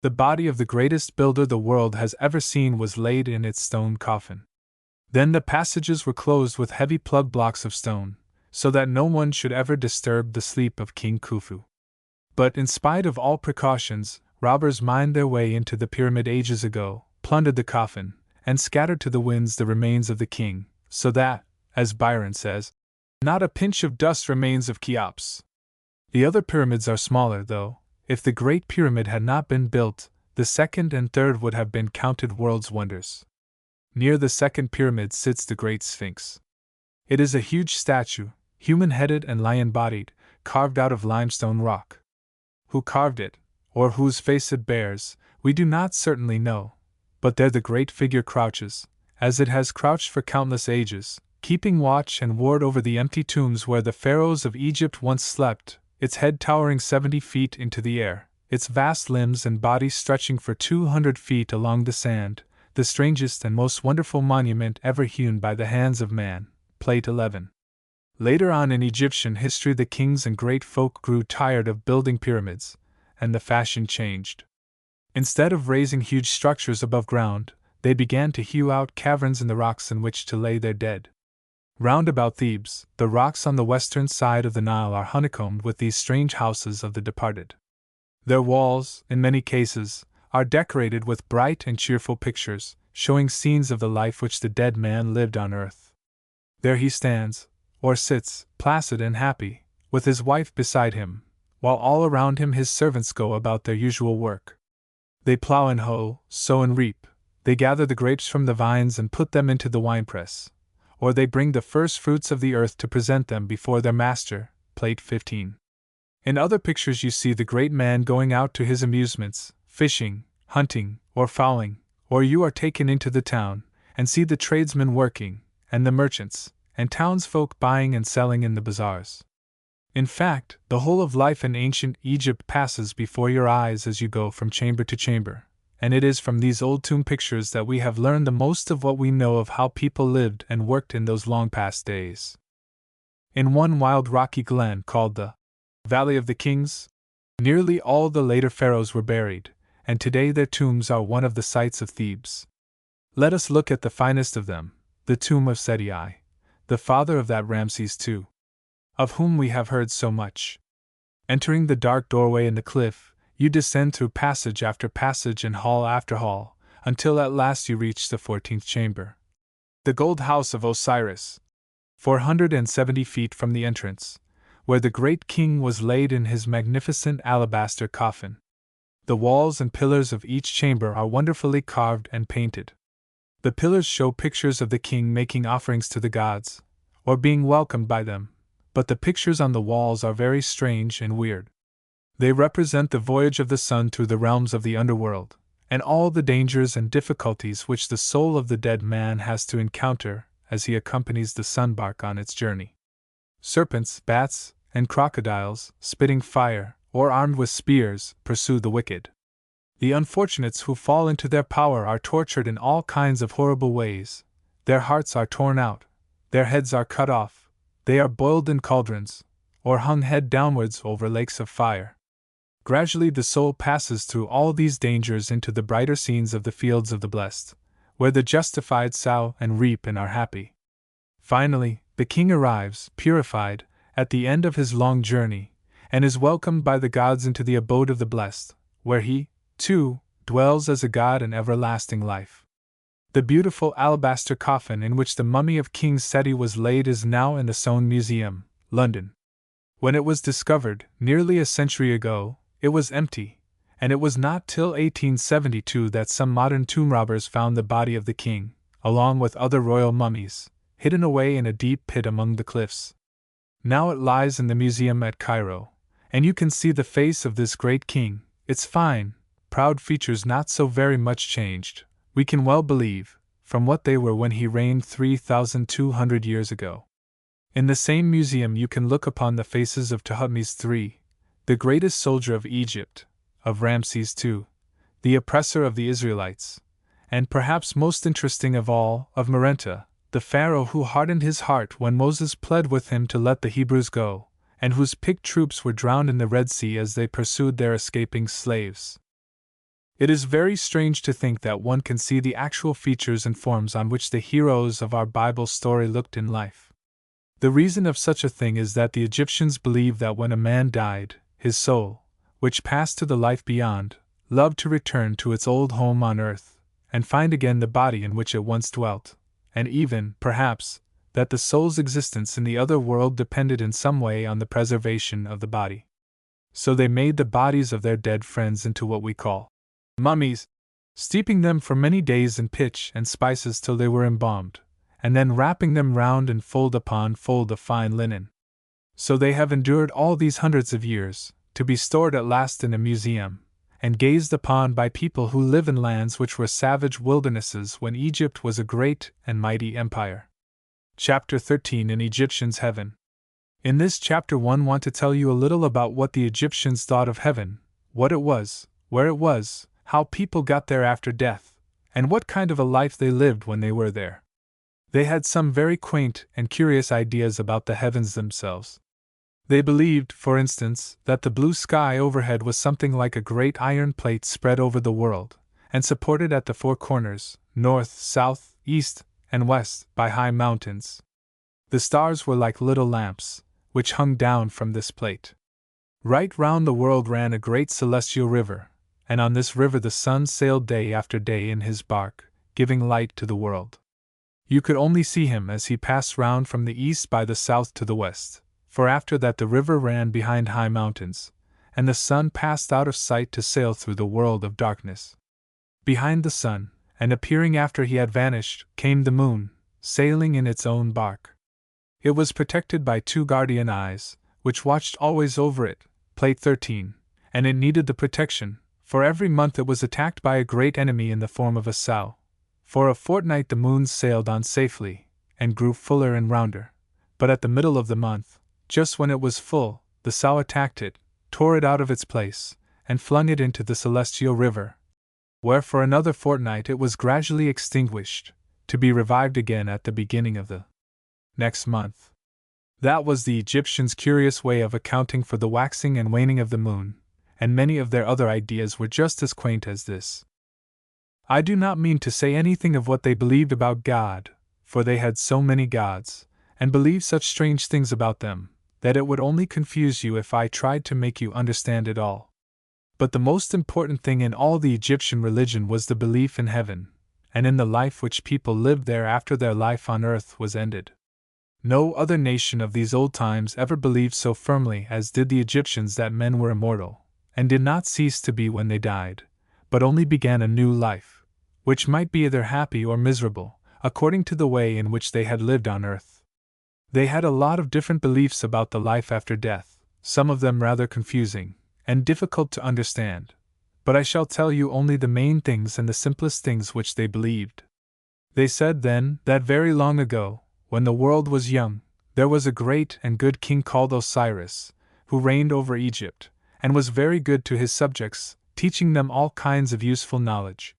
the body of the greatest builder the world has ever seen was laid in its stone coffin. Then the passages were closed with heavy plug blocks of stone, so that no one should ever disturb the sleep of King Khufu. But in spite of all precautions, robbers mined their way into the pyramid ages ago, plundered the coffin, and scattered to the winds the remains of the king, so that, as Byron says, not a pinch of dust remains of Cheops. The other pyramids are smaller, though. If the Great Pyramid had not been built, the second and third would have been counted world's wonders. Near the second pyramid sits the Great Sphinx. It is a huge statue, human-headed and lion-bodied, carved out of limestone rock. Who carved it, or whose face it bears, we do not certainly know, but there the great figure crouches, as it has crouched for countless ages, keeping watch and ward over the empty tombs where the pharaohs of Egypt once slept, its head towering 70 feet into the air, its vast limbs and body stretching for 200 feet along the sand, the strangest and most wonderful monument ever hewn by the hands of man. Plate 11. Later on in Egyptian history the kings and great folk grew tired of building pyramids, and the fashion changed. Instead of raising huge structures above ground, they began to hew out caverns in the rocks in which to lay their dead. Round about Thebes, the rocks on the western side of the Nile are honeycombed with these strange houses of the departed. Their walls, in many cases, are decorated with bright and cheerful pictures, showing scenes of the life which the dead man lived on earth. There he stands, or sits, placid and happy, with his wife beside him, while all around him his servants go about their usual work. They plow and hoe, sow and reap, they gather the grapes from the vines and put them into the winepress, or they bring the first fruits of the earth to present them before their master. Plate 15. In other pictures you see the great man going out to his amusements, fishing, hunting, or fowling, or you are taken into the town, and see the tradesmen working, and the merchants, and townsfolk buying and selling in the bazaars. In fact, the whole of life in ancient Egypt passes before your eyes as you go from chamber to chamber, and it is from these old tomb pictures that we have learned the most of what we know of how people lived and worked in those long past days. In one wild rocky glen called the Valley of the Kings, nearly all the later pharaohs were buried, and today their tombs are one of the sights of Thebes. Let us look at the finest of them, the tomb of Seti I, the father of that Ramses II, of whom we have heard so much. Entering the dark doorway in the cliff, you descend through passage after passage and hall after hall, until at last you reach the 14th chamber. The gold house of Osiris, 470 feet from the entrance, where the great king was laid in his magnificent alabaster coffin. The walls and pillars of each chamber are wonderfully carved and painted. The pillars show pictures of the king making offerings to the gods, or being welcomed by them, but the pictures on the walls are very strange and weird. They represent the voyage of the sun through the realms of the underworld, and all the dangers and difficulties which the soul of the dead man has to encounter as he accompanies the sunbark on its journey. Serpents, bats, and crocodiles, spitting fire, or armed with spears, pursue the wicked. The unfortunates who fall into their power are tortured in all kinds of horrible ways. Their hearts are torn out, their heads are cut off, they are boiled in cauldrons, or hung head downwards over lakes of fire. Gradually the soul passes through all these dangers into the brighter scenes of the fields of the blessed, where the justified sow and reap and are happy. Finally, the king arrives, purified, at the end of his long journey, and is welcomed by the gods into the abode of the blessed, where he, too, dwells as a god in everlasting life. The beautiful alabaster coffin in which the mummy of King Seti was laid is now in the Soane Museum, London. When it was discovered, nearly a century ago, it was empty, and it was not till 1872 that some modern tomb robbers found the body of the king, along with other royal mummies, hidden away in a deep pit among the cliffs. Now it lies in the museum at Cairo, and you can see the face of this great king, its fine, proud features not so very much changed, we can well believe, from what they were when he reigned 3,200 years ago. In the same museum you can look upon the faces of Thutmose III, the greatest soldier of Egypt, of Ramses II, the oppressor of the Israelites, and perhaps most interesting of all, of Merenta, the pharaoh who hardened his heart when Moses pled with him to let the Hebrews go, and whose picked troops were drowned in the Red Sea as they pursued their escaping slaves. It is very strange to think that one can see the actual features and forms on which the heroes of our Bible story looked in life. The reason of such a thing is that the Egyptians believed that when a man died, his soul, which passed to the life beyond, loved to return to its old home on earth, and find again the body in which it once dwelt, and even, perhaps, that the soul's existence in the other world depended in some way on the preservation of the body. So they made the bodies of their dead friends into what we call mummies, steeping them for many days in pitch and spices till they were embalmed, and then wrapping them round in fold upon fold of fine linen. So they have endured all these hundreds of years, to be stored at last in a museum, and gazed upon by people who live in lands which were savage wildernesses when Egypt was a great and mighty empire. Chapter 13 in Egyptians' Heaven. In this chapter I want to tell you a little about what the Egyptians thought of heaven, what it was, where it was, how people got there after death, and what kind of a life they lived when they were there. They had some very quaint and curious ideas about the heavens themselves. They believed, for instance, that the blue sky overhead was something like a great iron plate spread over the world, and supported at the four corners, north, south, east, and west, by high mountains. The stars were like little lamps, which hung down from this plate. Right round the world ran a great celestial river, and on this river the sun sailed day after day in his bark, giving light to the world. You could only see him as he passed round from the east by the south to the west, for after that the river ran behind high mountains, and the sun passed out of sight to sail through the world of darkness. Behind the sun, and appearing after he had vanished, came the moon, sailing in its own bark. It was protected by two guardian eyes, which watched always over it, plate 13, and it needed the protection, for every month it was attacked by a great enemy in the form of a sow. For a fortnight the moon sailed on safely, and grew fuller and rounder, but at the middle of the month, just when it was full, the sow attacked it, tore it out of its place, and flung it into the celestial river, where for another fortnight it was gradually extinguished, to be revived again at the beginning of the next month. That was the Egyptians' curious way of accounting for the waxing and waning of the moon, and many of their other ideas were just as quaint as this. I do not mean to say anything of what they believed about God, for they had so many gods, and believed such strange things about them, that it would only confuse you if I tried to make you understand it all. But the most important thing in all the Egyptian religion was the belief in heaven, and in the life which people lived there after their life on earth was ended. No other nation of these old times ever believed so firmly as did the Egyptians that men were immortal, and did not cease to be when they died, but only began a new life, which might be either happy or miserable, according to the way in which they had lived on earth. They had a lot of different beliefs about the life after death, some of them rather confusing, and difficult to understand, but I shall tell you only the main things and the simplest things which they believed. They said then that very long ago, when the world was young, there was a great and good king called Osiris, who reigned over Egypt, and was very good to his subjects, teaching them all kinds of useful knowledge.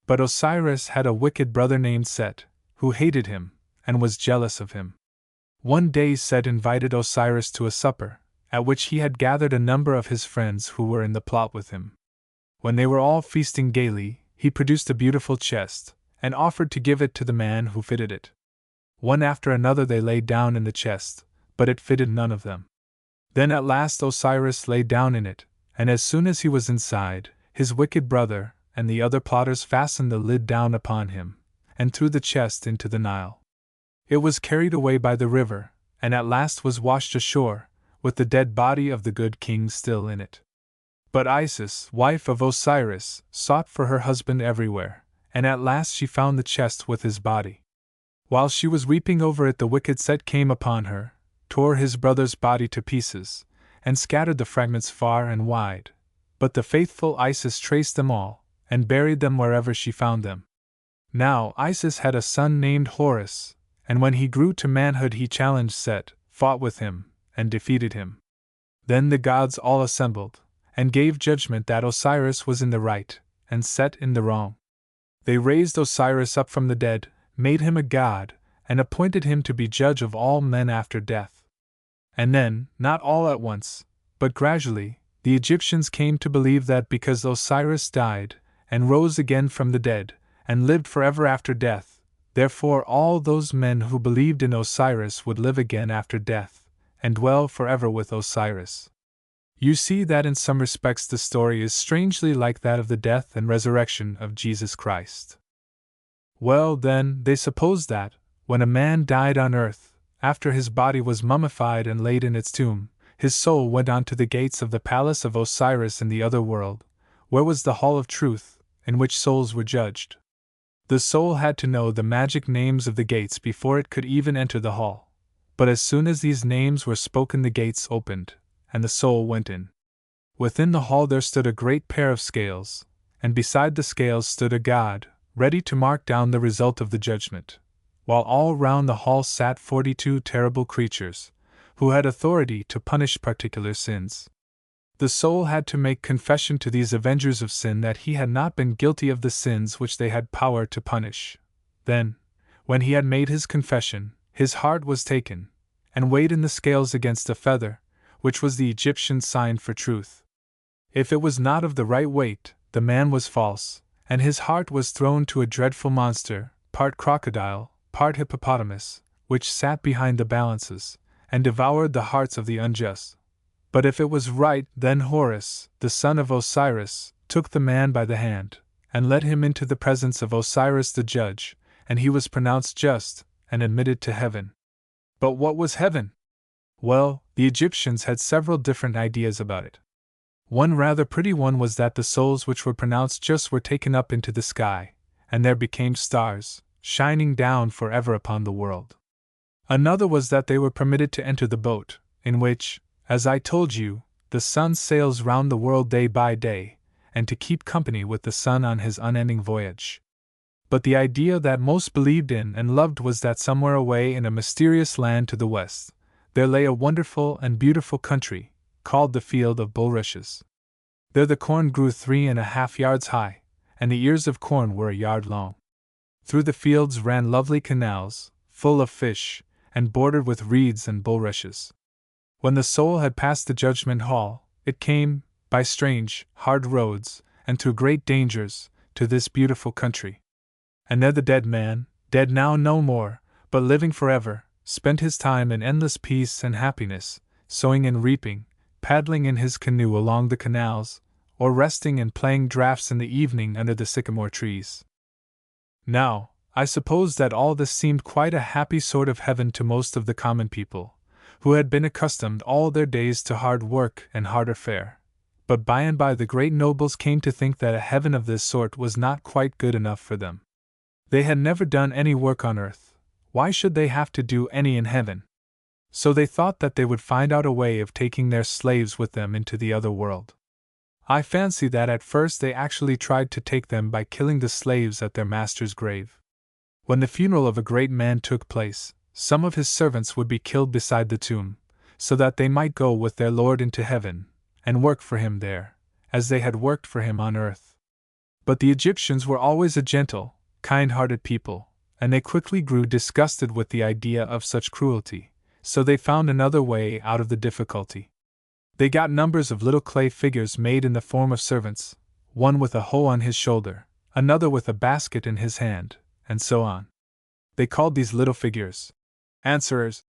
But Osiris had a wicked brother named Set, who hated him, and was jealous of him. One day Set invited Osiris to a supper, at which he had gathered a number of his friends who were in the plot with him. When they were all feasting gaily, he produced a beautiful chest, and offered to give it to the man who fitted it. One after another they lay down in the chest, but it fitted none of them. Then at last Osiris lay down in it, and as soon as he was inside, his wicked brother and the other plotters fastened the lid down upon him, and threw the chest into the Nile. It was carried away by the river, and at last was washed ashore, with the dead body of the good king still in it. But Isis, wife of Osiris, sought for her husband everywhere, and at last she found the chest with his body. While she was weeping over it, the wicked Set came upon her, tore his brother's body to pieces, and scattered the fragments far and wide. But the faithful Isis traced them all, and buried them wherever she found them. Now Isis had a son named Horus, and when he grew to manhood he challenged Set, fought with him, and defeated him. Then the gods all assembled, and gave judgment that Osiris was in the right, and Set in the wrong. They raised Osiris up from the dead, made him a god, and appointed him to be judge of all men after death. And then, not all at once, but gradually, the Egyptians came to believe that because Osiris died, and rose again from the dead, and lived forever after death, therefore all those men who believed in Osiris would live again after death, and dwell forever with Osiris. You see that in some respects the story is strangely like that of the death and resurrection of Jesus Christ. Well, then, they supposed that, when a man died on earth, after his body was mummified and laid in its tomb, his soul went on to the gates of the palace of Osiris in the other world, where was the hall of truth, in which souls were judged. The soul had to know the magic names of the gates before it could even enter the hall, but as soon as these names were spoken the gates opened, and the soul went in. Within the hall there stood a great pair of scales, and beside the scales stood a god, ready to mark down the result of the judgment, while all round the hall sat 42 terrible creatures, who had authority to punish particular sins. The soul had to make confession to these avengers of sin that he had not been guilty of the sins which they had power to punish. Then, when he had made his confession, his heart was taken, and weighed in the scales against a feather, which was the Egyptian sign for truth. If it was not of the right weight, the man was false, and his heart was thrown to a dreadful monster, part crocodile, part hippopotamus, which sat behind the balances, and devoured the hearts of the unjust. But if it was right, then Horus, the son of Osiris, took the man by the hand, and led him into the presence of Osiris the judge, and he was pronounced just, and admitted to heaven. But what was heaven? Well, the Egyptians had several different ideas about it. One rather pretty one was that the souls which were pronounced just were taken up into the sky, and there became stars, shining down forever upon the world. Another was that they were permitted to enter the boat, in which, as I told you, the sun sails round the world day by day, and to keep company with the sun on his unending voyage. But the idea that most believed in and loved was that somewhere away in a mysterious land to the west, there lay a wonderful and beautiful country, called the Field of Bulrushes. There the corn grew 3.5 yards high, and the ears of corn were a yard long. Through the fields ran lovely canals, full of fish, and bordered with reeds and bulrushes. When the soul had passed the judgment hall, it came, by strange, hard roads, and through great dangers, to this beautiful country. And there the dead man, dead now no more, but living forever, spent his time in endless peace and happiness, sowing and reaping, paddling in his canoe along the canals, or resting and playing draughts in the evening under the sycamore trees. Now, I suppose that all this seemed quite a happy sort of heaven to most of the common people, who had been accustomed all their days to hard work and harder fare. But by and by the great nobles came to think that a heaven of this sort was not quite good enough for them. They had never done any work on earth. Why should they have to do any in heaven? So they thought that they would find out a way of taking their slaves with them into the other world. I fancy that at first they actually tried to take them by killing the slaves at their master's grave. When the funeral of a great man took place, some of his servants would be killed beside the tomb, so that they might go with their Lord into heaven, and work for him there, as they had worked for him on earth. But the Egyptians were always a gentle, kind-hearted people, and they quickly grew disgusted with the idea of such cruelty, so they found another way out of the difficulty. They got numbers of little clay figures made in the form of servants, one with a hoe on his shoulder, another with a basket in his hand, and so on. They called these little figures answerers,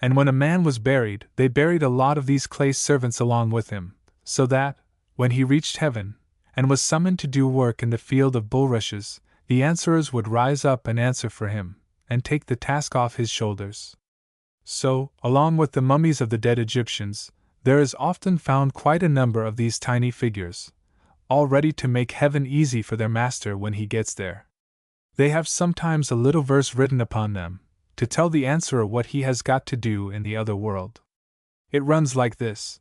and when a man was buried, they buried a lot of these clay servants along with him, so that, when he reached heaven, and was summoned to do work in the field of bulrushes, the answerers would rise up and answer for him, and take the task off his shoulders. So, along with the mummies of the dead Egyptians, there is often found quite a number of these tiny figures, all ready to make heaven easy for their master when he gets there. They have sometimes a little verse written upon them, to tell the answerer what he has got to do in the other world. It runs like this: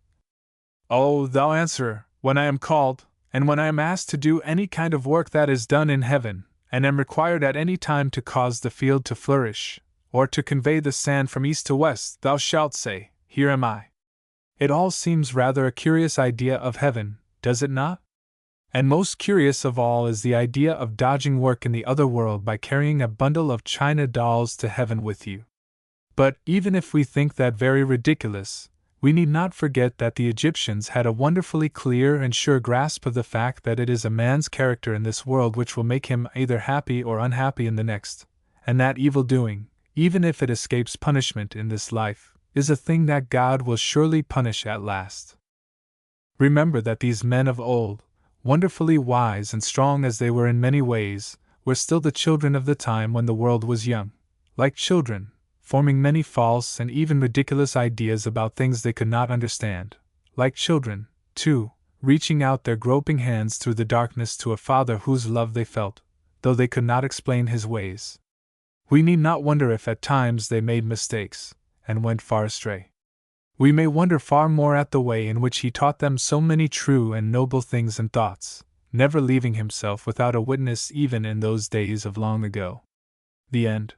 O thou answerer, when I am called, and when I am asked to do any kind of work that is done in heaven, and am required at any time to cause the field to flourish, or to convey the sand from east to west, thou shalt say, Here am I. It all seems rather a curious idea of heaven, does it not? And most curious of all is the idea of dodging work in the other world by carrying a bundle of china dolls to heaven with you. But even if we think that very ridiculous, we need not forget that the Egyptians had a wonderfully clear and sure grasp of the fact that it is a man's character in this world which will make him either happy or unhappy in the next, and that evil doing, even if it escapes punishment in this life, is a thing that God will surely punish at last. Remember that these men of old, wonderfully wise and strong as they were in many ways, were still the children of the time when the world was young, like children, forming many false and even ridiculous ideas about things they could not understand, like children, too, reaching out their groping hands through the darkness to a Father whose love they felt, though they could not explain his ways. We need not wonder if at times they made mistakes, and went far astray. We may wonder far more at the way in which he taught them so many true and noble things and thoughts, never leaving himself without a witness even in those days of long ago. The end.